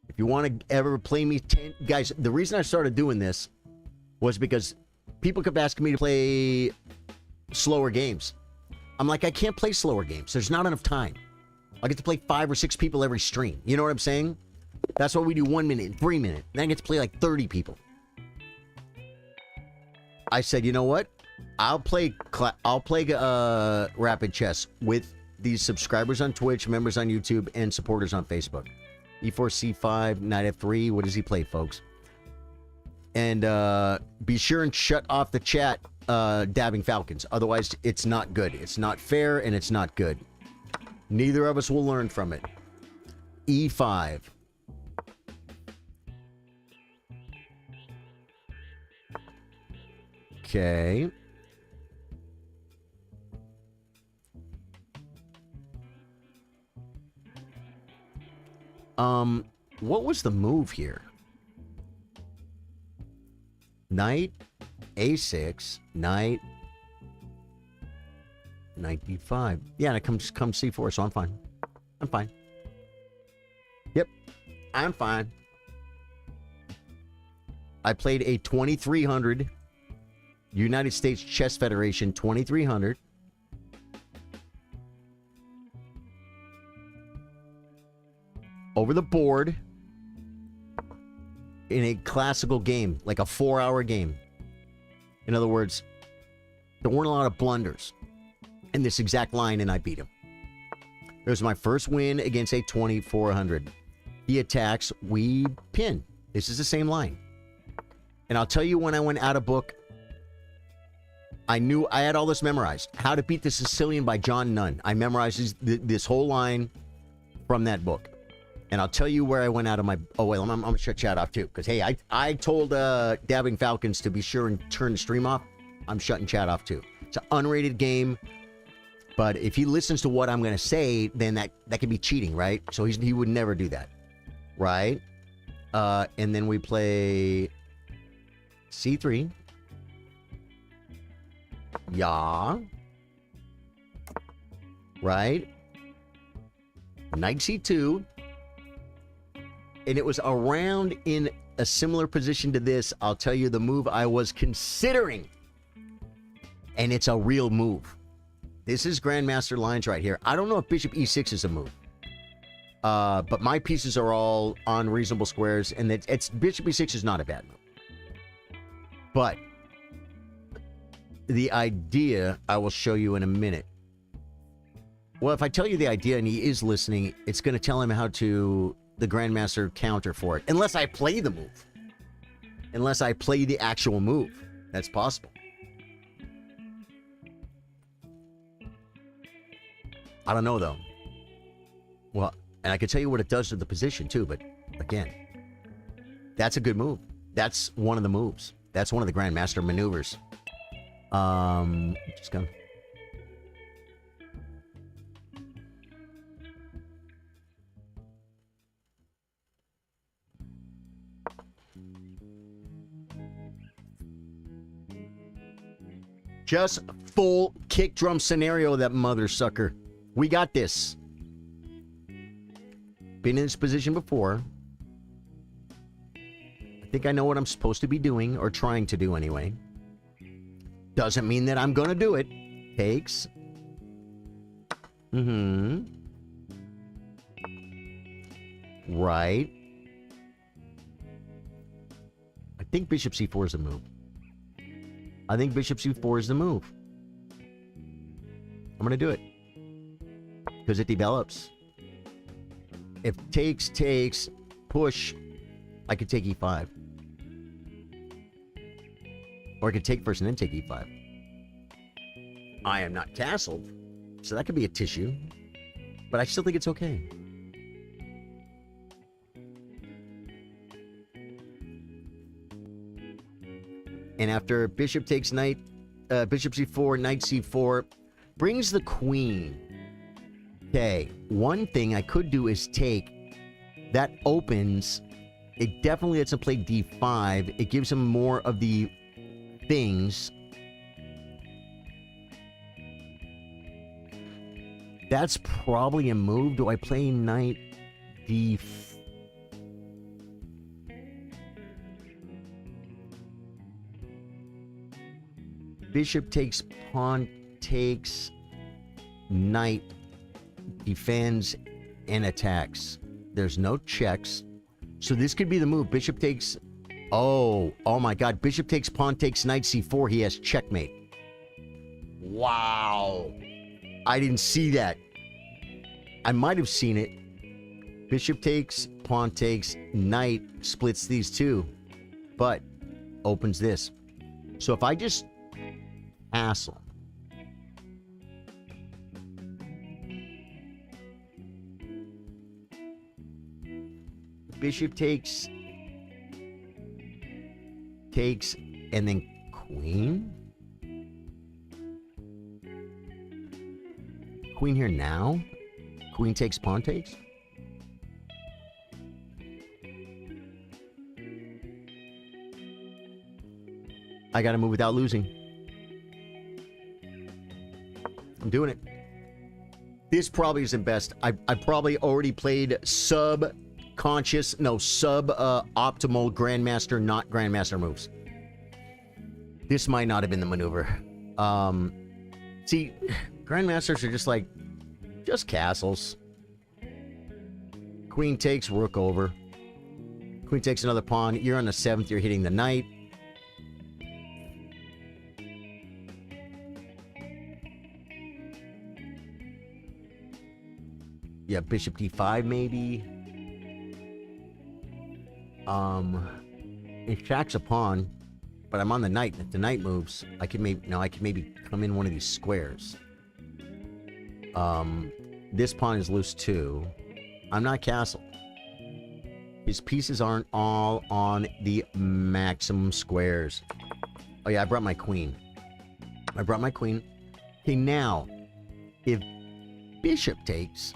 Speaker 1: If you want to ever play me... Guys, the reason I started doing this was because people kept asking me to play slower games. I'm like, I can't play slower games. There's not enough time. I get to play 5 or 6 people every stream. You know what I'm saying? That's why we do 1 minute and 3 minutes. Then I get to play like 30 people. I said, you know what? I'll play rapid chess with these subscribers on Twitch, members on YouTube, and supporters on Facebook. E4, C5, knight F3. What does he play, folks? And be sure and shut off the chat, Dabbing Falcons. Otherwise, it's not good. It's not fair, and it's not good. Neither of us will learn from it. E5. Okay. What was the move here? Knight A6, knight D5. Yeah, and it comes C4, so I'm fine. I'm fine. Yep, I'm fine. I played a 2300 United States Chess Federation 2300. Over the board in a classical game, like a 4-hour game. In other words, there weren't a lot of blunders in this exact line, and I beat him. It was my first win against a 2400. He attacks, we pin. This is the same line. And I'll tell you, when I went out of book, I knew I had all this memorized. How to Beat the Sicilian by John Nunn. I memorized this whole line from that book. And I'll tell you where I went out of my... Oh, wait, I'm going to shut chat off, too. Because, hey, I told Dabbing Falcons to be sure and turn the stream off. I'm shutting chat off, too. It's an unrated game. But if he listens to what I'm going to say, then that could be cheating, right? So he would never do that. Right? And then we play... C3. Yeah. Right? Knight C2. And it was around in a similar position to this. I'll tell you the move I was considering. And it's a real move. This is Grandmaster lines right here. I don't know if Bishop E6 is a move. But my pieces are all on reasonable squares. And it's Bishop E6 is not a bad move. But the idea I will show you in a minute. Well, if I tell you the idea and he is listening, it's going to tell him how to... the Grandmaster counter for it. Unless I play the move. Unless I play the actual move. That's possible. I don't know, though. Well, and I can tell you what it does to the position, too. But, again, that's a good move. That's one of the moves. That's one of the Grandmaster maneuvers. Just gonna... Just full kick drum scenario, that mother sucker. We got this. Been in this position before. I think I know what I'm supposed to be doing, or trying to do anyway. Doesn't mean that I'm going to do it. Takes. Right. I think Bishop C4 is a move. I think Bishop C4 is the move. I'm going to do it. Because it develops. If takes, push, I could take E5. Or I could take first and then take E5. I am not castled, so that could be a tissue. But I still think it's okay. And after bishop takes knight, bishop c4, knight c4, brings the queen. Okay, one thing I could do is take. That opens. It definitely lets him play d5. It gives him more of the things. That's probably a move. Do I play knight d4? Bishop takes, pawn takes, knight defends and attacks. There's no checks. So this could be the move. Bishop takes... Oh my god. Bishop takes, pawn takes, knight c4. He has checkmate. Wow. I didn't see that. I might have seen it. Bishop takes, pawn takes, knight splits these two. But opens this. So if I just... Castle. Bishop takes, and then queen. Queen here now. Queen takes, pawn takes. I gotta move without losing. I'm doing it. This probably isn't best. I probably already played sub subconscious, no, sub-optimal Grandmaster, not Grandmaster moves. This might not have been the maneuver. See, Grandmasters are just like, just castles. Queen takes, rook over. Queen takes another pawn. You're on the 7th, you're hitting the knight. Yeah, bishop d5 maybe. It shacks a pawn, but I'm on the knight, and if the knight moves, I could maybe come in one of these squares. This pawn is loose too. I'm not castled. His pieces aren't all on the maximum squares. Oh yeah, I brought my queen. Okay, now, if bishop takes,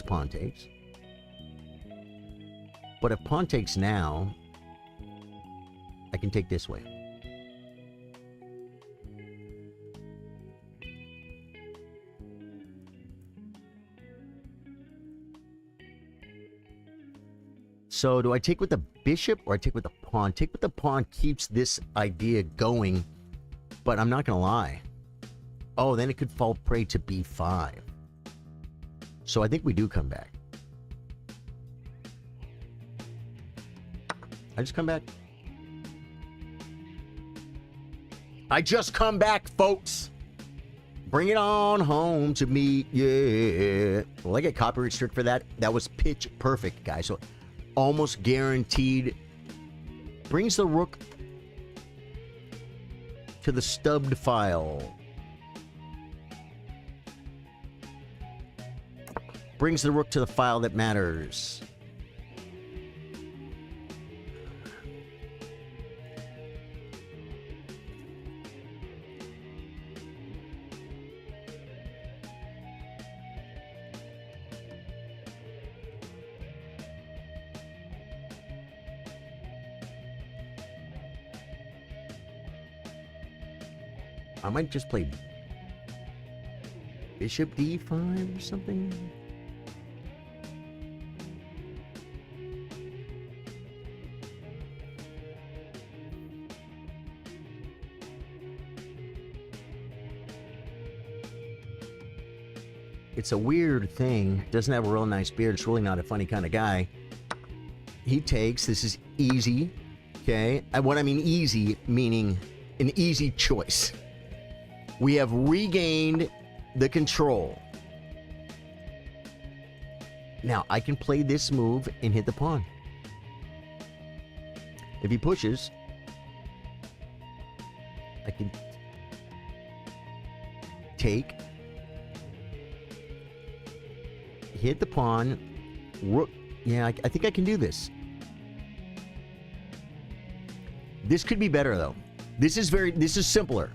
Speaker 1: pawn takes. But if pawn takes now, I can take this way. So do I take with the bishop or I take with the pawn? Take with the pawn keeps this idea going, but I'm not going to lie. Oh, then it could fall prey to b5. So I think we do come back. I just come back. I just come back, folks. Bring it on home to me, yeah. Will I get copyright strict for that? That was pitch perfect, guys. So almost guaranteed. Brings the rook to the stubbed file. Brings the rook to the file that matters. I might just play bishop d5 or something. It's a weird thing. Doesn't have a real nice beard. It's really not a funny kind of guy. He takes. This is easy. Okay? And what I mean easy, meaning an easy choice. We have regained the control. Now, I can play this move and hit the pawn. If he pushes, I can take, hit the pawn, rook. Yeah, I think I can do this. This could be better, though. This is simpler.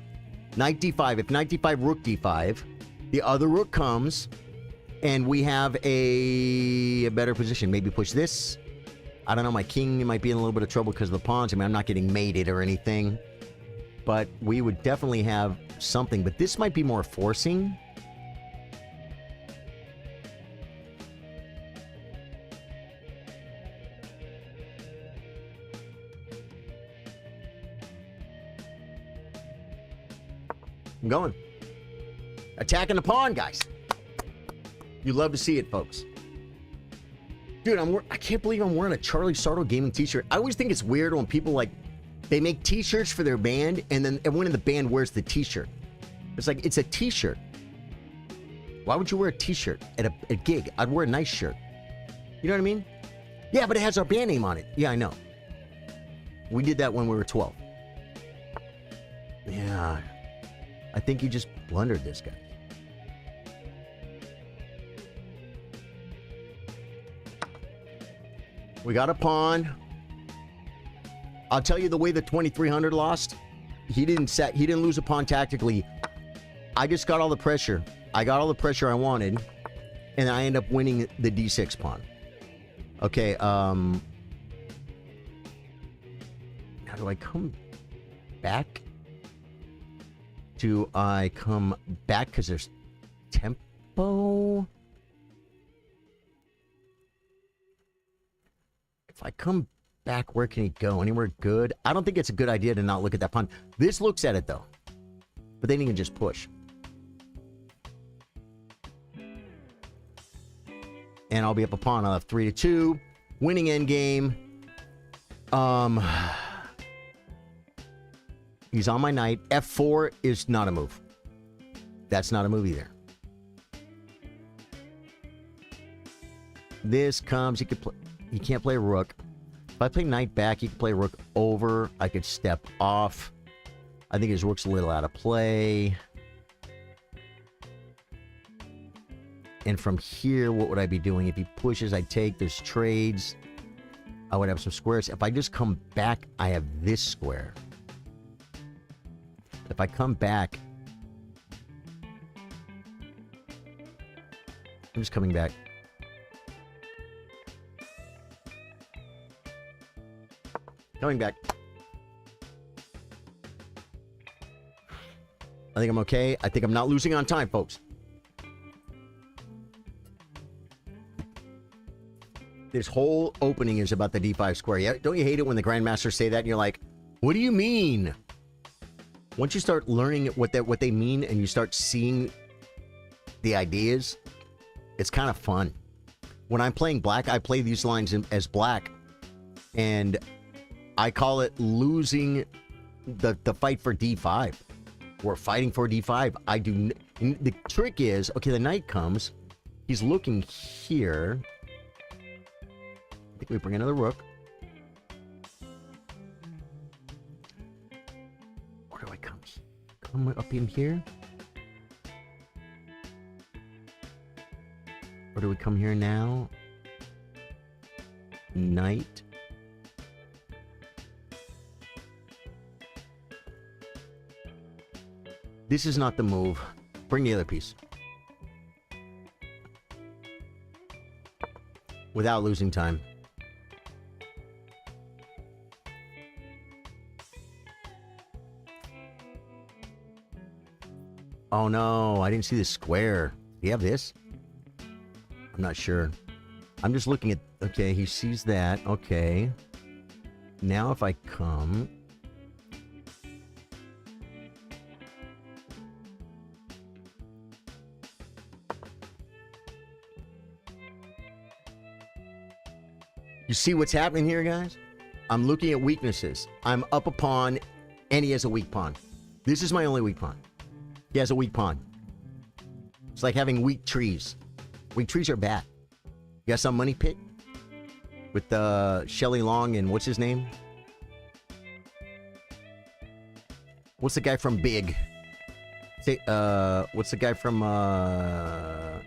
Speaker 1: Knight d5. If knight d5, rook d5, the other rook comes, and we have a better position. Maybe push this. I don't know. My king might be in a little bit of trouble because of the pawns. I mean, I'm not getting mated or anything, but we would definitely have something. But this might be more forcing. I'm going. Attacking the pawn, guys. You love to see it, folks. Dude, I can't believe I'm wearing a Charly Sardo gaming t-shirt. I always think it's weird when people, like, they make t-shirts for their band, and then everyone in the band wears the t-shirt. It's like, it's a t-shirt. Why would you wear a t-shirt at a gig? I'd wear a nice shirt. You know what I mean? Yeah, but it has our band name on it. Yeah, I know. We did that when we were 12. Yeah. I think you just blundered this guy. We got a pawn. I'll tell you the way the 2300 lost. He didn't lose a pawn tactically. I just got all the pressure. I got all the pressure I wanted, and I end up winning the d6 pawn. Okay, now do I come back? Do I come back because there's tempo? If I come back, where can he go? Anywhere good? I don't think it's a good idea to not look at that pawn. This looks at it, though. But then he can just push. And I'll be up a pawn. I'll have 3-2. Winning endgame. He's on my knight. F4 is not a move. That's not a move either. This comes. He could play. He can't play rook. If I play knight back, he can play rook over. I could step off. I think his rook's a little out of play. And from here, what would I be doing? If he pushes, I take. There's trades. I would have some squares. If I just come back, I have this square. If I come back, I'm just coming back. Coming back. I think I'm okay. I think I'm not losing on time, folks. This whole opening is about the d5 square. Yeah, don't you hate it when the grandmasters say that and you're like, what do you mean? Once you start learning what they mean and you start seeing the ideas, it's kind of fun. When I'm playing black, I play these lines as black, and I call it losing the fight for d5. We're fighting for d5. I do. The trick is, okay, the knight comes. He's looking here. I think we bring another rook. Where do I come? Come up in here? Or do we come here now? Knight. This is not the move. Bring the other piece. Without losing time. Oh no, I didn't see the square. Do you have this? I'm not sure. I'm just looking at... Okay, he sees that. Okay. Now if I come... You see what's happening here, guys? I'm looking at weaknesses. I'm up a pawn, and he has a weak pawn. This is my only weak pawn. He has a weak pawn. It's like having weak trees. Weak trees are bad. You got some money pit? With Shelley Long and what's his name? What's the guy from Big? Say, what's the guy from, I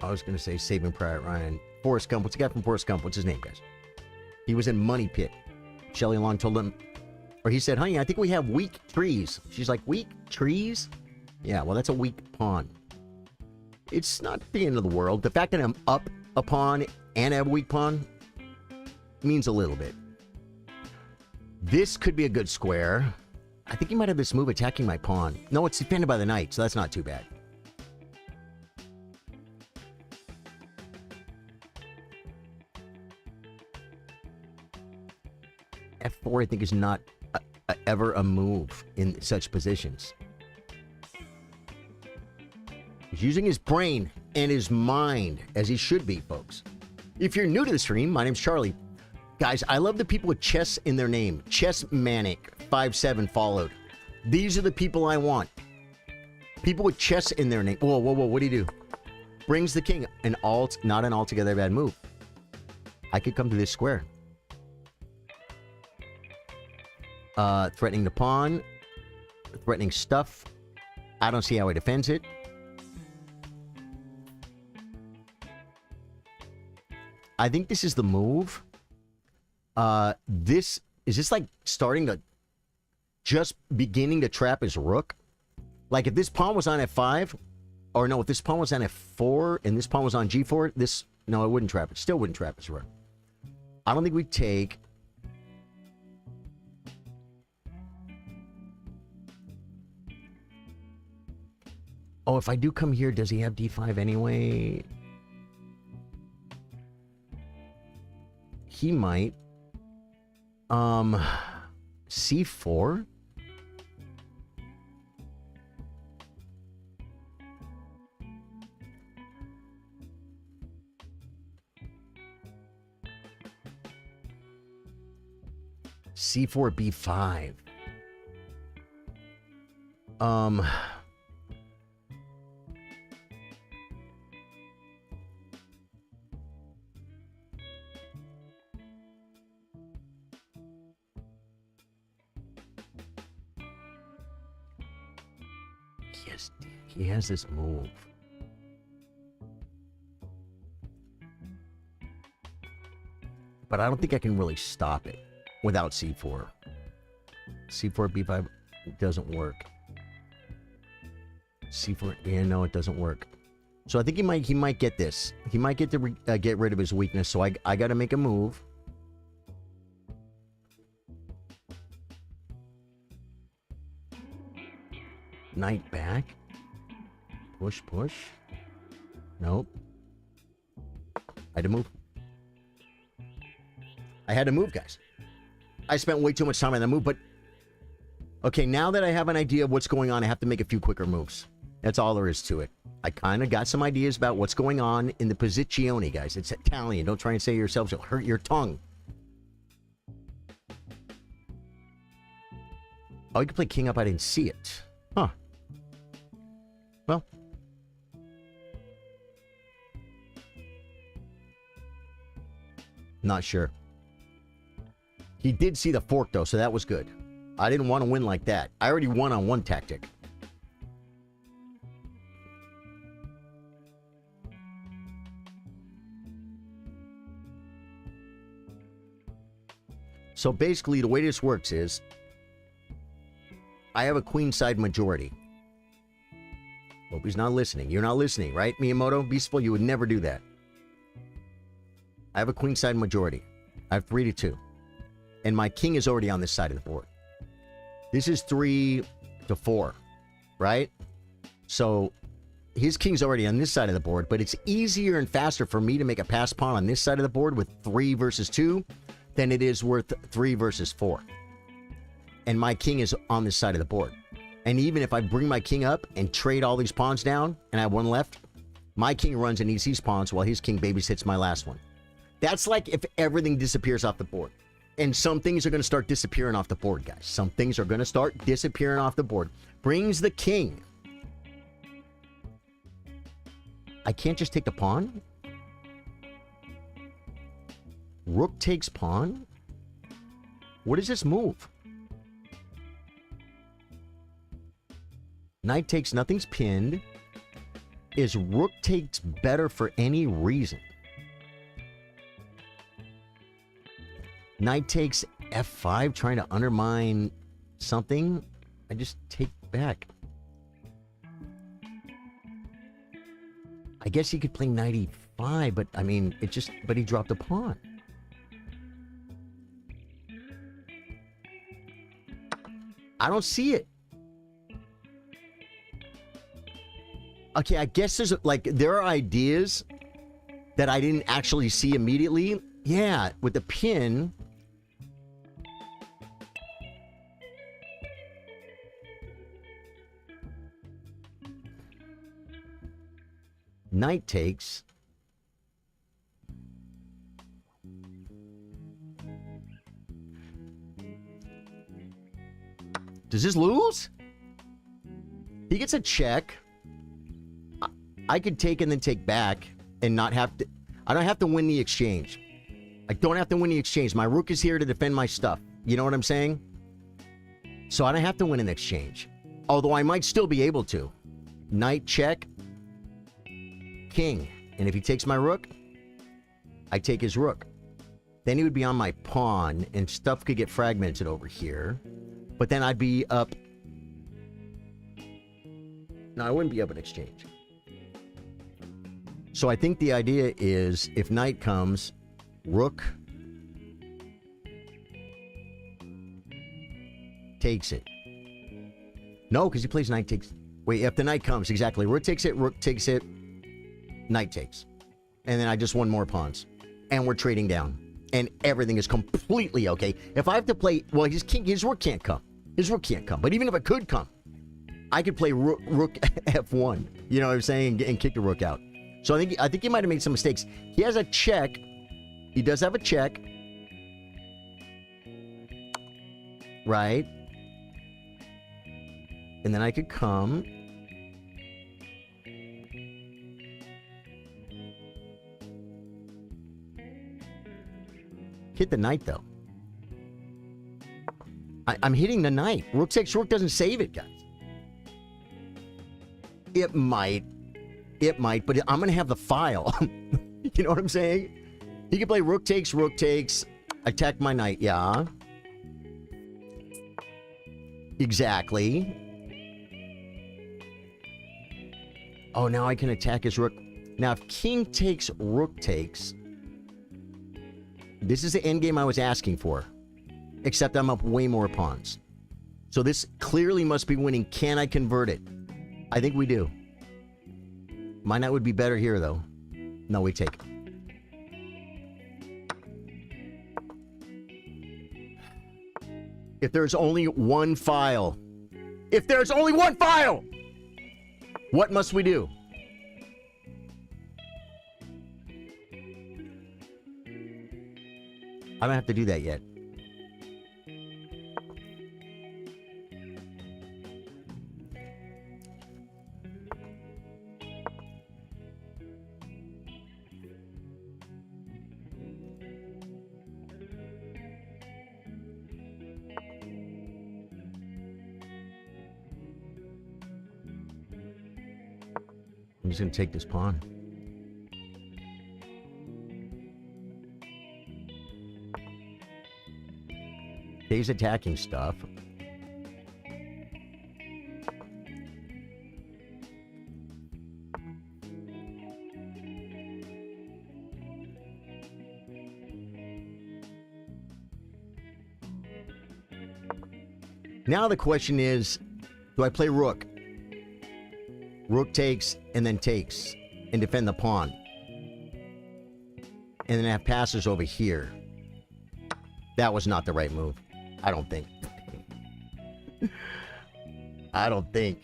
Speaker 1: was going to say Saving Private Ryan. Forrest Gump. What's the guy from Forrest Gump? What's his name, guys? He was in Money Pit. Shelley Long told him, or he said, honey, I think we have weak trees. She's like, weak trees? Yeah, well, that's a weak pawn. It's not the end of the world. The fact that I'm up a pawn and I have a weak pawn means a little bit. This could be a good square. I think he might have this move attacking my pawn. No, it's defended by the knight, so that's not too bad. F4, I think, is not ever a move in such positions. He's using his brain and his mind, as he should be, folks. If you're new to the stream, my name's Charlie. Guys, I love the people with chess in their name. Chess Manic 57 followed. These are the people I want. People with chess in their name. Whoa, whoa, whoa, what do you do? Brings the king. An alt, not an altogether bad move. I could come to this square. Threatening the pawn. Threatening stuff. I don't see how he defends it. I think this is the move. Is this like starting to just beginning to trap his rook? Like if this pawn was on f5, or no, if this pawn was on f4 and this pawn was on g4, no, it wouldn't trap it. Still wouldn't trap his rook. I don't think we take. Oh, if I do come here, does he have d5 anyway? he might. C4? C4, B5. Yes, he has this move. But I don't think I can really stop it without C4. C4, B5 doesn't work. C4, yeah, no, it doesn't work. So I think he might get this. He might get to get rid of his weakness. So I got to make a move. Knight back. Push, push. Nope. I had to move. I had to move, guys. I spent way too much time on that move, but... Okay, now that I have an idea of what's going on, I have to make a few quicker moves. That's all there is to it. I kind of got some ideas about what's going on in the posizione, guys. It's Italian. Don't try and say it yourselves. It'll hurt your tongue. Oh, you can play king up. I didn't see it. Huh. Well. Not sure. He did see the fork, though, so that was good. I didn't want to win like that. I already won on one tactic. So basically, the way this works is I have a queenside majority. Hope he's not listening. You're not listening, right, Miyamoto? Beastful, you would never do that. I have a queenside majority. I have 3-2. And my king is already on this side of the board. This is 3-4, right? So his king's already on this side of the board, but it's easier and faster for me to make a pass pawn on this side of the board with 3 versus 2 than it is worth 3 versus 4. And my king is on this side of the board. And even if I bring my king up and trade all these pawns down and I have one left, my king runs and eats these pawns while his king babysits my last one. That's like if everything disappears off the board. And some things are going to start disappearing off the board, guys. Some things are going to start disappearing off the board. Brings the king. I can't just take the pawn? Rook takes pawn? What is this move? Knight takes, nothing's pinned. Is rook takes better for any reason? Knight takes f5, trying to undermine something. I just take back. I guess he could play knight e5, but I mean, but he dropped a pawn. I don't see it. Okay, I guess there are ideas that I didn't actually see immediately. Yeah, with the pin. Knight takes. Does this lose? He gets a check. I could take and then take back and not have to... I don't have to win the exchange. I don't have to win the exchange. My rook is here to defend my stuff. You know what I'm saying? So I don't have to win an exchange. Although I might still be able to. Knight check. King. And if he takes my rook, I take his rook. Then he would be on my pawn, and stuff could get fragmented over here. But then I'd be up... No, I wouldn't be up in exchange. So I think the idea is, if knight comes, rook takes it. No, because he plays knight takes... Wait, if the knight comes, exactly. Rook takes it, knight takes. And then I just won more pawns. And we're trading down. and everything is completely okay. If I have to play, well, his rook can't come. His rook can't come. But even if it could come, I could play rook f1. You know what I'm saying? And kick the rook out. So I think he might have made some mistakes. He has a check. He does have a check. Right? And then I could come. Hit the knight, though. I'm hitting the knight. Rook takes rook doesn't save it, guys. It might. It might, but I'm going to have the file. You know what I'm saying? He can play rook takes, attack my knight. Yeah. Exactly. Oh, now I can attack his rook. Now, if king takes, rook takes... This is the endgame I was asking for. Except I'm up way more pawns. So this clearly must be winning. Can I convert it? I think we do. My knight would be better here, though. No, we take. If there's only one file. If there's only one file! What must we do? I don't have to do that yet. I'm just going to take this pawn. He's attacking stuff. Now the question is, do I play rook? Rook takes and then takes and defend the pawn. And then have passes over here. That was not the right move. I don't think. I don't think.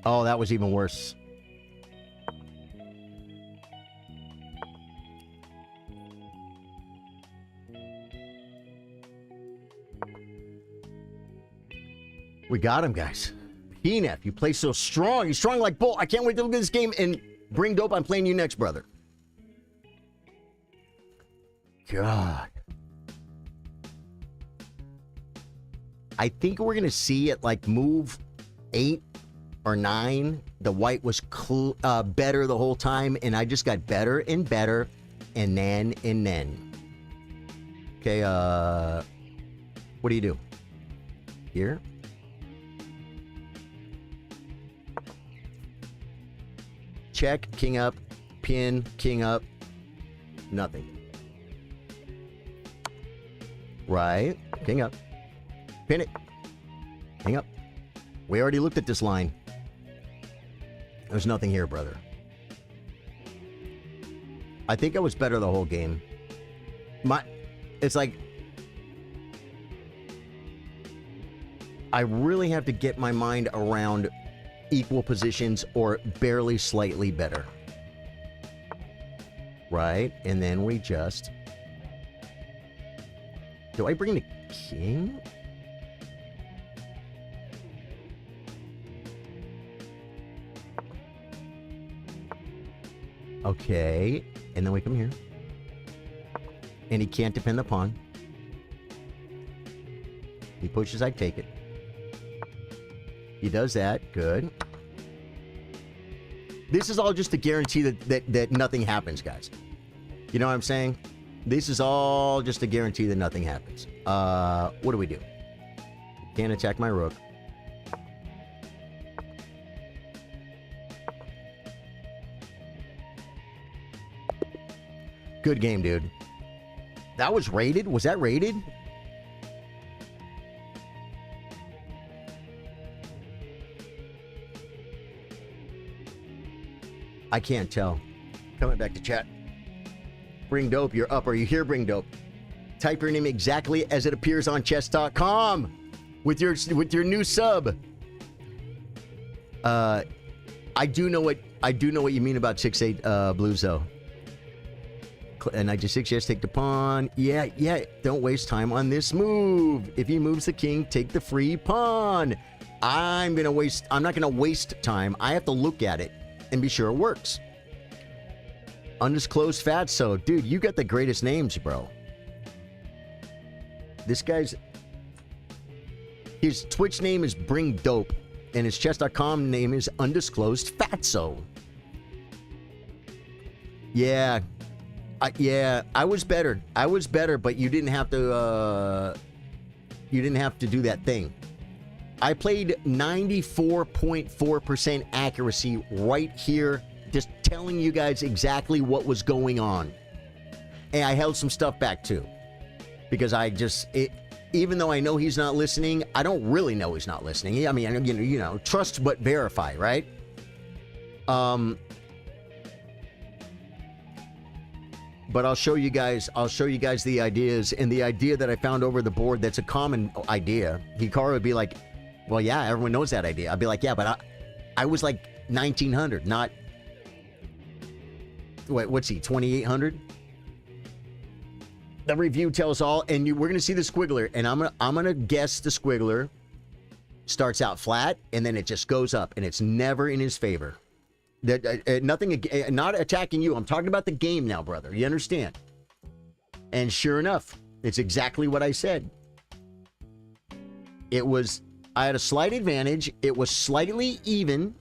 Speaker 1: Oh, that was even worse. We got him, guys. Penef, you play so strong. You're strong like bull. I can't wait to look at this game and bring dope. I'm playing you next, brother. God. I think we're going to see at like move 8 or 9, the white was better the whole time, and I just got better and better, and then. Okay, what do you do? Here? Check, king up, pin, king up, nothing. Right, king up, pin it, king up. We already looked at this line. There's nothing here, brother. I think I was better the whole game. It's like, I really have to get my mind around equal positions or barely slightly better. Right, and then we just... Do I bring the king? Okay, and then we come here. And he can't defend the pawn. He pushes, I take it. He does that, good. This is all just to guarantee that nothing happens, guys. You know what I'm saying? This is all just to guarantee that nothing happens. What do we do? Can't attack my rook. Good game, dude. That was rated? Was that rated? I can't tell. Coming back to chat. Bring Dope, you're up. Are you here, Bring Dope? Type your name exactly as it appears on chess.com with your new sub. I do know what you mean about 6-8 blues though. Knight g6, yes, take the pawn. Yeah, don't waste time on this move. If he moves the king, take the free pawn. I'm not gonna waste time. I have to look at it and be sure it works. Undisclosed Fatso. Dude, you got the greatest names, bro. This guy's... His Twitch name is Bring Dope, and his chess.com name is Undisclosed Fatso. Yeah. I was better. But you didn't have to... you didn't have to do that thing. I played 94.4% accuracy right here, just telling you guys exactly what was going on. And I held some stuff back too. Because even though I know he's not listening, I don't really know he's not listening. I mean, you know, trust but verify, right? But I'll show you guys the ideas, and the idea that I found over the board that's a common idea. Hikaru would be like, well, yeah, everyone knows that idea. I'd be like, yeah, but I was like 1900, not... What's he, 2800? The review tells all, and we're gonna see the squiggler, and I'm gonna guess the squiggler starts out flat, and then it just goes up, and it's never in his favor. Nothing, not attacking you. I'm talking about the game now, brother. You understand? And sure enough, it's exactly what I said. I had a slight advantage. It was slightly even,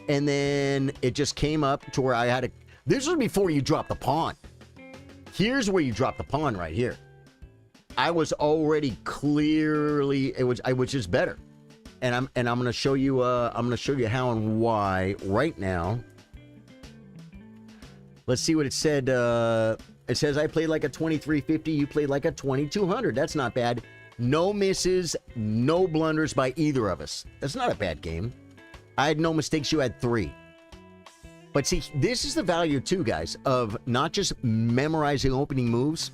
Speaker 1: and then it just came up to where I had to... This was before you dropped the pawn. Here's where you drop the pawn right here. I was already clearly... I was just better. And I'm going to show you how and why right now. Let's see what it said. It says I played like a 2350, you played like a 2200. That's not bad. No misses, no blunders by either of us. That's not a bad game. I had no mistakes, you had 3. But see, this is the value too, guys, of not just memorizing opening moves,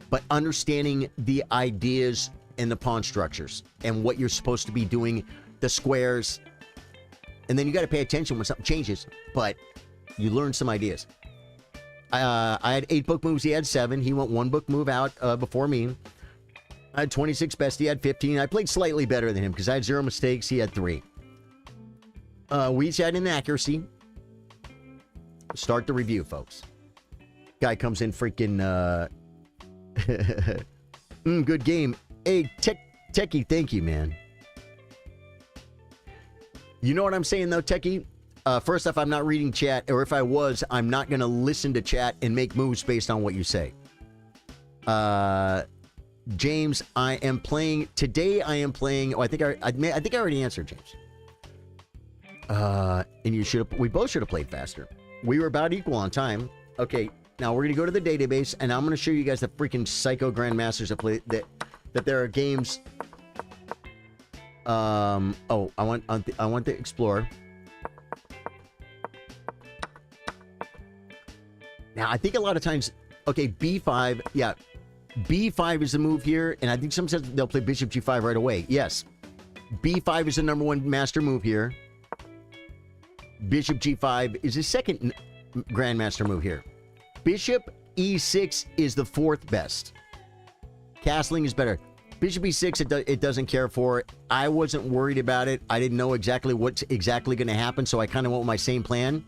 Speaker 1: but understanding the ideas and the pawn structures and what you're supposed to be doing, the squares. And then you got to pay attention when something changes, but you learn some ideas. I had 8 book moves, he had 7. He went 1 book move out before me. I had 26 best, he had 15. I played slightly better than him because I had 0 mistakes, he had 3. We each had inaccuracy. Start the review, folks. Guy comes in freaking... good game. Hey, Techie, thank you, man. You know what I'm saying, though, Techie? First off, I'm not reading chat, or if I was, I'm not going to listen to chat and make moves based on what you say. James, I am playing... Today, I am playing... Oh, I think I already answered, James. And we both should have played faster. We were about equal on time. Okay, now we're going to go to the database, and I'm going to show you guys the freaking Psycho Grandmasters that play... That there are games... I want the Explorer. Now, I think a lot of times... Okay, B5, yeah. B5 is the move here, and I think sometimes they'll play Bishop G5 right away. Yes. B5 is the #1 master move here. Bishop G5 is the second grandmaster move here. Bishop E6 is the 4th best. Castling is better. Bishop E6, it doesn't care for it. I wasn't worried about it. I didn't know exactly what's exactly going to happen, so I kind of went with my same plan.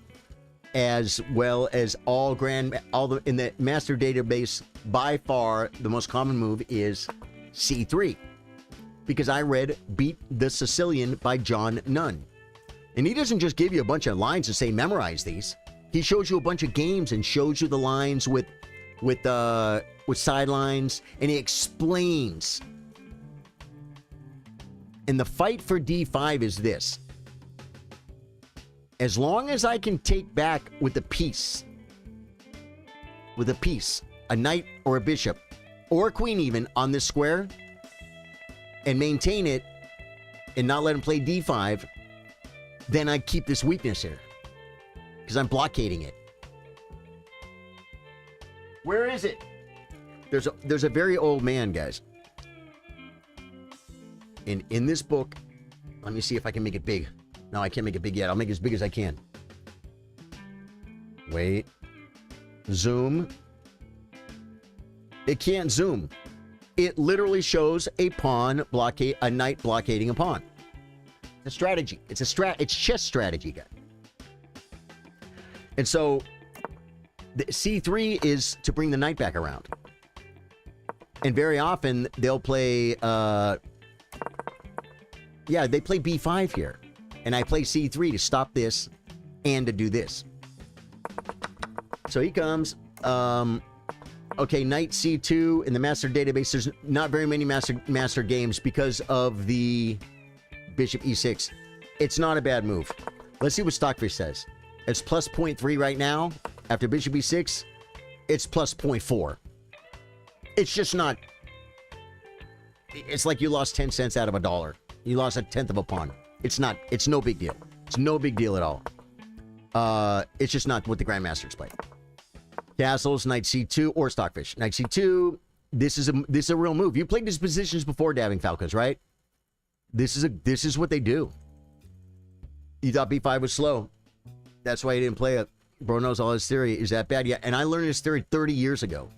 Speaker 1: As well as in the master database, by far, the most common move is C3. Because I read Beat the Sicilian by John Nunn. And he doesn't just give you a bunch of lines and say, memorize these. He shows you a bunch of games and shows you the lines with sidelines, and he explains. And the fight for D5 is this. As long as I can take back with a piece, a knight or a bishop, or a queen even, on this square, and maintain it, and not let him play D5, then I keep this weakness here. Because I'm blockading it. Where is it? There's a very old man, guys. And in this book, let me see if I can make it big. No, I can't make it big yet. I'll make it as big as I can. Wait. Zoom. It can't zoom. It literally shows a knight blockading a pawn. It's a strategy. It's chess strategy, guys. And so the C3 is to bring the knight back around. And very often they'll play they play B5 here. And I play C3 to stop this and to do this. So he comes. Okay, knight C2 in the master database. There's not very many master games because of the bishop E6. It's not a bad move. Let's see what Stockfish says. It's plus 0.3 right now. After bishop E6, it's plus 0.4. It's just not... It's like you lost 10 cents out of $1. You lost a tenth of a pawn. It's no big deal. It's no big deal at all. It's just not what the grandmasters play. Castles, knight C2, or Stockfish. Knight C2, this is a real move. You played these positions before, Dabbing Falcons, right? This is what they do. You thought B5 was slow. That's why he didn't play it. Bro knows all his theory. Is that bad? Yeah, and I learned his theory 30 years ago.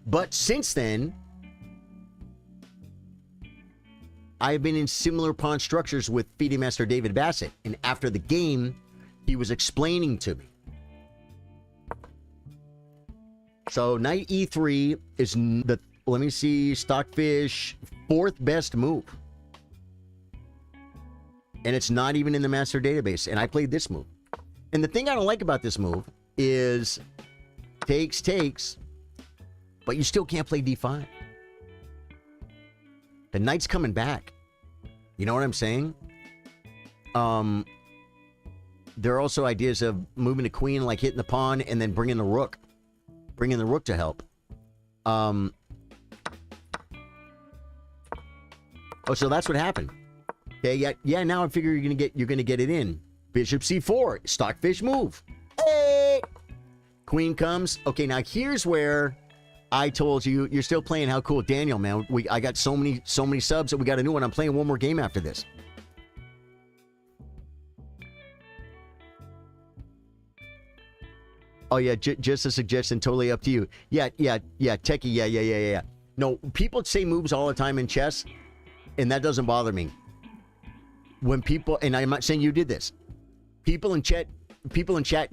Speaker 1: But since then, I've been in similar pawn structures with FIDE Master David Bassett. And after the game, he was explaining to me. So knight E3 is the, let me see, Stockfish, 4th best move. And it's not even in the master database. And I played this move. And the thing I don't like about this move is takes, but you still can't play D5. The knight's coming back. You know what I'm saying? There are also ideas of moving the queen, like hitting the pawn, and then bringing the rook. Bringing the rook to help. Oh, so that's what happened. Okay, yeah. Now I figure you're gonna get it in. Bishop C4, Stockfish move. Hey! Queen comes. Okay, now here's where I told you you're still playing How Cool Daniel, man. I got so many subs that we got a new one. I'm playing one more game after this. Oh yeah, just a suggestion, totally up to you. Yeah, Techie, yeah. No, people say moves all the time in chess, and that doesn't bother me. When people, and I'm not saying you did this, people in chat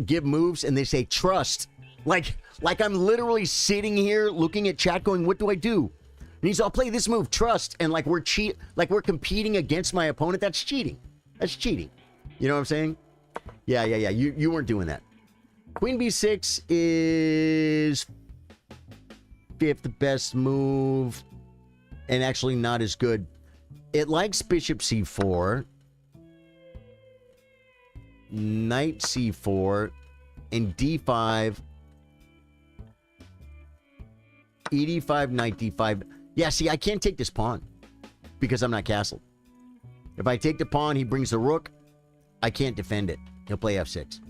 Speaker 1: give moves and they say trust. Like I'm literally sitting here looking at chat going, what do I do? And he's, I'll play this move, trust, and like we're competing against my opponent. That's cheating. That's cheating. You know what I'm saying? Yeah. You weren't doing that. Queen B6 is 5th best move, and actually not as good. It likes Bishop C4, Knight C4, and D5, E5, Knight D5. Yeah, see, I can't take this pawn because I'm not castled. If I take the pawn, he brings the rook. I can't defend it. He'll play F6.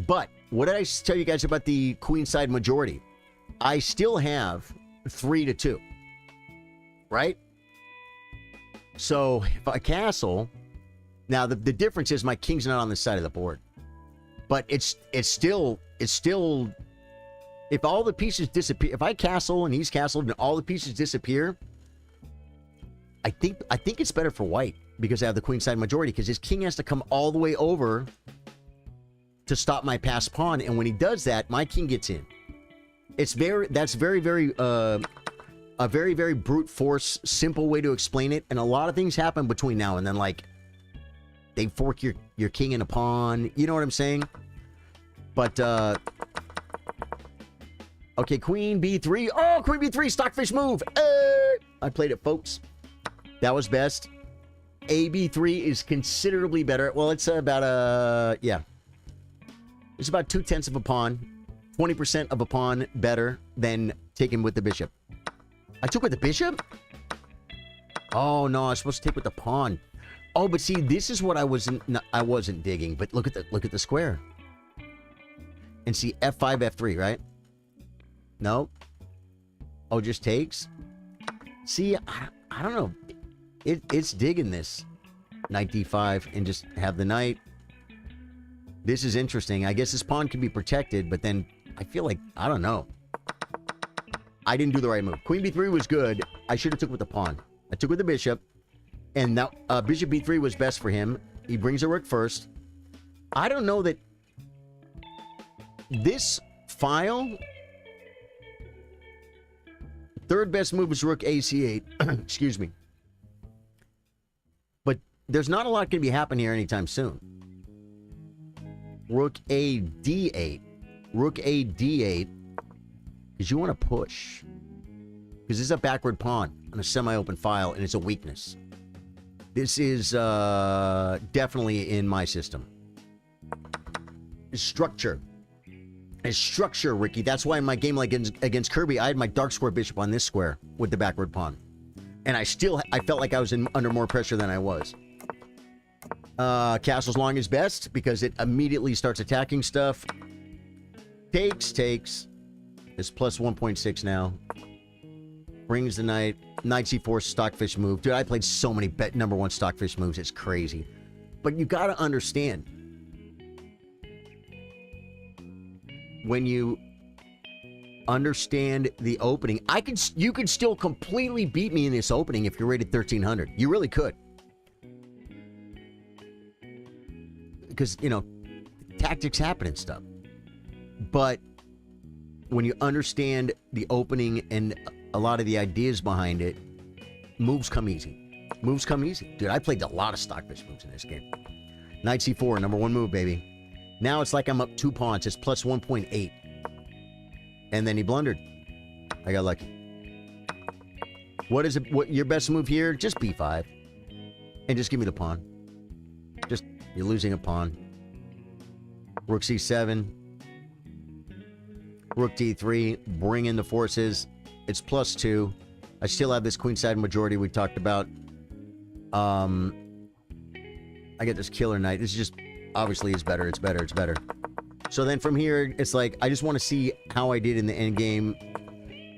Speaker 1: But what did I tell you guys about the queenside majority? I still have 3-2, right? So if I castle, now the difference is my king's not on the side of the board, but it's still if all the pieces disappear, if I castle and he's castled and all the pieces disappear, I think it's better for white because I have the queenside majority because his king has to come all the way over to stop my passed pawn, and when he does that, my king gets in. That's very a very brute force, simple way to explain it, and a lot of things happen between now and then, like they fork your king in a pawn. You know what I'm saying? But okay, Queen B3. Oh, Queen B3, Stockfish move. I played it, folks. That was best. AB3 is considerably better. Well, it's about it's about 2/10 of a pawn, 20% of a pawn better than taking with the bishop. I took with the bishop? Oh, no, I was supposed to take with the pawn. Oh, but see, this is what I wasn't digging. But look at the square. And see, F5, F3, right? No. Oh, just takes. See, I don't know. It's digging this. Knight D5 and just have the knight. This is interesting. I guess this pawn can be protected, but then I feel like, I don't know. I didn't do the right move. Queen B3 was good. I should have took with the pawn. I took with the bishop. And now bishop B3 was best for him. He brings a rook first. I don't know that this file... Third best move is rook AC8. Excuse me. But there's not a lot going to be happening here anytime soon. Rook A D8. Rook A D8. Because you want to push. Because this is a backward pawn on a semi-open file, and it's a weakness. This is definitely in my system. Structure. It's structure, Ricky. That's why in my game against Kirby, I had my dark square bishop on this square with the backward pawn. And I felt like I was under more pressure than I was. Castle's long is best because it immediately starts attacking stuff. Takes. It's plus 1.6 now. Brings the knight. Knight C4 stockfish move. Dude, I played so many number one stockfish moves. It's crazy. But you got to understand. When you understand the opening, you could still completely beat me in this opening if you're rated 1300. You really could. Because, you know, tactics happen and stuff. But when you understand the opening and a lot of the ideas behind it, moves come easy. Moves come easy. Dude, I played a lot of stockfish moves in this game. Knight C4, number one move, baby. Now it's like I'm up 2 pawns. It's plus 1.8. And then he blundered. I got lucky. What is it? What your best move here? Just B5. And just give me the pawn. Just, you're losing a pawn. Rook C7. Rook D3. Bring in the forces. It's plus 2. I still have this queenside majority we talked about. I get this killer knight. This is just... Obviously, it's better. It's better. So then from here, it's like, I just want to see how I did in the end game.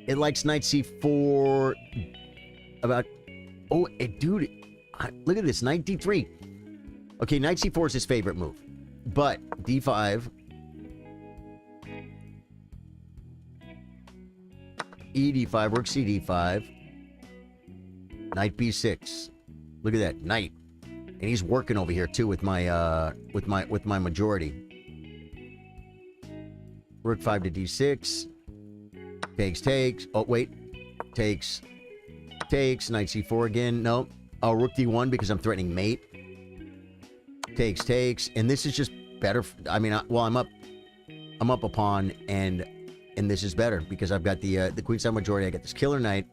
Speaker 1: It likes knight c4. About... Oh, dude. Look at this. Knight d3. Okay, knight c4 is his favorite move. But d5. e5. Rook cd5. Knight b6. Look at that. Knight. And he's working over here too with my majority. Rook 5 to d6. Takes. Oh wait. Takes. Knight c4 again. Nope. Oh, rook d1 because I'm threatening mate. Takes. And this is just better. I mean, well, I'm up a pawn, and this is better because I've got the queenside majority. I got this killer knight.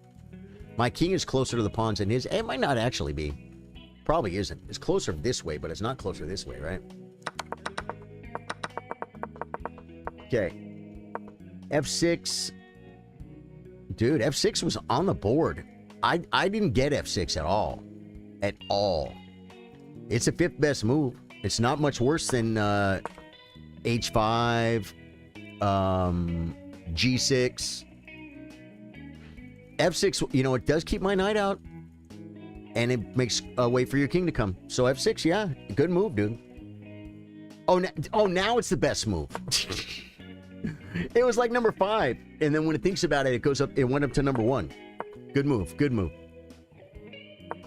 Speaker 1: My king is closer to the pawns than his. It might not actually be. Probably isn't. It's closer this way, but it's not closer this way, right? Okay. F6. Dude, F6 was on the board. I didn't get F6 at all. At all. It's a fifth best move. It's not much worse than H5, G6. F6, you know, it does keep my knight out. And it makes a way for your king to come. So F6, yeah. Good move, dude. Oh, now it's the best move. It was like number 5. And then when it thinks about it, it goes up. It went up to number 1. Good move.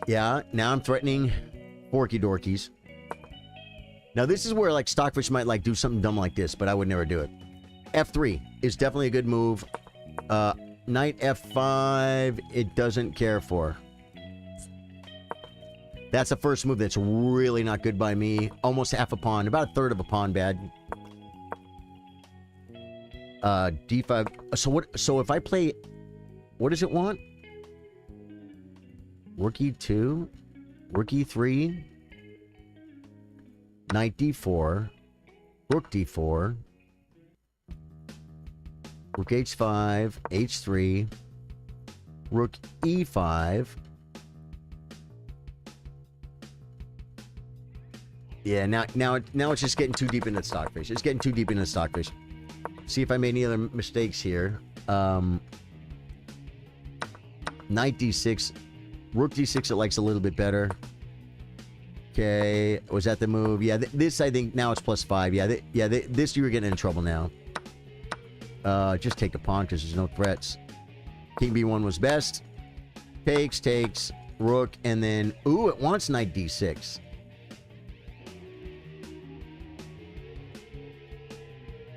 Speaker 1: Yeah, now I'm threatening Forky Dorkies. Now, this is where, like, Stockfish might, like, do something dumb like this, but I would never do it. F3 is definitely a good move. Knight F5, it doesn't care for. That's the first move that's really not good by me. Almost half a pawn. About a third of a pawn bad. D5. So if I play... What does it want? Rook E2. Rook E3. Knight D4. Rook D4. Rook H5. H3. Rook E5. Yeah, now it's just getting too deep into the stockfish. It's getting too deep into the stockfish. See if I made any other mistakes here. Knight d6. Rook d6 it likes a little bit better. Okay, was that the move? Yeah, this I think now it's +5. Yeah, this you were getting in trouble now. Just take the pawn because there's no threats. King b1 was best. Takes, rook, and then... Ooh, it wants knight d6.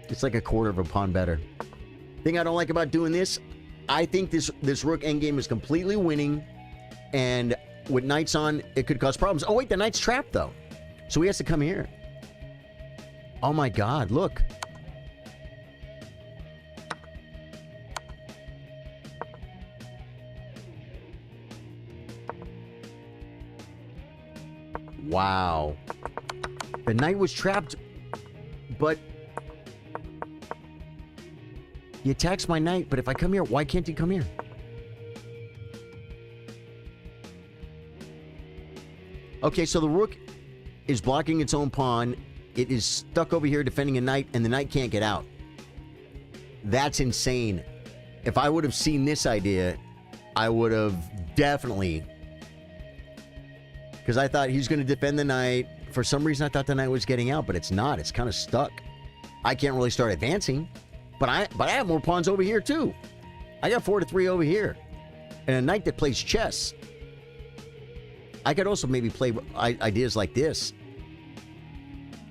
Speaker 1: It's like a quarter of a pawn better. Thing I don't like about doing this, I think this rook endgame is completely winning, and with knights on, it could cause problems. Oh, wait, the knight's trapped, though. So he has to come here. Oh, my God, look. Wow. The knight was trapped, but he attacks my knight, but if I come here, why can't he come here? Okay, so the rook is blocking its own pawn. It is stuck over here defending a knight, and the knight can't get out. That's insane. If I would have seen this idea, I would have definitely... Because I thought he's going to defend the knight. For some reason, I thought the knight was getting out, but it's not. It's kind of stuck. I can't really start advancing. But I have more pawns over here, too. I got 4 to 3 over here. And a knight that plays chess. I could also maybe play ideas like this.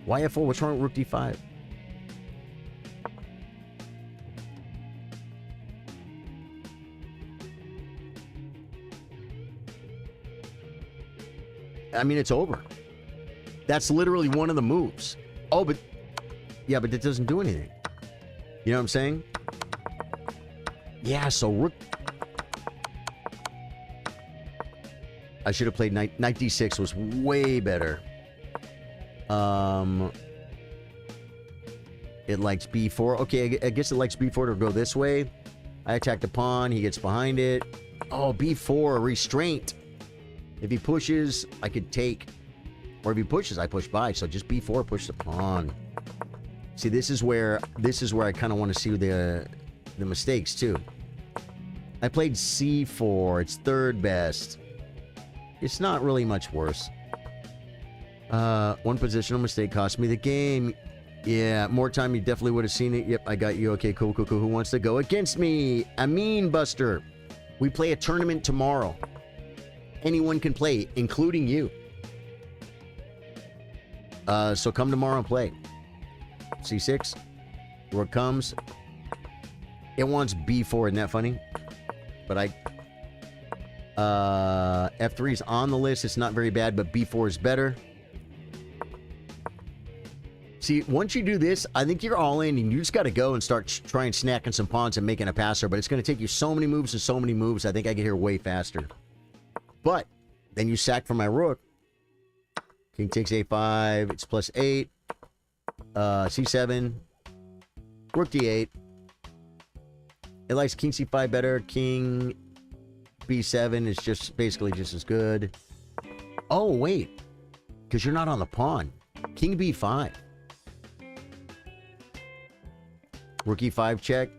Speaker 1: Why f4? What's wrong with rook d5? I mean, it's over. That's literally one of the moves. Oh, but... Yeah, but it doesn't do anything. You know what I'm saying? Yeah, so rook... I should have played knight d6 was way better. It likes b4. Okay, I guess it likes b4 to go this way. I attack the pawn. He gets behind it. Oh, b4, restraint. If he pushes, I could take. Or if he pushes, I push by. So just b4, push the pawn. See, this is where I kind of want to see the mistakes too. I played c4. It's third best. It's not really much worse. One positional mistake cost me the game. Yeah, more time, you definitely would have seen it. Yep, I got you. Okay, cool. Who wants to go against me? Amin Buster. We play a tournament tomorrow. Anyone can play, including you. So come tomorrow and play. C6. Rook comes. It wants b4. Isn't that funny? But F3 is on the list. It's not very bad, but b4 is better. See, once you do this, I think you're all in, and you just got to go and start trying snacking some pawns and making a passer. But it's going to take you so many moves and so many moves. I think I get here way faster. But then you sack for my rook. King takes a5. It's +8. C7. Rook d8. It likes king c5 better. King b7 is just basically just as good. Oh, wait. Because you're not on the pawn. King b5. Rook e5 check.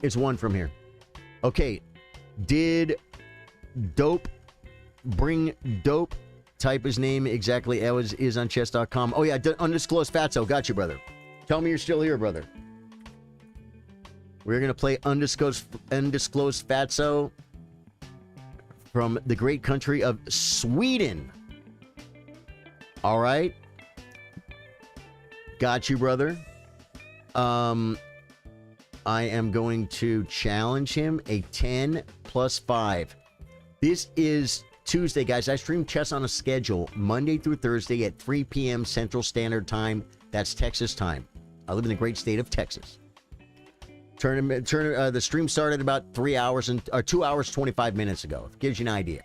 Speaker 1: It's one from here. Okay. Did Dope bring Dope type his name exactly as is on chess.com? Oh, yeah. Undisclosed Fatso. Got you, brother. Tell me you're still here, brother. We're going to play Undisclosed Fatso from the great country of Sweden. All right. Got you, brother. I am going to challenge him a 10 + 5. This is Tuesday, guys. I stream chess on a schedule Monday through Thursday at 3 p.m. Central Standard Time. That's Texas time. I live in the great state of Texas. The stream started about 2 hours 25 minutes ago. It gives you an idea.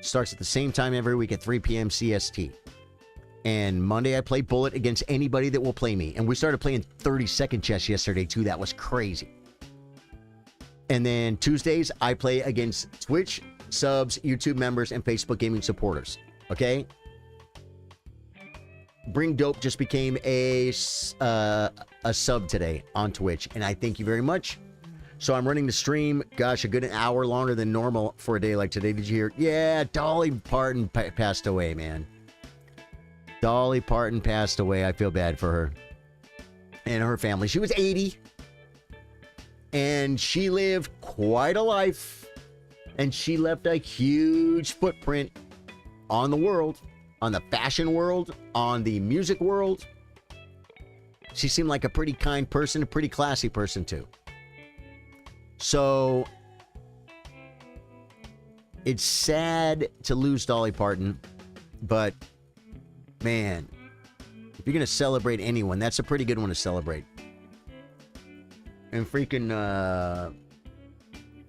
Speaker 1: Starts at the same time every week at 3 p.m. CST. And Monday I play Bullet against anybody that will play me. And we started playing 30-second chess yesterday too. That was crazy. And then Tuesdays I play against Twitch subs, YouTube members, and Facebook gaming supporters. Okay? Bring Dope just became a sub today on Twitch. And I thank you very much. So I'm running the stream, gosh, a good hour longer than normal for a day like today. Did you hear? Yeah, Dolly Parton passed away, man. Dolly Parton passed away. I feel bad for her and her family. She was 80, and she lived quite a life, and she left a huge footprint on the world, on the fashion world, on the music world. She seemed like a pretty kind person, a pretty classy person, too. So, it's sad to lose Dolly Parton, but man, if you're going to celebrate anyone, that's a pretty good one to celebrate. And freaking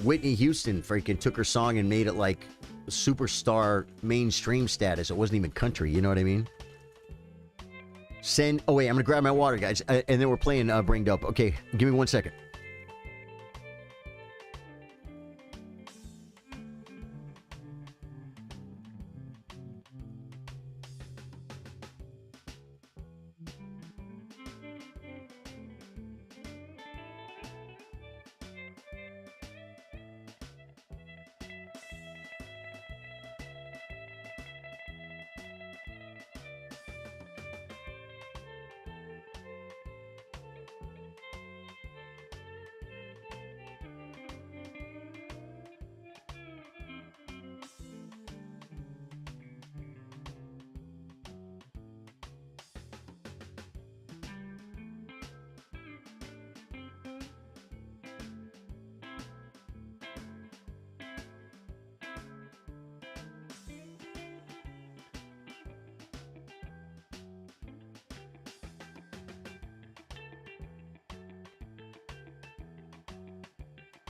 Speaker 1: Whitney Houston freaking took her song and made it like superstar mainstream status. It wasn't even country, you know what I mean? Oh wait, I'm going to grab my water, guys. And then we're playing Bring Dope. Okay, give me 1 second.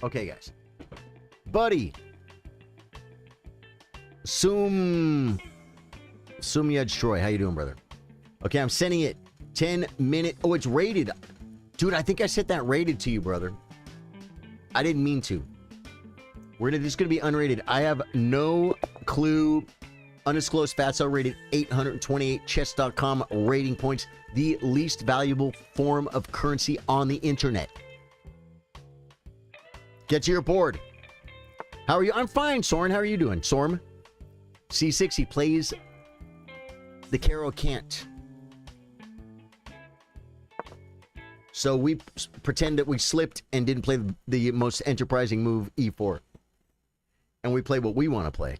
Speaker 1: Okay, guys. Buddy. Sumyaj Troy. How you doing, brother? Okay, I'm sending it 10-minute. Oh, it's rated. Dude, I think I sent that rated to you, brother. I didn't mean to. This is going to be unrated. I have no clue. Undisclosed Fatso rated 828. Chess.com rating points. The least valuable form of currency on the internet. Get to your board. How are you? I'm fine, Soren. How are you doing? Sorm? C6, he plays the Caro Can't. So we pretend that we slipped and didn't play the most enterprising move, E4. And we play what we want to play.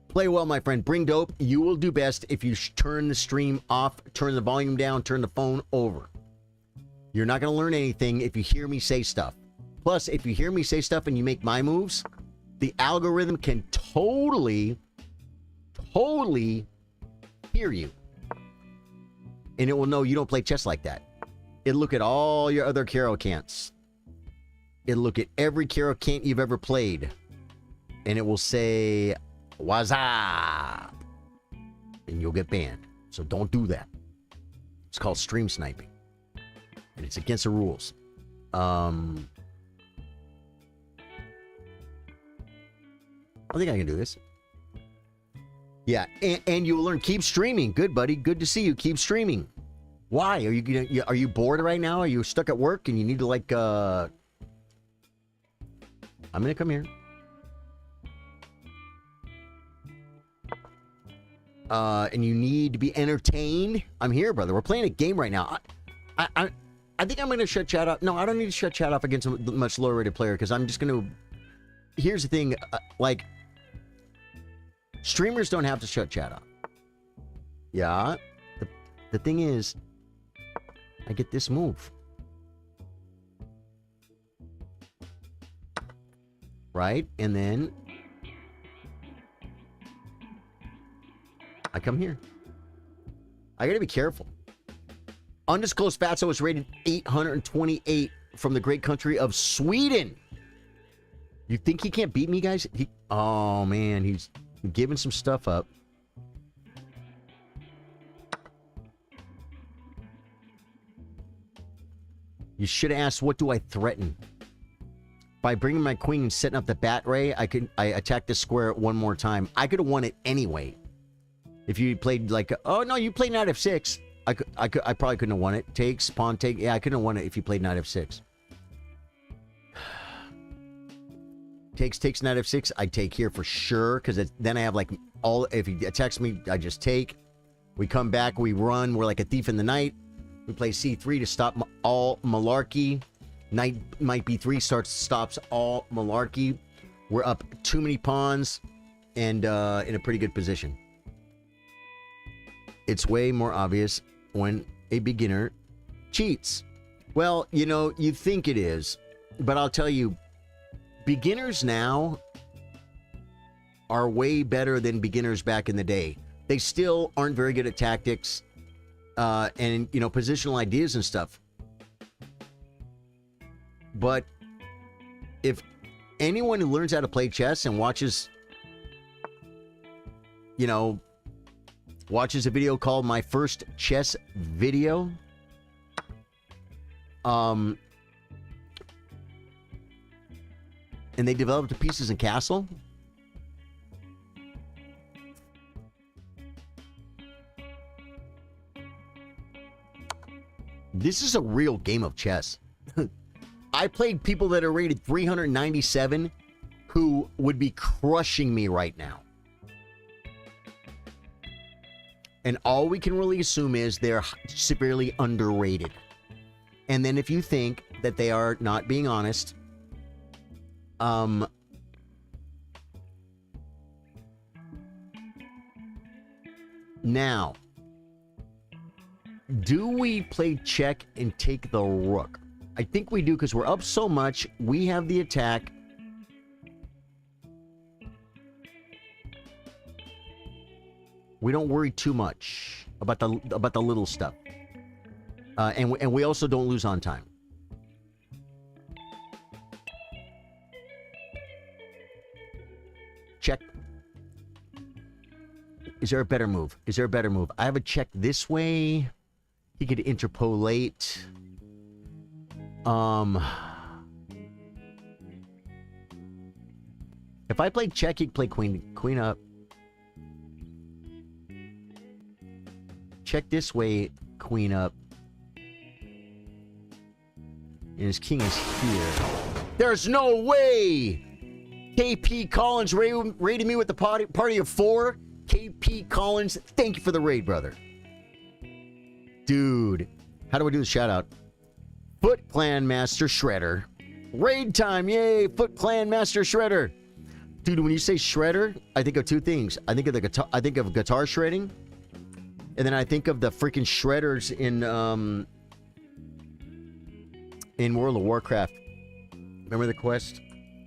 Speaker 1: Play well, my friend. Bring Dope. You will do best if you turn the stream off, turn the volume down, turn the phone over. You're not going to learn anything if you hear me say stuff. Plus, if you hear me say stuff and you make my moves, the algorithm can totally hear you. And it will know you don't play chess like that. It'll look at all your other Caro Cants. It'll look at every Caro Cant you've ever played. And it will say, Wazza! And you'll get banned. So don't do that. It's called stream sniping. And it's against the rules. I think I can do this. Yeah, and you'll learn. Keep streaming. Good, buddy. Good to see you. Keep streaming. Why? Are you bored right now? Are you stuck at work and you need to like I'm gonna come here. And you need to be entertained. I'm here, brother. We're playing a game right now. I think I'm going to shut chat off. No, I don't need to shut chat off against a much lower rated player because I'm just going to... Here's the thing. Like, streamers don't have to shut chat off. Yeah. The thing is, I get this move. Right? And then I come here. I got to be careful. Undisclosed Fatso was rated 828 from the great country of Sweden. You think he can't beat me, guys? Oh, man. He's giving some stuff up. You should have asked, what do I threaten? By bringing my queen and setting up the bat ray, I attack the square one more time. I could have won it anyway. If you played like, oh no, you played knight f6. I probably couldn't have won it. Takes, pawn take. Yeah, I couldn't have won it if you played knight f6. Takes knight f6. I take here for sure, because then I have like all. If he attacks me, I just take. We come back, we run. We're like a thief in the night. We play c3 to stop all malarkey. Knight b3 stops all malarkey. We're up too many pawns and in a pretty good position. It's way more obvious when a beginner cheats. Well, you know, you think it is, but I'll tell you, beginners now are way better than beginners back in the day. They still aren't very good at tactics and, you know, positional ideas and stuff. But if anyone who learns how to play chess and watches, you know, watches a video called My First Chess Video, and they developed the pieces in Castle, this is a real game of chess. I played people that are rated 397 who would be crushing me right now. And all we can really assume is they're severely underrated. And then if you think that they are not being honest, now, do we play check and take the rook? I think we do, because we're up so much. We have the attack. We don't worry too much about the little stuff, and we also don't lose on time. Check. Is there a better move? Is there a better move? I have a check this way. He could interpolate. If I played check, he'd play queen up. Check this way, queen up. And his king is here. There's no way! KP Collins raided me with the party of 4. KP Collins, thank you for the raid, brother. Dude, how do I do the shout out? Foot Clan Master Shredder. Raid time, yay! Foot Clan Master Shredder. Dude, when you say shredder, I think of two things. I think of the guitar. I think of guitar shredding, and then I think of the freaking shredders in World of Warcraft. Remember the quest?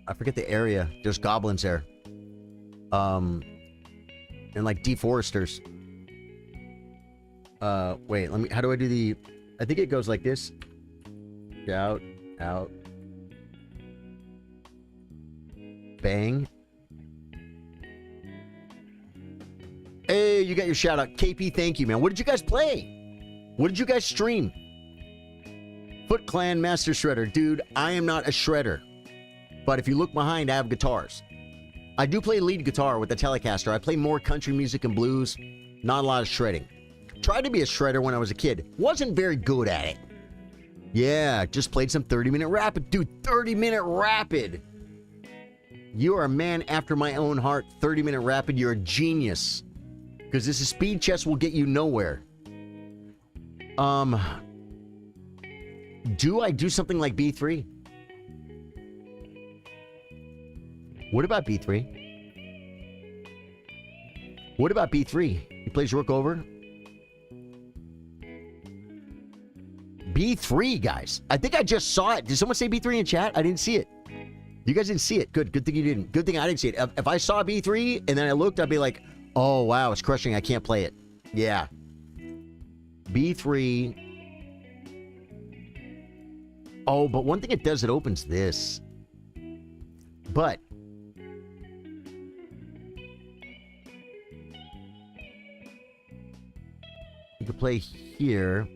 Speaker 1: I forget the area. There's goblins there. And like deforesters. Wait, let me. How do I do the? I think it goes like this. Out, out. Bang. Hey, you got your shout out. KP, thank you, man. What did you guys play? What did you guys stream? Foot Clan Master Shredder. Dude, I am not a shredder. But if you look behind, I have guitars. I do play lead guitar with the Telecaster. I play more country music and blues. Not a lot of shredding. Tried to be a shredder when I was a kid. Wasn't very good at it. Yeah, just played some 30-minute rapid. Dude, 30-minute rapid. You are a man after my own heart. 30-minute rapid, you're a genius. Because this is speed chess will get you nowhere. Do I do something like B3? What about B3? What about B3? He plays rook over. B3, guys. I think I just saw it. Did someone say B3 in chat? I didn't see it. You guys didn't see it. Good thing you didn't. Good thing I didn't see it. If I saw B3 and then I looked, I'd be like, oh, wow, it's crushing. I can't play it. Yeah. B3. Oh, but one thing it does, it opens this. But you could play here.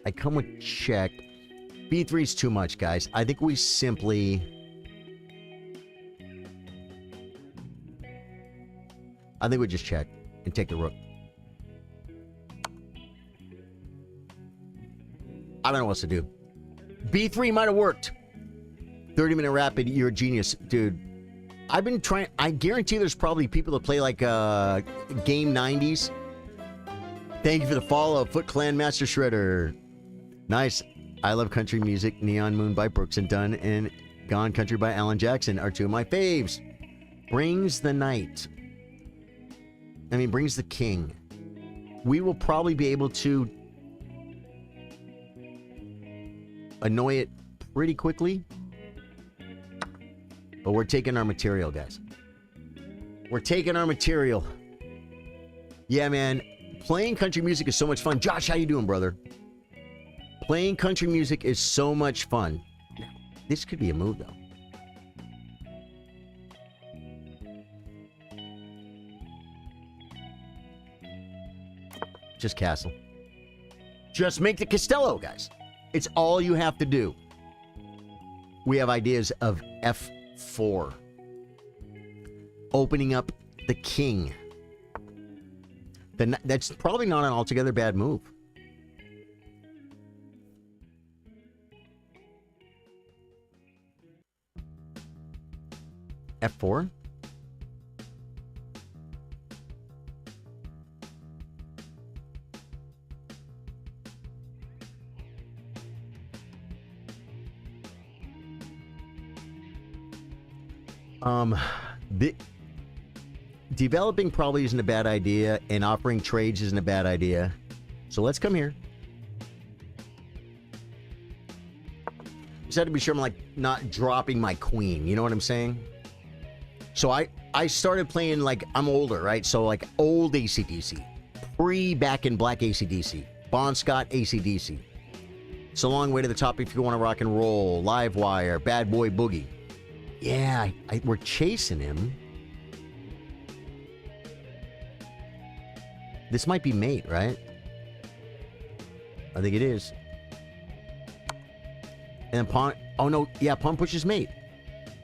Speaker 1: I come with check. B3 is too much, guys. I think we simply... I think we just check and take the rook. I don't know what to do. B3 might have worked. 30-minute rapid, you're a genius. Dude, I've been trying... I guarantee there's probably people that play like Game 90s. Thank you for the follow, Foot Clan Master Shredder. Nice. I Love Country Music, Neon Moon by Brooks and Dunn, and Gone Country by Alan Jackson are two of my faves. Brings the Knight. I mean, brings the King. We will probably be able to annoy it pretty quickly. But we're taking our material, guys. We're taking our material. Yeah, man. Playing country music is so much fun. Josh, how you doing, brother? Playing country music is so much fun. Now, this could be a move, though. Just castle. Just make the Castello, guys. It's all you have to do. We have ideas of F4. Opening up the king. That's probably not an altogether bad move. F4? Developing probably isn't a bad idea, and offering trades isn't a bad idea. So let's come here. Just have to be sure I'm like not dropping my queen. You know what I'm saying? So I started playing like I'm older, right? So like old AC/DC, pre-Back in Black AC/DC, Bon Scott AC/DC. It's a long way to the top if you want to rock and roll. Livewire, Bad Boy Boogie. Yeah, we're chasing him. This might be mate, right? I think it is. And then pawn... Oh, no. Yeah, pawn pushes mate.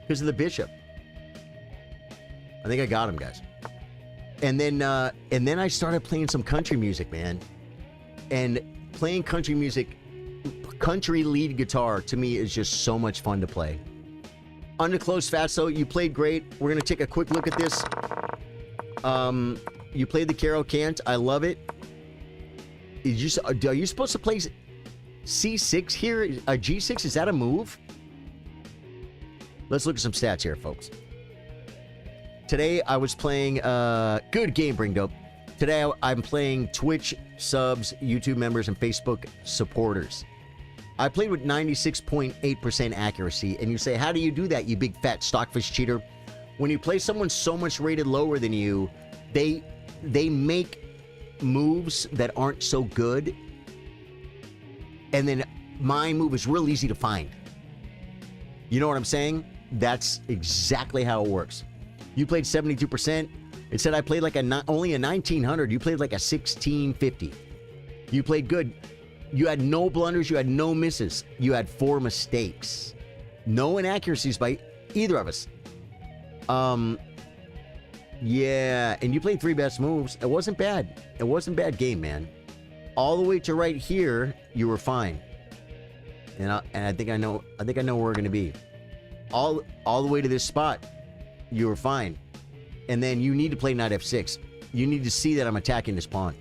Speaker 1: Because of the bishop. I think I got him, guys. And then I started playing some country music, man. And playing country music, country lead guitar, to me is just so much fun to play. Underclose Fatso, you played great. We're going to take a quick look at this. You played the Carol Cant. I love it. Are you supposed to play C6 here? A G6? Is that a move? Let's look at some stats here, folks. Today, I was playing... good game, Bring Dope. Today, I'm playing Twitch subs, YouTube members, and Facebook supporters. I played with 96.8% accuracy, and you say, how do you do that, you big fat stockfish cheater? When you play someone so much rated lower than you, they make moves that aren't so good, and then my move is real easy to find. You know what I'm saying? That's exactly how it works. You played 72%. It said I played like only a 1900. You played like a 1650. You played good. You had no blunders. You had no misses. You had 4 mistakes. No inaccuracies by either of us. Yeah, and you played 3 best moves. It wasn't bad. It wasn't a bad game, man. All the way to right here, you were fine. And I think I know where we're gonna be. All the way to this spot, you were fine. And then you need to play knight f6. You need to see that I'm attacking this pawn.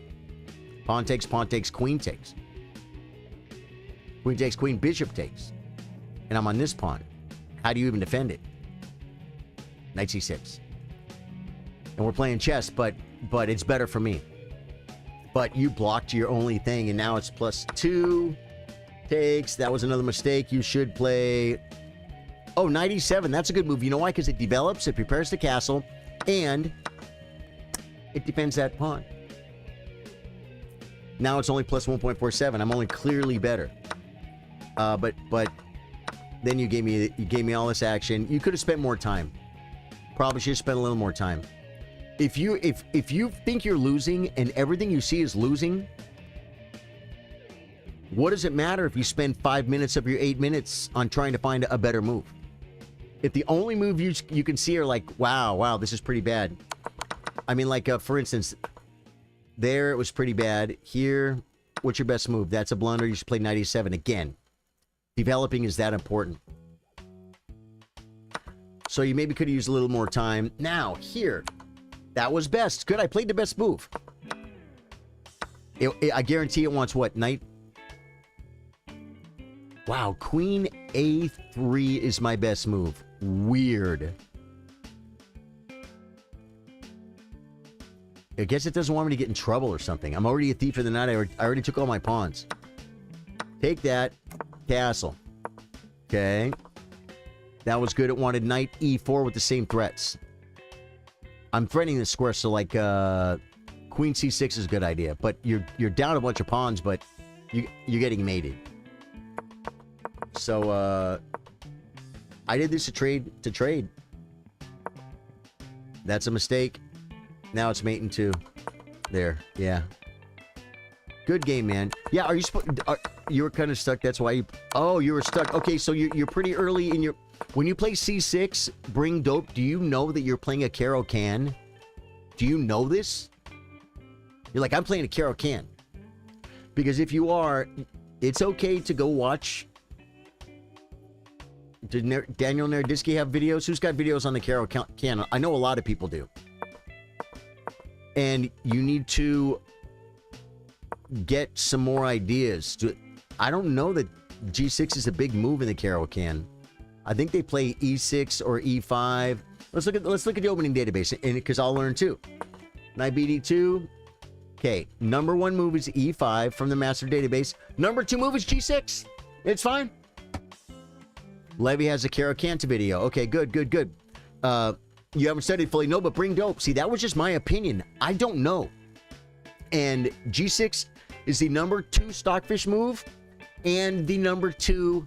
Speaker 1: Pawn takes, queen takes. Queen takes, queen, bishop takes. And I'm on this pawn. How do you even defend it? Knight c6. And we're playing chess, but it's better for me. But you blocked your only thing, and now it's +2. Takes. That was another mistake. You should play... Oh, knight e7. That's a good move. You know why? Because it develops, it prepares the castle, and it defends that pawn. Now it's only +1.47. I'm only clearly better. But then you gave me all this action. You could have spent more time. Probably should have spent a little more time. If you think you're losing and everything you see is losing, What does it matter if you spend 5 minutes of your 8 minutes on trying to find a better move? If the only move you can see are like, wow, this is pretty bad. I mean, like, for instance, there it was pretty bad. Here, what's your best move? That's a blunder. You should play 97 again. Developing is that important. So you maybe could have used a little more time. Now, here, that was best. Good, I played the best move. I guarantee it wants what? Knight? Wow, Queen A3 is my best move. Weird. I guess it doesn't want me to get in trouble or something. I'm already a thief for the night. I already took all my pawns. Take that. Castle. Okay. That was good. It wanted Knight E4 with the same threats. I'm threatening the square, so like Queen C6 is a good idea. But you're down a bunch of pawns, but you're getting mated. So I did this to trade. That's a mistake. Now it's mating too. There, yeah. Good game, man. Yeah, are you you were kind of stuck? That's why you. Oh, you were stuck. Okay, so you're pretty early in your. When you play C6, bring dope. Do you know that you're playing a Caro can? Do you know this? You're like, I'm playing a Caro can. Because if you are, it's okay to go watch. Did Daniel Nerdisky have videos? Who's got videos on the Caro can? I know a lot of people do. And you need to get some more ideas. I don't know that G6 is a big move in the Caro can. I think they play E6 or E5. Let's look at the opening database, and because I'll learn too. Knight BD2. Okay, number 1 move is E5 from the master database. Number 2 move is G6. It's fine. Levy has a Caro Canta video. Okay, good. You haven't studied fully. No, but bring dope. See, that was just my opinion. I don't know. And G6 is the number 2 stockfish move and the number 2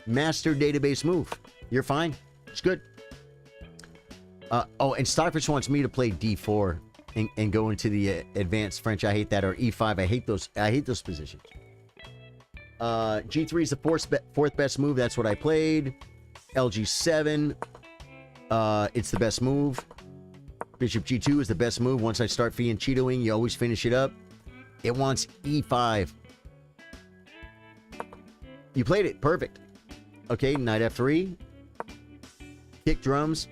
Speaker 1: master database move. You're fine. It's good. Oh, and stockfish wants me to play D4 and go into the advanced French. I hate that. Or E5. I hate those positions. G3 is the fourth best move. That's what I played. LG7. It's the best move. Bishop G2 is the best move. Once I start fee and Cheetoing, you always finish it up. It wants E5. You played it. Perfect. Okay, Knight F3. Kick drums.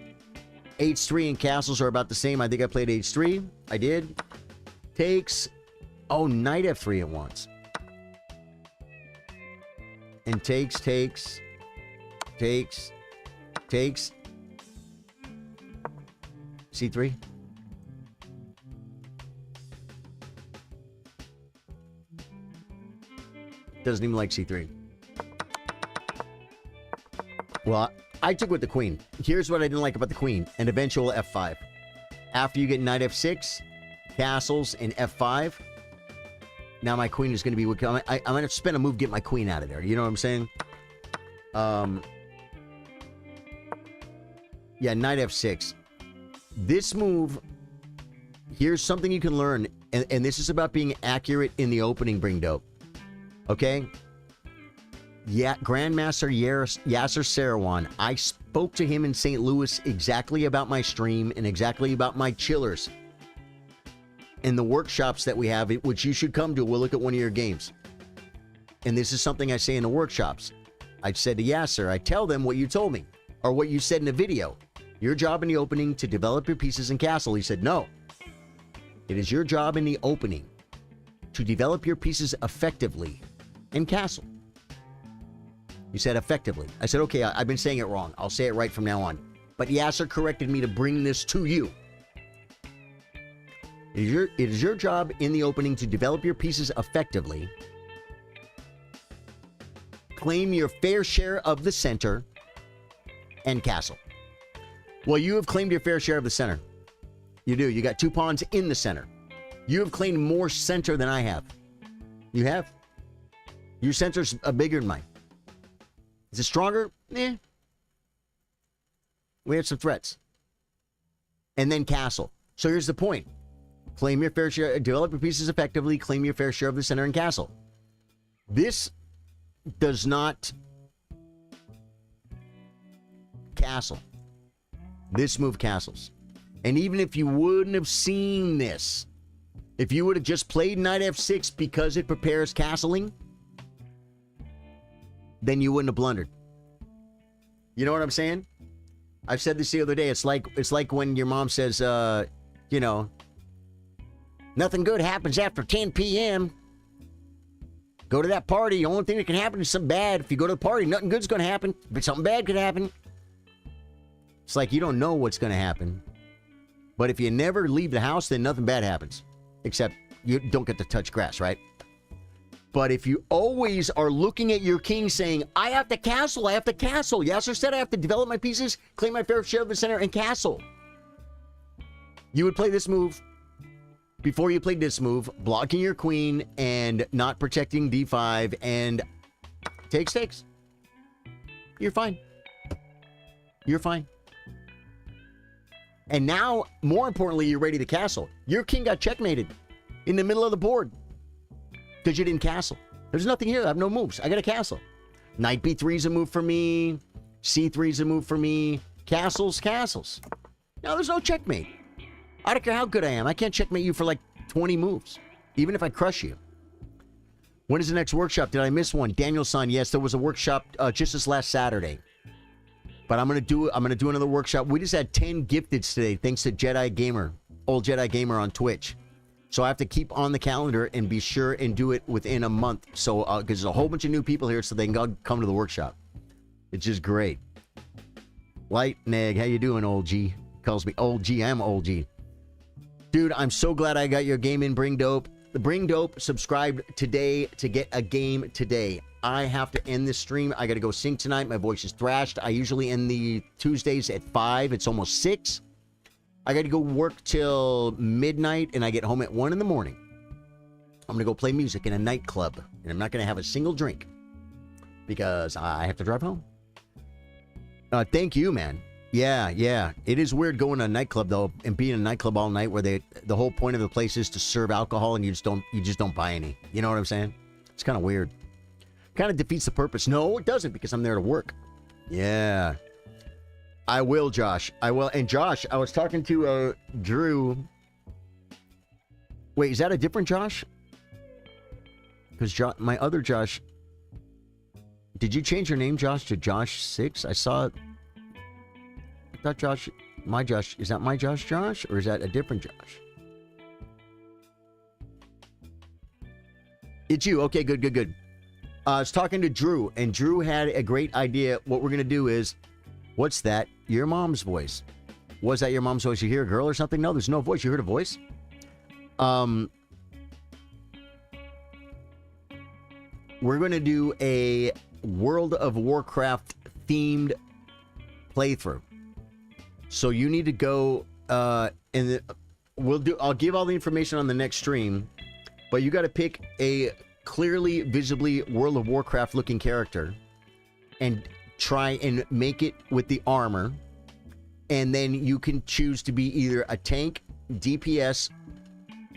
Speaker 1: H3 and castles are about the same. I think I played H3. I did. Takes. Oh, Knight F3 it wants. And takes. C3. Doesn't even like C3. Well, I took with the queen. Here's what I didn't like about the queen. An eventual F5. After you get Knight F6, castles, and F5, now my queen is going to be... I'm going to have to spend a move to get my queen out of there. You know what I'm saying? Yeah, Knight F6. This move, here's something you can learn, and this is about being accurate in the opening, bring dope. Okay? Yeah, Grandmaster Yasser Sarawan, I spoke to him in St. Louis exactly about my stream and exactly about my chillers and the workshops that we have, which you should come to. We'll look at one of your games. And this is something I say in the workshops. I said to Yasser, I tell them what you told me, or what you said in the video. Your job in the opening to develop your pieces in castle. He said, no. It is your job in the opening to develop your pieces effectively in castle. He said effectively. I said, okay, I've been saying it wrong. I'll say it right from now on. But Yasser corrected me to bring this to you. It is your job in the opening to develop your pieces effectively. Claim your fair share of the center and castle. Well, you have claimed your fair share of the center. You do. You got 2 pawns in the center. You have claimed more center than I have. You have. Your center's bigger than mine. Is it stronger? Eh. We have some threats. And then castle. So here's the point. Claim your fair share. Develop your pieces effectively. Claim your fair share of the center and castle. This does not castle. This move castles. And even if you wouldn't have seen this, if you would have just played knight f6 because it prepares castling, then you wouldn't have blundered. You know what I'm saying? I've said this the other day. It's like when your mom says, you know, nothing good happens after 10 p.m. Go to that party. The only thing that can happen is something bad. If you go to the party, nothing good's going to happen, but something bad could happen. It's like you don't know what's going to happen. But if you never leave the house, then nothing bad happens. Except you don't get to touch grass, right? But if you always are looking at your king saying, I have to castle, I have to castle. Yasser said I have to develop my pieces, claim my fair share of the center, and castle. You would play this move before you played this move, blocking your queen and not protecting d5 and take stakes. You're fine. You're fine. And now, more importantly, you're ready to castle. Your king got checkmated in the middle of the board because you didn't castle. There's nothing here. I have no moves. I got a castle. Knight b3 is a move for me. c3 is a move for me. Castles, castles. Now, there's no checkmate. I don't care how good I am. I can't checkmate you for like 20 moves, even if I crush you. When is the next workshop? Did I miss one? Daniel-san, yes, there was a workshop just this last Saturday. But I'm gonna do another workshop. We just had 10 gifteds today, thanks to Jedi Gamer, old Jedi Gamer on Twitch. So I have to keep on the calendar and be sure and do it within a month. So because there's a whole bunch of new people here, so they can come to the workshop. It's just great. Light Neg, how you doing, old G? Calls me old G. I'm old G. Dude, I'm so glad I got your game in. Bring Dope. The Bring Dope subscribed today to get a game today. I have to end this stream. I got to go sing tonight. My voice is thrashed. I usually end the Tuesdays at 5. It's almost 6. I got to go work till midnight, and I get home at 1 in the morning. I'm going to go play music in a nightclub, and I'm not going to have a single drink because I have to drive home. Thank you, man. Yeah. It is weird going to a nightclub, though, and being in a nightclub all night where the whole point of the place is to serve alcohol, and you just don't buy any. You know what I'm saying? It's kind of weird. Kind of defeats the purpose. No, it doesn't, because I'm there to work. Yeah. I will, Josh. I will. And Josh, I was talking to Drew. Wait, is that a different Josh? Because my other Josh... Did you change your name, Josh, to Josh 6? I saw... I thought Josh... My Josh... Is that my Josh, or is that a different Josh? It's you. Okay, good. I was talking to Drew, and Drew had a great idea. What we're going to do is, what's that? Your mom's voice. Was that your mom's voice? You hear a girl or something? No, there's no voice. You heard a voice? We're going to do a World of Warcraft themed playthrough. So you need to go, I'll give all the information on the next stream, but you got to pick a clearly, visibly World of Warcraft looking character and try and make it with the armor, and then you can choose to be either a tank, DPS,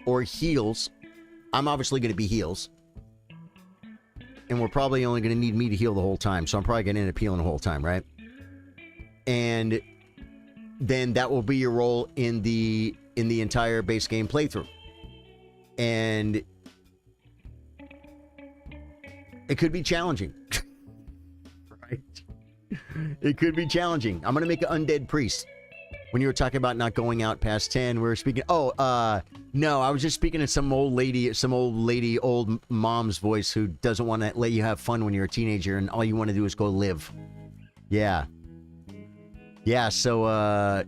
Speaker 1: or heals. I'm obviously going to be heals, and we're probably only going to need me to heal the whole time, so I'm probably going to end up healing the whole time, right? And then that will be your role in the entire base game playthrough. And it could be challenging. Right? It could be challenging. I'm going to make an undead priest. When you were talking about not going out past 10, we were speaking... no, I was just speaking to some old lady, old mom's voice who doesn't want to let you have fun when you're a teenager and all you want to do is go live. Yeah. Yeah, so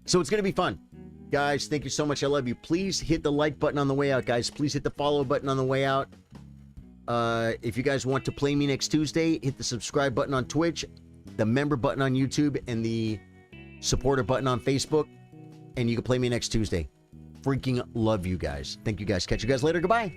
Speaker 1: it's going to be fun. Guys, thank you so much. I love you. Please hit the like button on the way out, guys. Please hit the follow button on the way out. If you guys want to play me next Tuesday, hit the subscribe button on Twitch, the member button on YouTube, and the supporter button on Facebook, and you can play me next Tuesday. Freaking love you guys. Thank you guys. Catch you guys later. Goodbye.